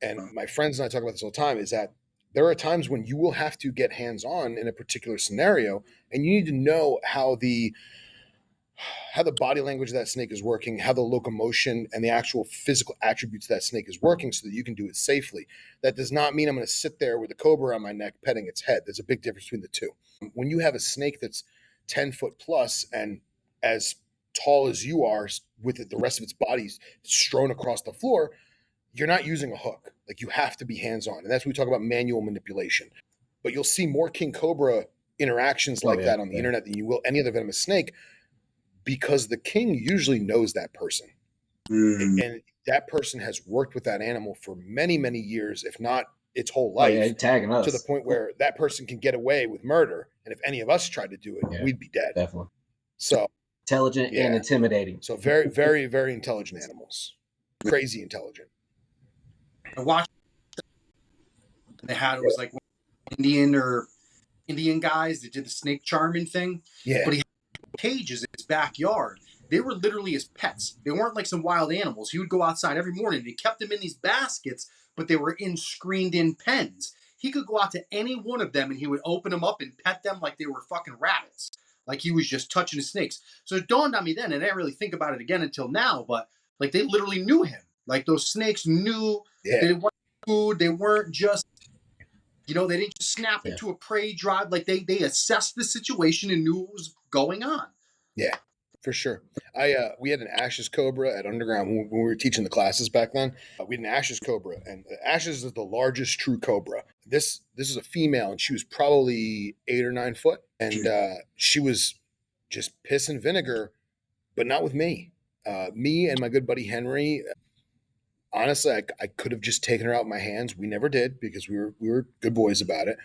And my friends and I talk about this all the time, is that there are times when you will have to get hands-on in a particular scenario, and you need to know how the body language of that snake is working, how the locomotion and the actual physical attributes of that snake is working, so that you can do it safely. That does not mean I'm going to sit there with a cobra on my neck petting its head. There's a big difference between the two. When you have a snake that's 10 foot plus and as tall as you are, with the rest of its body strewn across the floor, you're not using a hook. Like, you have to be hands-on. And that's when we talk about manual manipulation. But you'll see more king cobra interactions like that on the internet than you will any other venomous snake, because the king usually knows that person. And that person has worked with that animal for many, many years, if not its whole life, tagging us to the point where that person can get away with murder. And if any of us tried to do it, we'd be dead. Definitely. So intelligent and intimidating. So very, very, very intelligent animals. Crazy intelligent. I watched. They had, it was like Indian guys that did the snake charming thing. Yeah. But he had cages in his backyard. They were literally his pets. They weren't like some wild animals. He would go outside every morning. He kept them in these baskets, but they were screened in pens. He could go out to any one of them and he would open them up and pet them like they were fucking rabbits. Like he was just touching the snakes. So it dawned on me then, and I didn't really think about it again until now, but like they literally knew him. Like those snakes knew they weren't food. They weren't just, they didn't just snap into a prey drive. Like they assessed the situation and knew what was going on. Yeah, for sure. We had an Ashes cobra at Underground when we were teaching the classes back then. We had an Ashes cobra, and Ashes is the largest true cobra. This is a female, and she was probably 8 or 9 foot, and she was just piss and vinegar, but not with me. Me and my good buddy Henry. Honestly, I could have just taken her out of my hands. We never did, because we were good boys about it.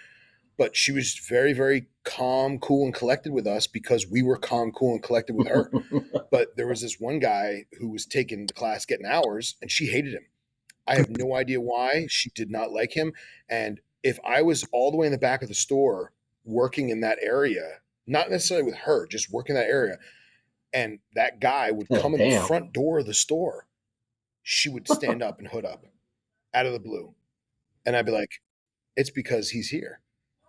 But she was very, very calm, cool, and collected with us because we were calm, cool, and collected with her. But there was this one guy who was taking the class, getting hours, and she hated him. I have no idea why. She did not like him. And if I was all the way in the back of the store working in that area, not necessarily with her, just working that area, and that guy would come in the front door of the store, she would stand up and hood up out of the blue. And I'd be like, it's because he's here.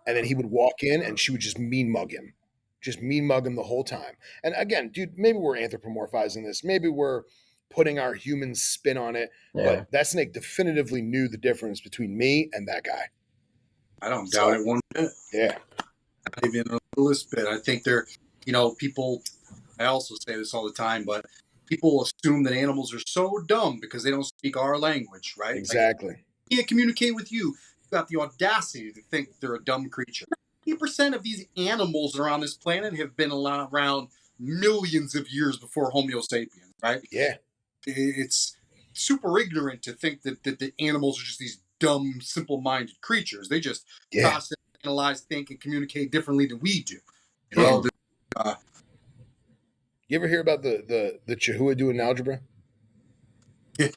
And then he would walk in and she would just mean mug him the whole time. And again, dude, maybe we're anthropomorphizing this. Maybe we're putting our human spin on it. Yeah. But that snake definitively knew the difference between me and that guy. I don't doubt it one bit. Yeah. Not even the littlest bit. I think they're, people, I also say this all the time, but people assume that animals are so dumb because they don't speak our language, right? Exactly. Like, I can't communicate with you. You've got the audacity to think they're a dumb creature. 80% of these animals that are on this planet have been around millions of years before Homo sapiens, right? Yeah. It's super ignorant to think that the animals are just these dumb, simple-minded creatures. They just process, analyze, think, and communicate differently than we do. You ever hear about the Chihuahua doing algebra? Yeah.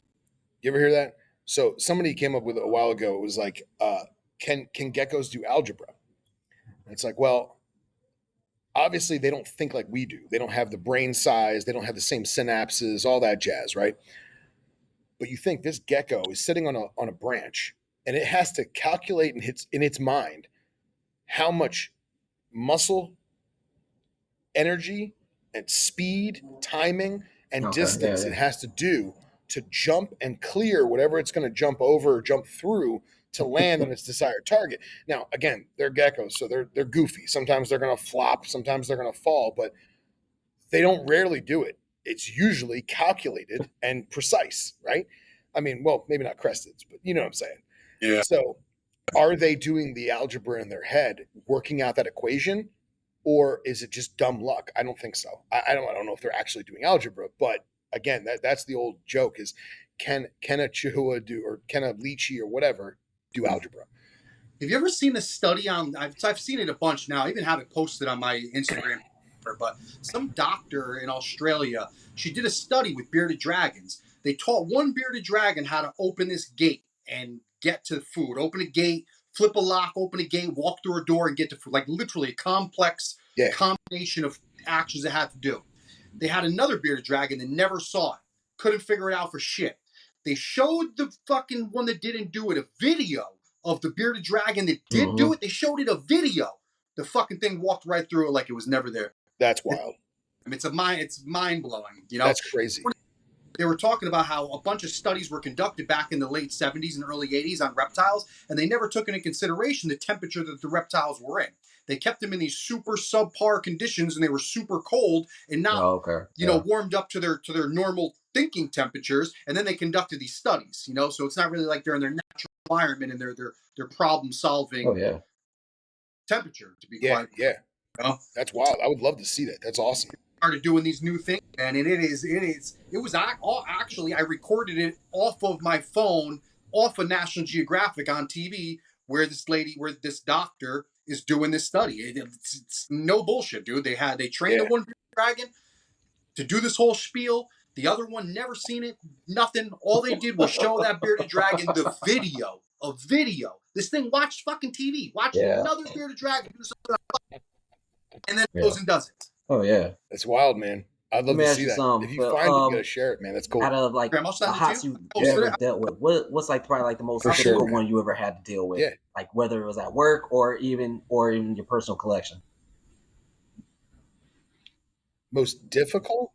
You ever hear that? So somebody came up with it a while ago. It was like, can geckos do algebra? And it's like, well, obviously they don't think like we do. They don't have the brain size. They don't have the same synapses, all that jazz, right? But you think this gecko is sitting on a branch, and it has to calculate in its mind how much muscle, energy, and speed, timing, and distance it has to do to jump and clear whatever it's going to jump over or jump through to land on its desired target. Now, again, they're geckos, so they're goofy. Sometimes they're going to flop, sometimes they're going to fall, but they don't rarely do it. It's usually calculated and precise, right? I mean, well, maybe not cresteds, but you know what I'm saying. Yeah. So are they doing the algebra in their head, working out that equation, or is it just dumb luck? I don't think so. I don't know if they're actually doing algebra, but again, that's the old joke is can a Chihuahua do, or can a Lychee or whatever do algebra? Have you ever seen a study on? I've seen it a bunch now. I even have it posted on my Instagram. But some doctor in Australia, she did a study with bearded dragons. They taught one bearded dragon how to open this gate and get to food. Open a gate, flip a lock, open a gate, walk through a door, and get to food. Like literally a complex combination of actions it had to do. They had another bearded dragon that never saw it, couldn't figure it out for shit. They showed the fucking one that didn't do it a video of the bearded dragon that did do it. They showed it a video. The fucking thing walked right through it like it was never there. That's wild. I mean, it's mind blowing. You know, that's crazy. They were talking about how a bunch of studies were conducted back in the late 70s and early 80s on reptiles, and they never took into consideration the temperature that the reptiles were in. They kept them in these super subpar conditions, and they were super cold and not, warmed up to their normal thinking temperatures. And then they conducted these studies. You know, so it's not really like they're in their natural environment and their problem solving temperature. To be quite, you know? That's wild. I would love to see that. That's awesome. Started doing these new things, and actually I recorded it off of my phone, off of National Geographic on TV, where this doctor is doing this study. It's no bullshit, dude. They trained the one dragon to do this whole spiel. The other one never seen it, nothing. All they did was show that bearded dragon the video. A video. This thing watched fucking TV, watched another bearded dragon do something, and then goes and does it. Oh yeah, it's wild, man. I'd love to see that. If you find it, you gotta share it, man. That's cool. Out of like the hots you ever dealt with, what's like probably like the most difficult one you ever had to deal with? Yeah. Like whether it was at work or even your personal collection. Most difficult?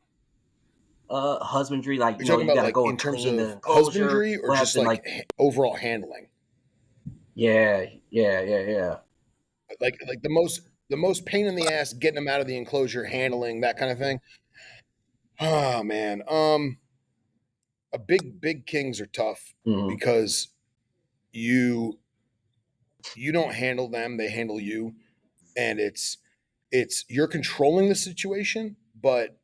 Husbandry, like you gotta like, go in terms of husbandry or just like overall handling. Yeah. Like the most pain in the ass, getting them out of the enclosure, handling that kind of thing. Oh man, a big kings are tough because you don't handle them; they handle you, and it's you're controlling the situation, but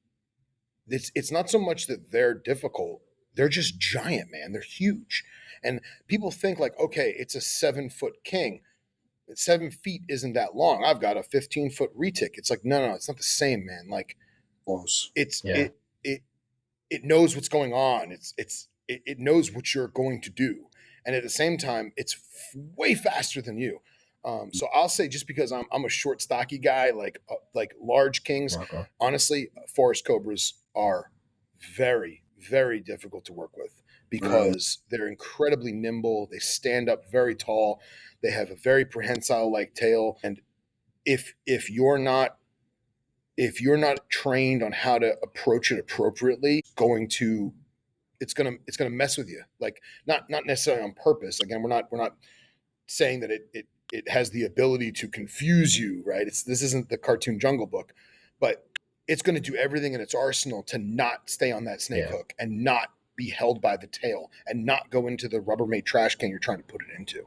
it's not so much that they're difficult; they're just giant, man. They're huge, and people think like, okay, it's a 7-foot king. 7 feet isn't that long. I've got a 15-foot retic. It's like, no, it's not the same, man. Like, it knows what's going on. It knows what you're going to do, and at the same time, it's way faster than you. So I'll say, just because I'm a short, stocky guy, like large kings, honestly, forest cobras are very, very difficult to work with because they're incredibly nimble. They stand up very tall. They have a very prehensile-like tail, and if you're not trained on how to approach it appropriately, it's gonna mess with you. Like not necessarily on purpose. Again, we're not saying that it has the ability to confuse you, right? This isn't the cartoon Jungle Book, but it's going to do everything in its arsenal to not stay on that snake hook and not be held by the tail and not go into the Rubbermaid trash can you're trying to put it into.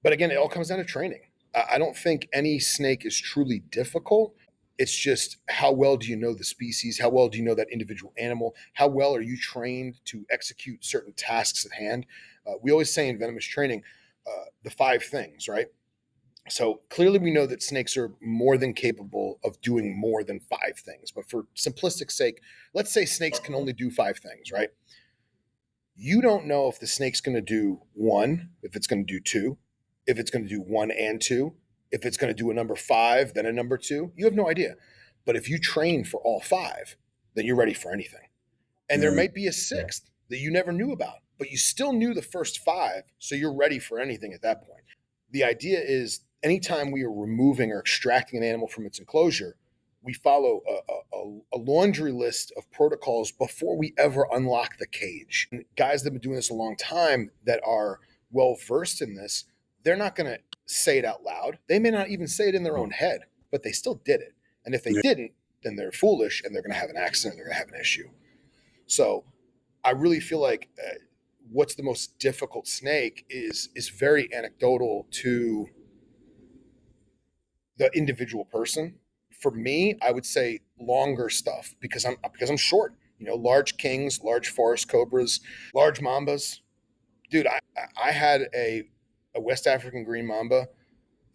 But again, it all comes down to training. I don't think any snake is truly difficult. It's just, how well do you know the species? How well do you know that individual animal? How well are you trained to execute certain tasks at hand? We always say in venomous training, the 5 things, right? So clearly we know that snakes are more than capable of doing more than 5 things. But for simplistic sake, let's say snakes can only do 5 things, right? You don't know if the snake's going to do 1, if it's going to do 2, if it's going to do 1 and 2, if it's going to do a number 5, then a number 2. You have no idea. But if you train for all 5, then you're ready for anything. And there might be a 6th that you never knew about, but you still knew the first 5, so you're ready for anything at that point. The idea is, anytime we are removing or extracting an animal from its enclosure, we follow a laundry list of protocols before we ever unlock the cage. And guys that have been doing this a long time that are well versed in this, they're not going to say it out loud. They may not even say it in their own head, but they still did it. And if they didn't, then they're foolish and they're going to have an accident. They're going to have an issue. So I really feel like what's the most difficult snake is very anecdotal to the individual person. For me, I would say longer stuff because I'm short. You know, large kings, large forest cobras, large mambas. Dude, I had a West African green mamba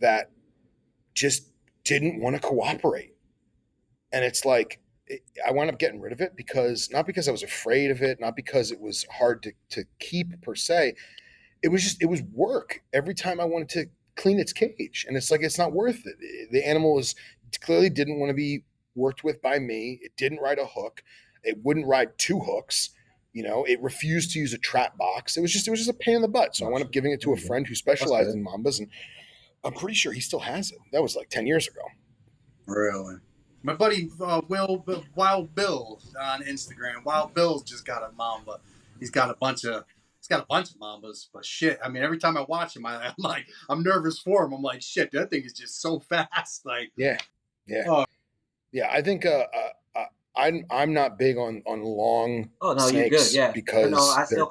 that just didn't want to cooperate. And it's like I wound up getting rid of it because not because I was afraid of it, not because it was hard to keep per se. It was work every time I wanted to clean its cage, and it's like it's not worth it. The animal was clearly didn't want to be worked with by me. It didn't ride a hook. It wouldn't ride two hooks. You know, it refused to use a trap box. It was just a pain in the butt. So I wound up giving it to a friend who specialized in mambas, and I'm pretty sure he still has it. That was like 10 years ago. Really? My buddy Wild Bill on Instagram. Wild Bill's just got a mamba. He's got a bunch of mambas, but shit. I mean, every time I watch him, I'm nervous for him. I'm like, shit, that thing is just so fast. Like, yeah. I think I'm not big on long snakes because I feel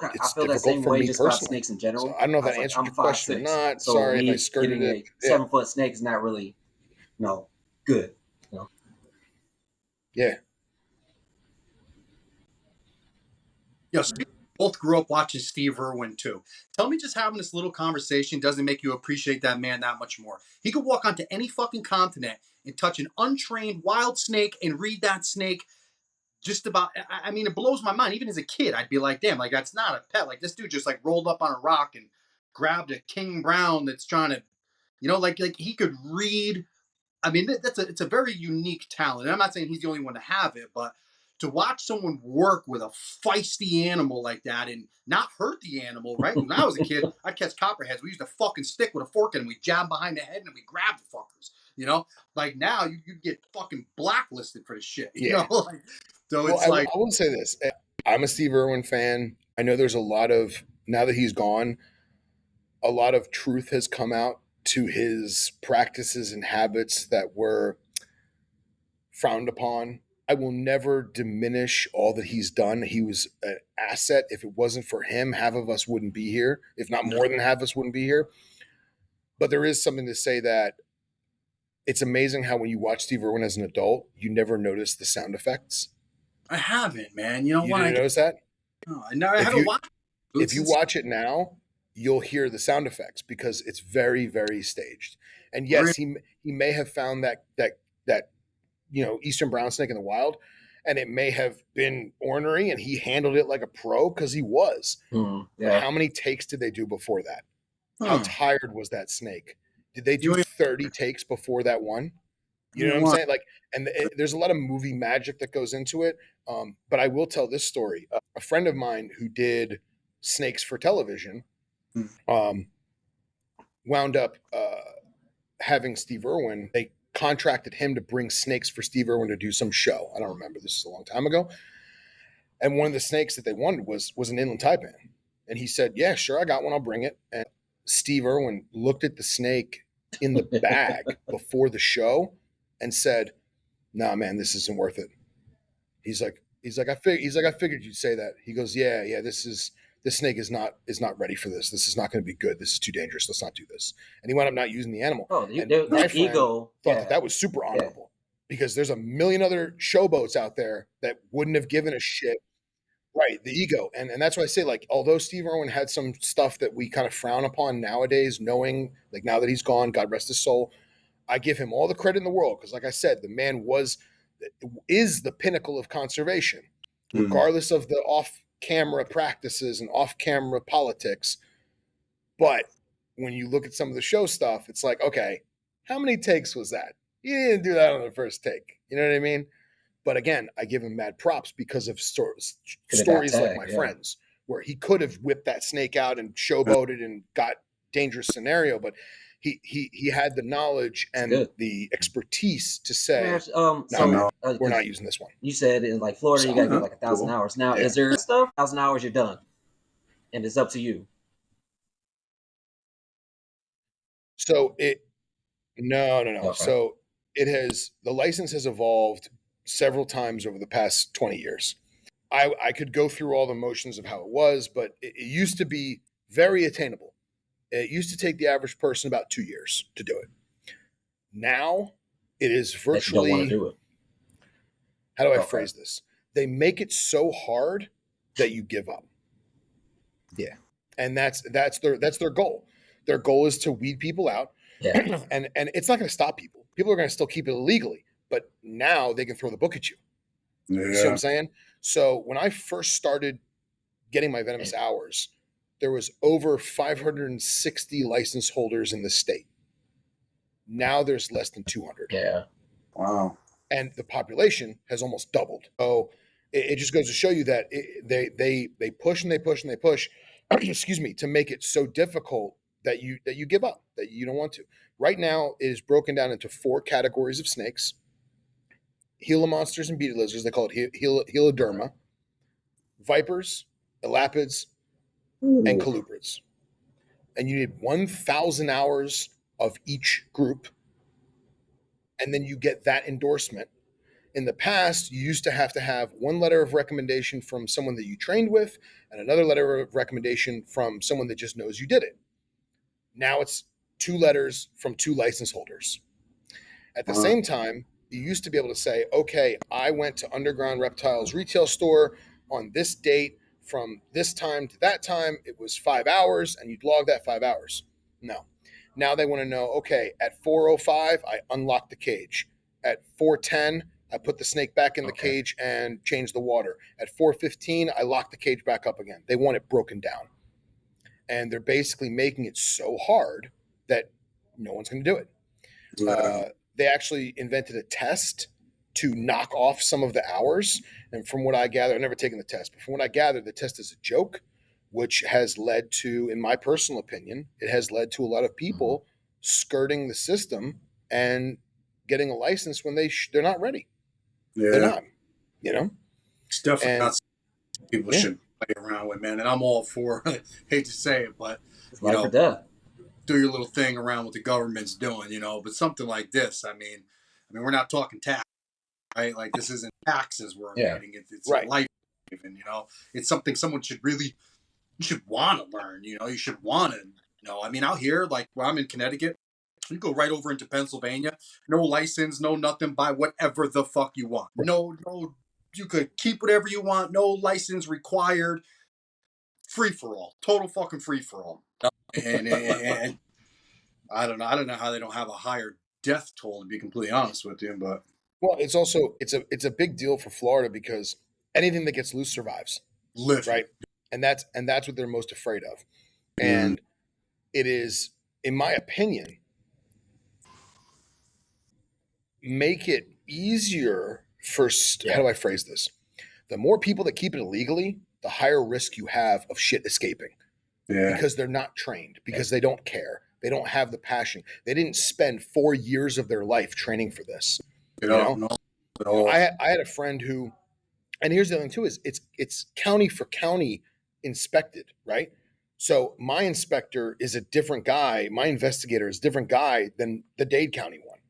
that same way just about snakes in general. So I don't know if that answered your question or not. So sorry if I skirted it. A 7-foot snake is not really good. Yeah. So we both grew up watching Steve Irwin too. Tell me, just having this little conversation doesn't make you appreciate that man that much more. He could walk onto any fucking continent and touch an untrained wild snake and read that snake just about. I mean, it blows my mind. Even as a kid, I'd be like, damn, like that's not a pet. Like this dude just like rolled up on a rock and grabbed a king brown that's trying to, like he could read. I mean, it's a very unique talent. And I'm not saying he's the only one to have it, but to watch someone work with a feisty animal like that and not hurt the animal, right? When I was a kid, I'd catch copperheads. We used to fucking stick with a fork in them. We jab behind the head and we grab the fuckers, Like now, you get fucking blacklisted for this shit, So it's I will say this. I'm a Steve Irwin fan. I know there's a lot of, now that he's gone, a lot of truth has come out to his practices and habits that were frowned upon. I will never diminish all that he's done. He was an asset. If it wasn't for him, half of us wouldn't be here. If not more than half of us wouldn't be here. But there is something to say that it's amazing how when you watch Steve Irwin as an adult, you never notice the sound effects. I haven't, man. You know why? You didn't notice that? No, I haven't watched it. If you watch it now, you'll hear the sound effects because it's very, very staged. And yes, he may have found that Eastern brown snake in the wild, and it may have been ornery, and he handled it like a pro because he was. But how many takes did they do before that? How tired was that snake? Did they do 30 takes before that one? You know what I'm saying? Like, and there's a lot of movie magic that goes into it. But I will tell this story. A friend of mine who did snakes for television wound up having Steve Irwin. They contracted him to bring snakes for Steve Irwin to do some show. I don't remember. This is a long time ago. And one of the snakes that they wanted was an inland taipan. And he said, yeah, sure, I got one. I'll bring it. And Steve Irwin looked at the snake in the bag before the show and said, nah, man, this isn't worth it. He's like, I figured you'd say that. He goes, yeah, this snake is not ready for this. This is not going to be good. This is too dangerous. Let's not do this. And he wound up not using the animal. Oh, my ego thought that was super honorable because there's a million other showboats out there that wouldn't have given a shit. Right, the ego. And that's why I say, like, although Steve Irwin had some stuff that we kind of frown upon nowadays, knowing, like, now that he's gone, God rest his soul, I give him all the credit in the world because, like I said, the man is the pinnacle of conservation, regardless of the off-camera practices and off-camera politics. But when you look at some of the show stuff, it's like, okay, how many takes was that? You didn't do that on the first take. You know what I mean? But again, I give him mad props because of stories like my friends, where he could have whipped that snake out and showboated and got dangerous scenario, but he had the knowledge and the expertise to say, no, we're not using this one. You said in like Florida, you got to get like 1,000 hours. Now, is there stuff? 1,000 hours, you're done, and it's up to you. So no. Okay. So the license has evolved several times over the past 20 years. I could go through all the motions of how it was, but it used to be very attainable. It used to take the average person about 2 years to do it. Now it is That you don't want to virtually, do it. how do I Okay. phrase this? They make it so hard that you give up. Yeah. And that's their goal. Their goal is to weed people out. Yeah. and it's not going to stop people. People are going to still keep it illegally, but now they can throw the book at you. You see what I'm saying? So when I first started getting my venomous hours, there was over 560 license holders in the state. Now there's less than 200. Yeah. Wow. And the population has almost doubled. So it just goes to show you that they push and they push and they push, excuse me, to make it so difficult that you give up, that you don't want to. Right now, it is broken down into 4 categories of snakes: Gila monsters and beady lizards. They call it Heloderma, vipers, elapids, and colubrids. And you need 1,000 hours of each group, and then you get that endorsement. In the past, you used to have 1 letter of recommendation from someone that you trained with and another letter of recommendation from someone that just knows you did it. Now it's 2 letters from 2 license holders. At the same time, you used to be able to say, okay, I went to Underground Reptiles retail store on this date from this time to that time. It was 5 hours, and you'd log that 5 hours. No. Now they want to know, okay, at 4:05, I unlocked the cage. At 4:10, I put the snake back in the cage and changed the water. At 4:15, I locked the cage back up again. They want it broken down. And they're basically making it so hard that no one's going to do it. They actually invented a test to knock off some of the hours. And from what I gather, I've never taken the test, but from what I gather, the test is a joke, which has led to, in my personal opinion, it has led to a lot of people skirting the system and getting a license when they're not ready. Yeah. They're not, you know? It's definitely not something people should play around with, man. And I'm all for, hate to say it, but, it's life or death. Do your little thing around what the government's doing, but something like this, I mean, we're not talking tax, right? Like, this isn't taxes we're getting. It's right. Life, even, it's something someone should really, you should want to learn, you should want to, out here, like where I'm in Connecticut, you go right over into Pennsylvania, no license, no nothing, buy whatever the fuck you want. No, you could keep whatever you want, no license required, free for all, total fucking free for all. And I don't know how they don't have a higher death toll, to be completely honest with you, but well, it's also it's a big deal for Florida because anything that gets loose survives, right? And that's what they're most afraid of. And it is, in my opinion, make it easier for how do I phrase this? The more people that keep it illegally, the higher risk you have of shit escaping. Because they're not trained, because they don't care. They don't have the passion. They didn't spend 4 years of their life training for this. I had a friend who, and here's the other thing too, is it's county for county inspected, right? So my inspector is a different guy. My investigator is a different guy than the Dade County one,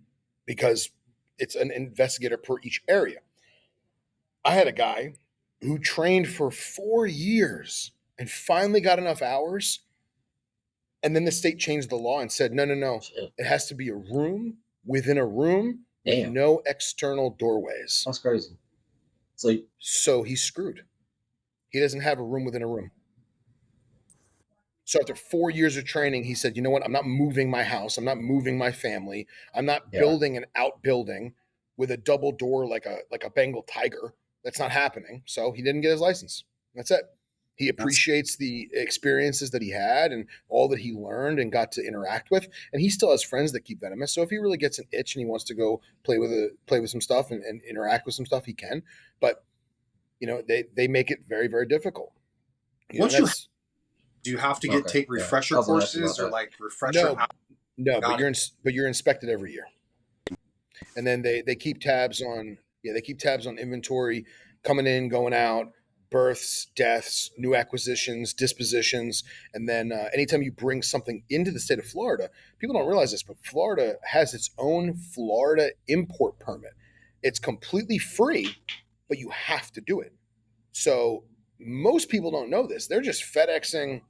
because it's an investigator per each area. I had a guy who trained for 4 years and finally got enough hours. And then the state changed the law and said, no. Shit. It has to be a room within a room with no external doorways. That's crazy. So he's screwed. He doesn't have a room within a room. So after 4 years of training, he said, you know what? I'm not moving my house. I'm not moving my family. I'm not building an outbuilding with a double door like a Bengal tiger. That's not happening. So he didn't get his license. That's it. He appreciates the experiences that he had and all that he learned and got to interact with. And he still has friends that keep venomous. So if he really gets an itch and he wants to go play with some stuff and interact with some stuff, he can. But they make it very, very difficult. Do you have to take refresher courses or like refresher? No, but you're inspected every year. And then they keep tabs on inventory coming in, going out, births, deaths, new acquisitions, dispositions. And then anytime you bring something into the state of Florida, people don't realize this, but Florida has its own Florida import permit. It's completely free, but you have to do it. So most people don't know this. They're just FedExing,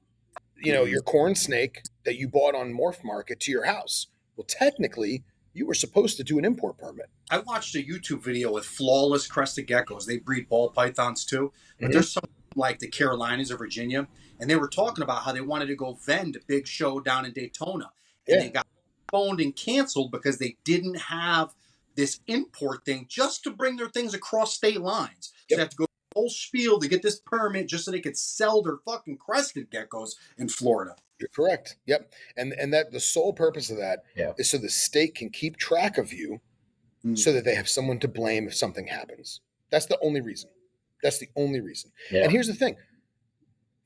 your corn snake that you bought on Morph Market to your house. Well, technically, you were supposed to do an import permit. I watched a YouTube video with flawless crested geckos. They breed ball pythons too, but Mhm. there's some like the Carolinas or Virginia, and they were talking about how they wanted to go vend a big show down in Daytona, and Yeah. they got phoned and canceled because they didn't have this import thing just to bring their things across state lines. So Yep. they have to go the whole spiel to get this permit just so they could sell their fucking crested geckos in Florida. You're correct. Yep. And that the sole purpose of that Yeah. is so the state can keep track of you so that they have someone to blame if something happens. That's the only reason. That's the only reason. Yeah. And here's the thing.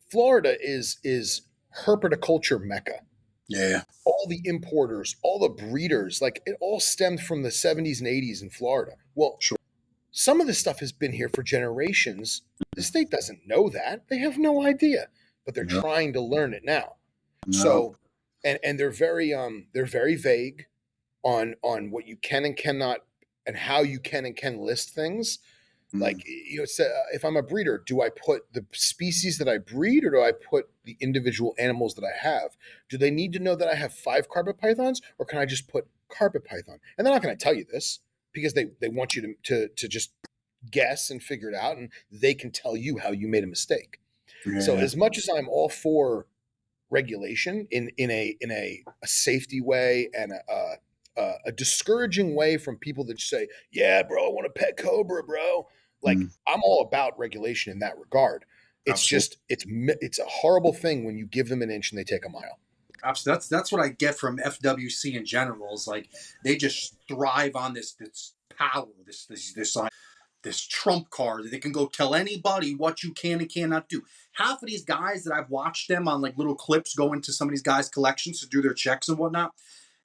Florida is herpetoculture mecca. Yeah. All the importers, all the breeders, like it all stemmed from the 70s and 80s in Florida. Well, Sure. some of this stuff has been here for generations. The state doesn't know that. They have no idea, but they're No. trying to learn it now. No. So, and they're very vague on what you can and cannot and how you can and can list things. Like, if I'm a breeder, do I put the species that I breed or do I put the individual animals that I have? Do they need to know that I have 5 carpet pythons or can I just put carpet python? And they're not going to tell you this because they want you to just guess and figure it out, and they can tell you how you made a mistake. Yeah. So as much as I'm all for regulation in a safety way and a discouraging way from people that say, yeah, bro, I want a pet cobra, bro. Like, I'm all about regulation in that regard. It's Absolutely. just, it's a horrible thing when you give them an inch and they take a mile. Absolutely. That's what I get from FWC in general. Is like they just thrive on this power, this trump card that they can go tell anybody what you can and cannot do. Half of these guys that I've watched them on like little clips go into some of these guys' collections to do their checks and whatnot.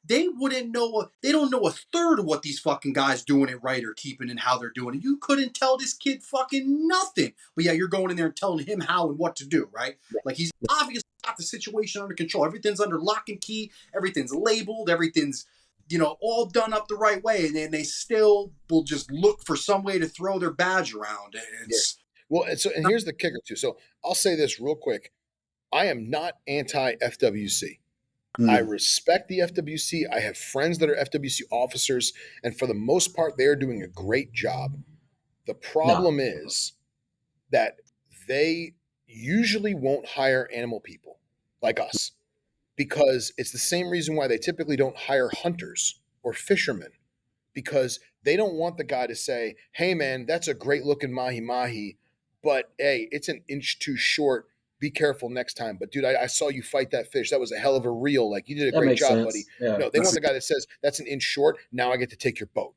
They wouldn't know. They don't know a third of what these fucking guys doing it right or keeping and how they're doing it. You couldn't tell this kid fucking nothing. But yeah, you're going in there and telling him how and what to do, right? Like he's obviously got the situation under control. Everything's under lock and key. Everything's labeled. Everything's all done up the right way. And then they still will just look for some way to throw their badge around. It's Well, and here's the kicker too. So I'll say this real quick. I am not anti FWC. I respect the FWC. I have friends that are FWC officers, and for the most part, they're doing a great job. The problem is that they usually won't hire animal people like us because it's the same reason why they typically don't hire hunters or fishermen, because they don't want the guy to say, hey, man, that's a great looking mahi-mahi, but hey, it's an inch too short. Be careful next time. But dude, I saw you fight that fish. That was a hell of a reel. Like, you did a That great makes job, sense. buddy. Yeah. No, they want the guy that says that's an inch short. Now I get to take your boat.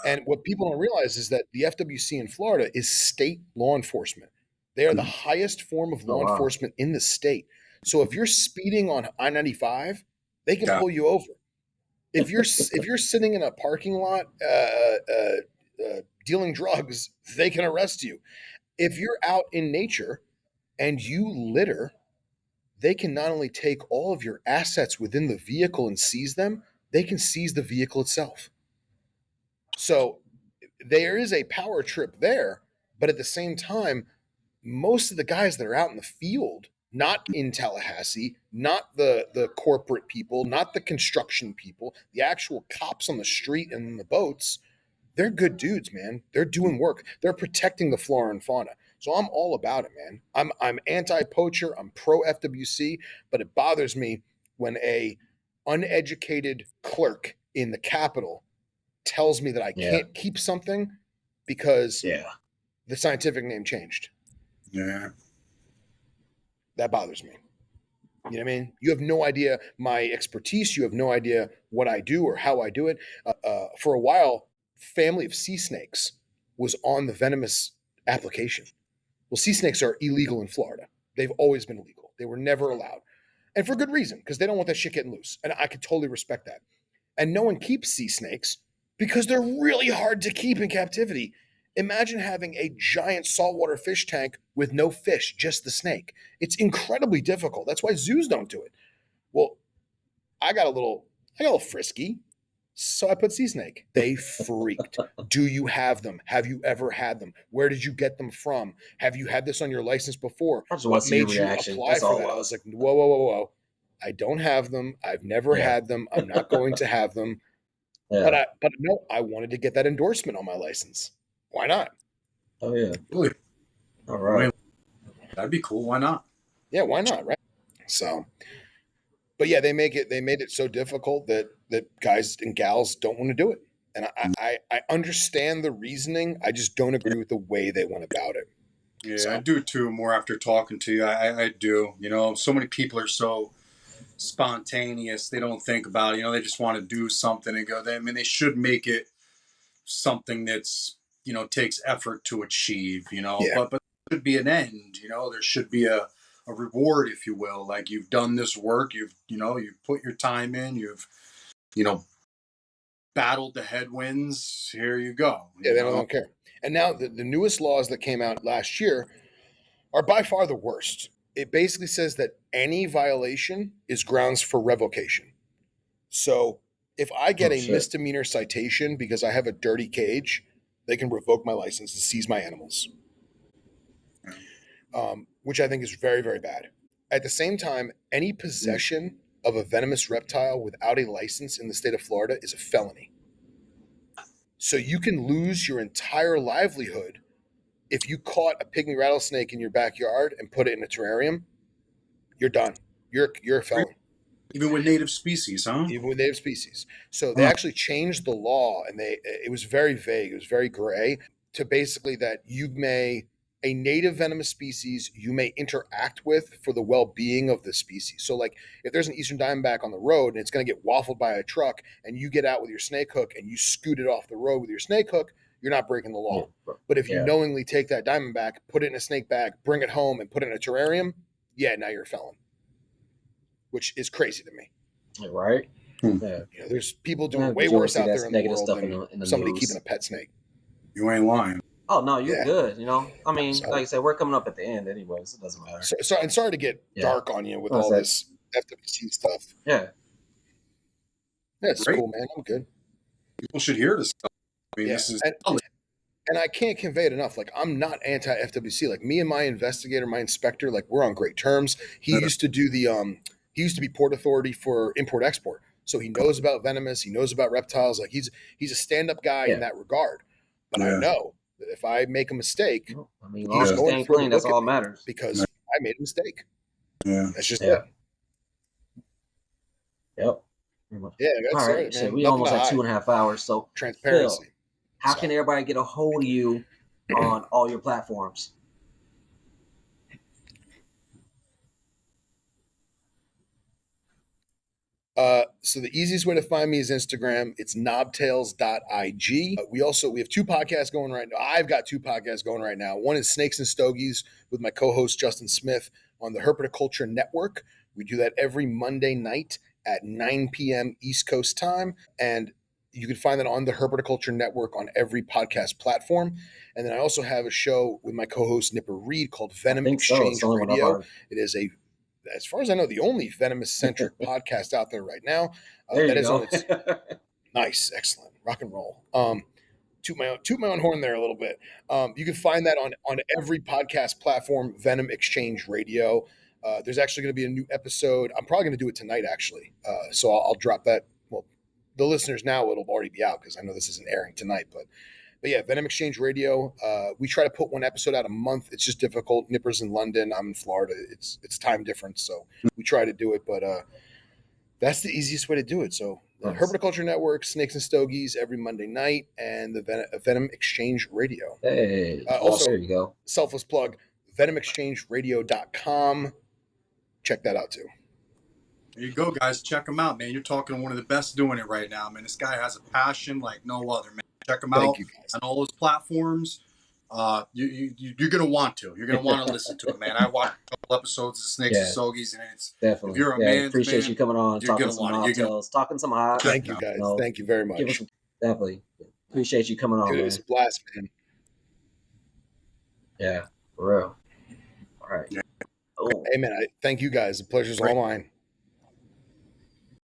And what people don't realize is that the FWC in Florida is state law enforcement. They are the highest form of law enforcement in the state. So if you're speeding on I-95, they can pull you over. If you're sitting in a parking lot dealing drugs, they can arrest you. If you're out in nature and you litter, they can not only take all of your assets within the vehicle and seize them, they can seize the vehicle itself. So there is a power trip there, but at the same time, most of the guys that are out in the field, not in Tallahassee, not the corporate people, not the construction people, the actual cops on the street and in the boats, they're good dudes, man. They're doing work. They're protecting the flora and fauna. So I'm all about it, man. I'm anti-poacher. I'm pro FWC, but it bothers me when a uneducated clerk in the Capitol tells me that I can't keep something because the scientific name changed. Yeah. That bothers me. You know what I mean? You have no idea my expertise. You have no idea what I do or how I do it. For a while, family of sea snakes was on the venomous application. Well, sea snakes are illegal in Florida. They've always been illegal. They were never allowed. And for good reason, because they don't want that shit getting loose. And I could totally respect that. And no one keeps sea snakes because they're really hard to keep in captivity. Imagine having a giant saltwater fish tank with no fish, just the snake. It's incredibly difficult. That's why zoos don't do it. Well, I got a little frisky. So I put sea snake. They freaked. Do you have them? Have you ever had them? Where did you get them from? Have you had this on your license before? I just want What to see your made you reaction. apply That's for all it that? I was. was like, whoa, whoa, whoa, whoa. I don't have them. I've never Yeah. had them. I'm not going to have them. Yeah. But no, I wanted to get that endorsement on my license. Why not? Oh yeah. Really? All right. That'd be cool. Why not? Yeah, why not? Right. So, but yeah, they made it so difficult that guys and gals don't want to do it. And I understand the reasoning. I just don't agree with the way they went about it. Yeah, So. I do too. More after talking to you, I do. You know, so many people are so spontaneous. They don't think about it. You know, they just want to do something and go. I mean, they should make it something that's, you know, takes effort to achieve. You know, Yeah. but there should be an end. You know, there should be a reward, if you will. Like, you've done this work. You've put your time in. You've, you know, battled the headwinds. Here you go. Yeah, they don't care. And now the newest laws that came out last year are by far the worst. It basically says that any violation is grounds for revocation. So if I get a misdemeanor citation because I have a dirty cage, they can revoke my license and seize my animals, which I think is very, very bad. At the same time, any possession of a venomous reptile without a license in the state of Florida is a felony. So you can lose your entire livelihood if you caught a pygmy rattlesnake in your backyard and put it in a terrarium. You're done. You're a felon. Even with native species, huh? Even with native species. So they actually changed the law, and it was very vague. It was very gray, to basically that a native venomous species you may interact with for the well-being of the species. So like if there's an eastern diamondback on the road and it's going to get waffled by a truck and you get out with your snake hook and you scoot it off the road with your snake hook, you're not breaking the law. Yeah. But if you knowingly take that diamondback, put it in a snake bag, bring it home and put it in a terrarium, yeah, now you're a felon, which is crazy to me. Right? Yeah. You know, there's people doing way worse out there in the world than somebody keeping a pet snake. You ain't lying. Oh no, you're good. You know, I mean, like I said, we're coming up at the end, anyways. It doesn't matter. And sorry to get dark on you with all this FWC stuff. Yeah, that's cool, man. I'm good. People should hear this stuff. I mean, this is. And I can't convey it enough. Like, I'm not anti-FWC. Like, me and my investigator, my inspector, like, we're on great terms. He used to do he used to be Port Authority for import-export. So he knows about venomous. He knows about reptiles. Like, he's a stand-up guy in that regard. But I know that if I make a mistake, I mean, he's going to clean. That's all that matters. Because I made a mistake. Yeah. That's just it. Yep. Yeah, all right. So we almost at 2.5 hours. So transparency. Phil, how can everybody get a hold of you on all your platforms? So the easiest way to find me is Instagram. It's knobtails.ig. We have 2 podcasts going right now. I've got 2 podcasts going right now. One is Snakes and Stogies with my co-host Justin Smith on the Herpetoculture Network. We do that every Monday night at 9 p.m. East Coast time. And you can find that on the Herpetoculture Network on every podcast platform. And then I also have a show with my co-host Nipper Reed called Venom Exchange Radio. It is as far as I know, the only venomous-centric podcast out there right now. That is on its nice, excellent, rock and roll. Toot my own horn there a little bit. You can find that on every podcast platform. Venom Exchange Radio. There's actually going to be a new episode. I'm probably going to do it tonight, actually. So I'll drop that. Well, the listeners now, it'll already be out because I know this isn't airing tonight, but yeah, Venom Exchange Radio. We try to put one episode out a month. It's just difficult. Nipper's in London. I'm in Florida. It's time difference, so we try to do it. But that's the easiest way to do it. So the Herpetoculture Network, Snakes and Stogies every Monday night, and the Venom Exchange Radio. Hey, also, there you go. Selfless plug, venomexchangeradio.com. Check that out too. There you go, guys. Check him out, man. You're talking to one of the best doing it right now, man. This guy has a passion like no other, man. Check him out on all those platforms. You're gonna want to. You're gonna want to listen to it, man. I watched a couple episodes of Snakes and Stogies, and it's definitely. If you're a man, appreciate you coming on, talking some knobtails, talking some hot. Thank you, guys. Thank you very much. Definitely appreciate you coming on. Dude, it was a blast, man. Yeah, for real. All right. Yeah. Oh. Hey, man. Thank you, guys. The pleasure's all mine.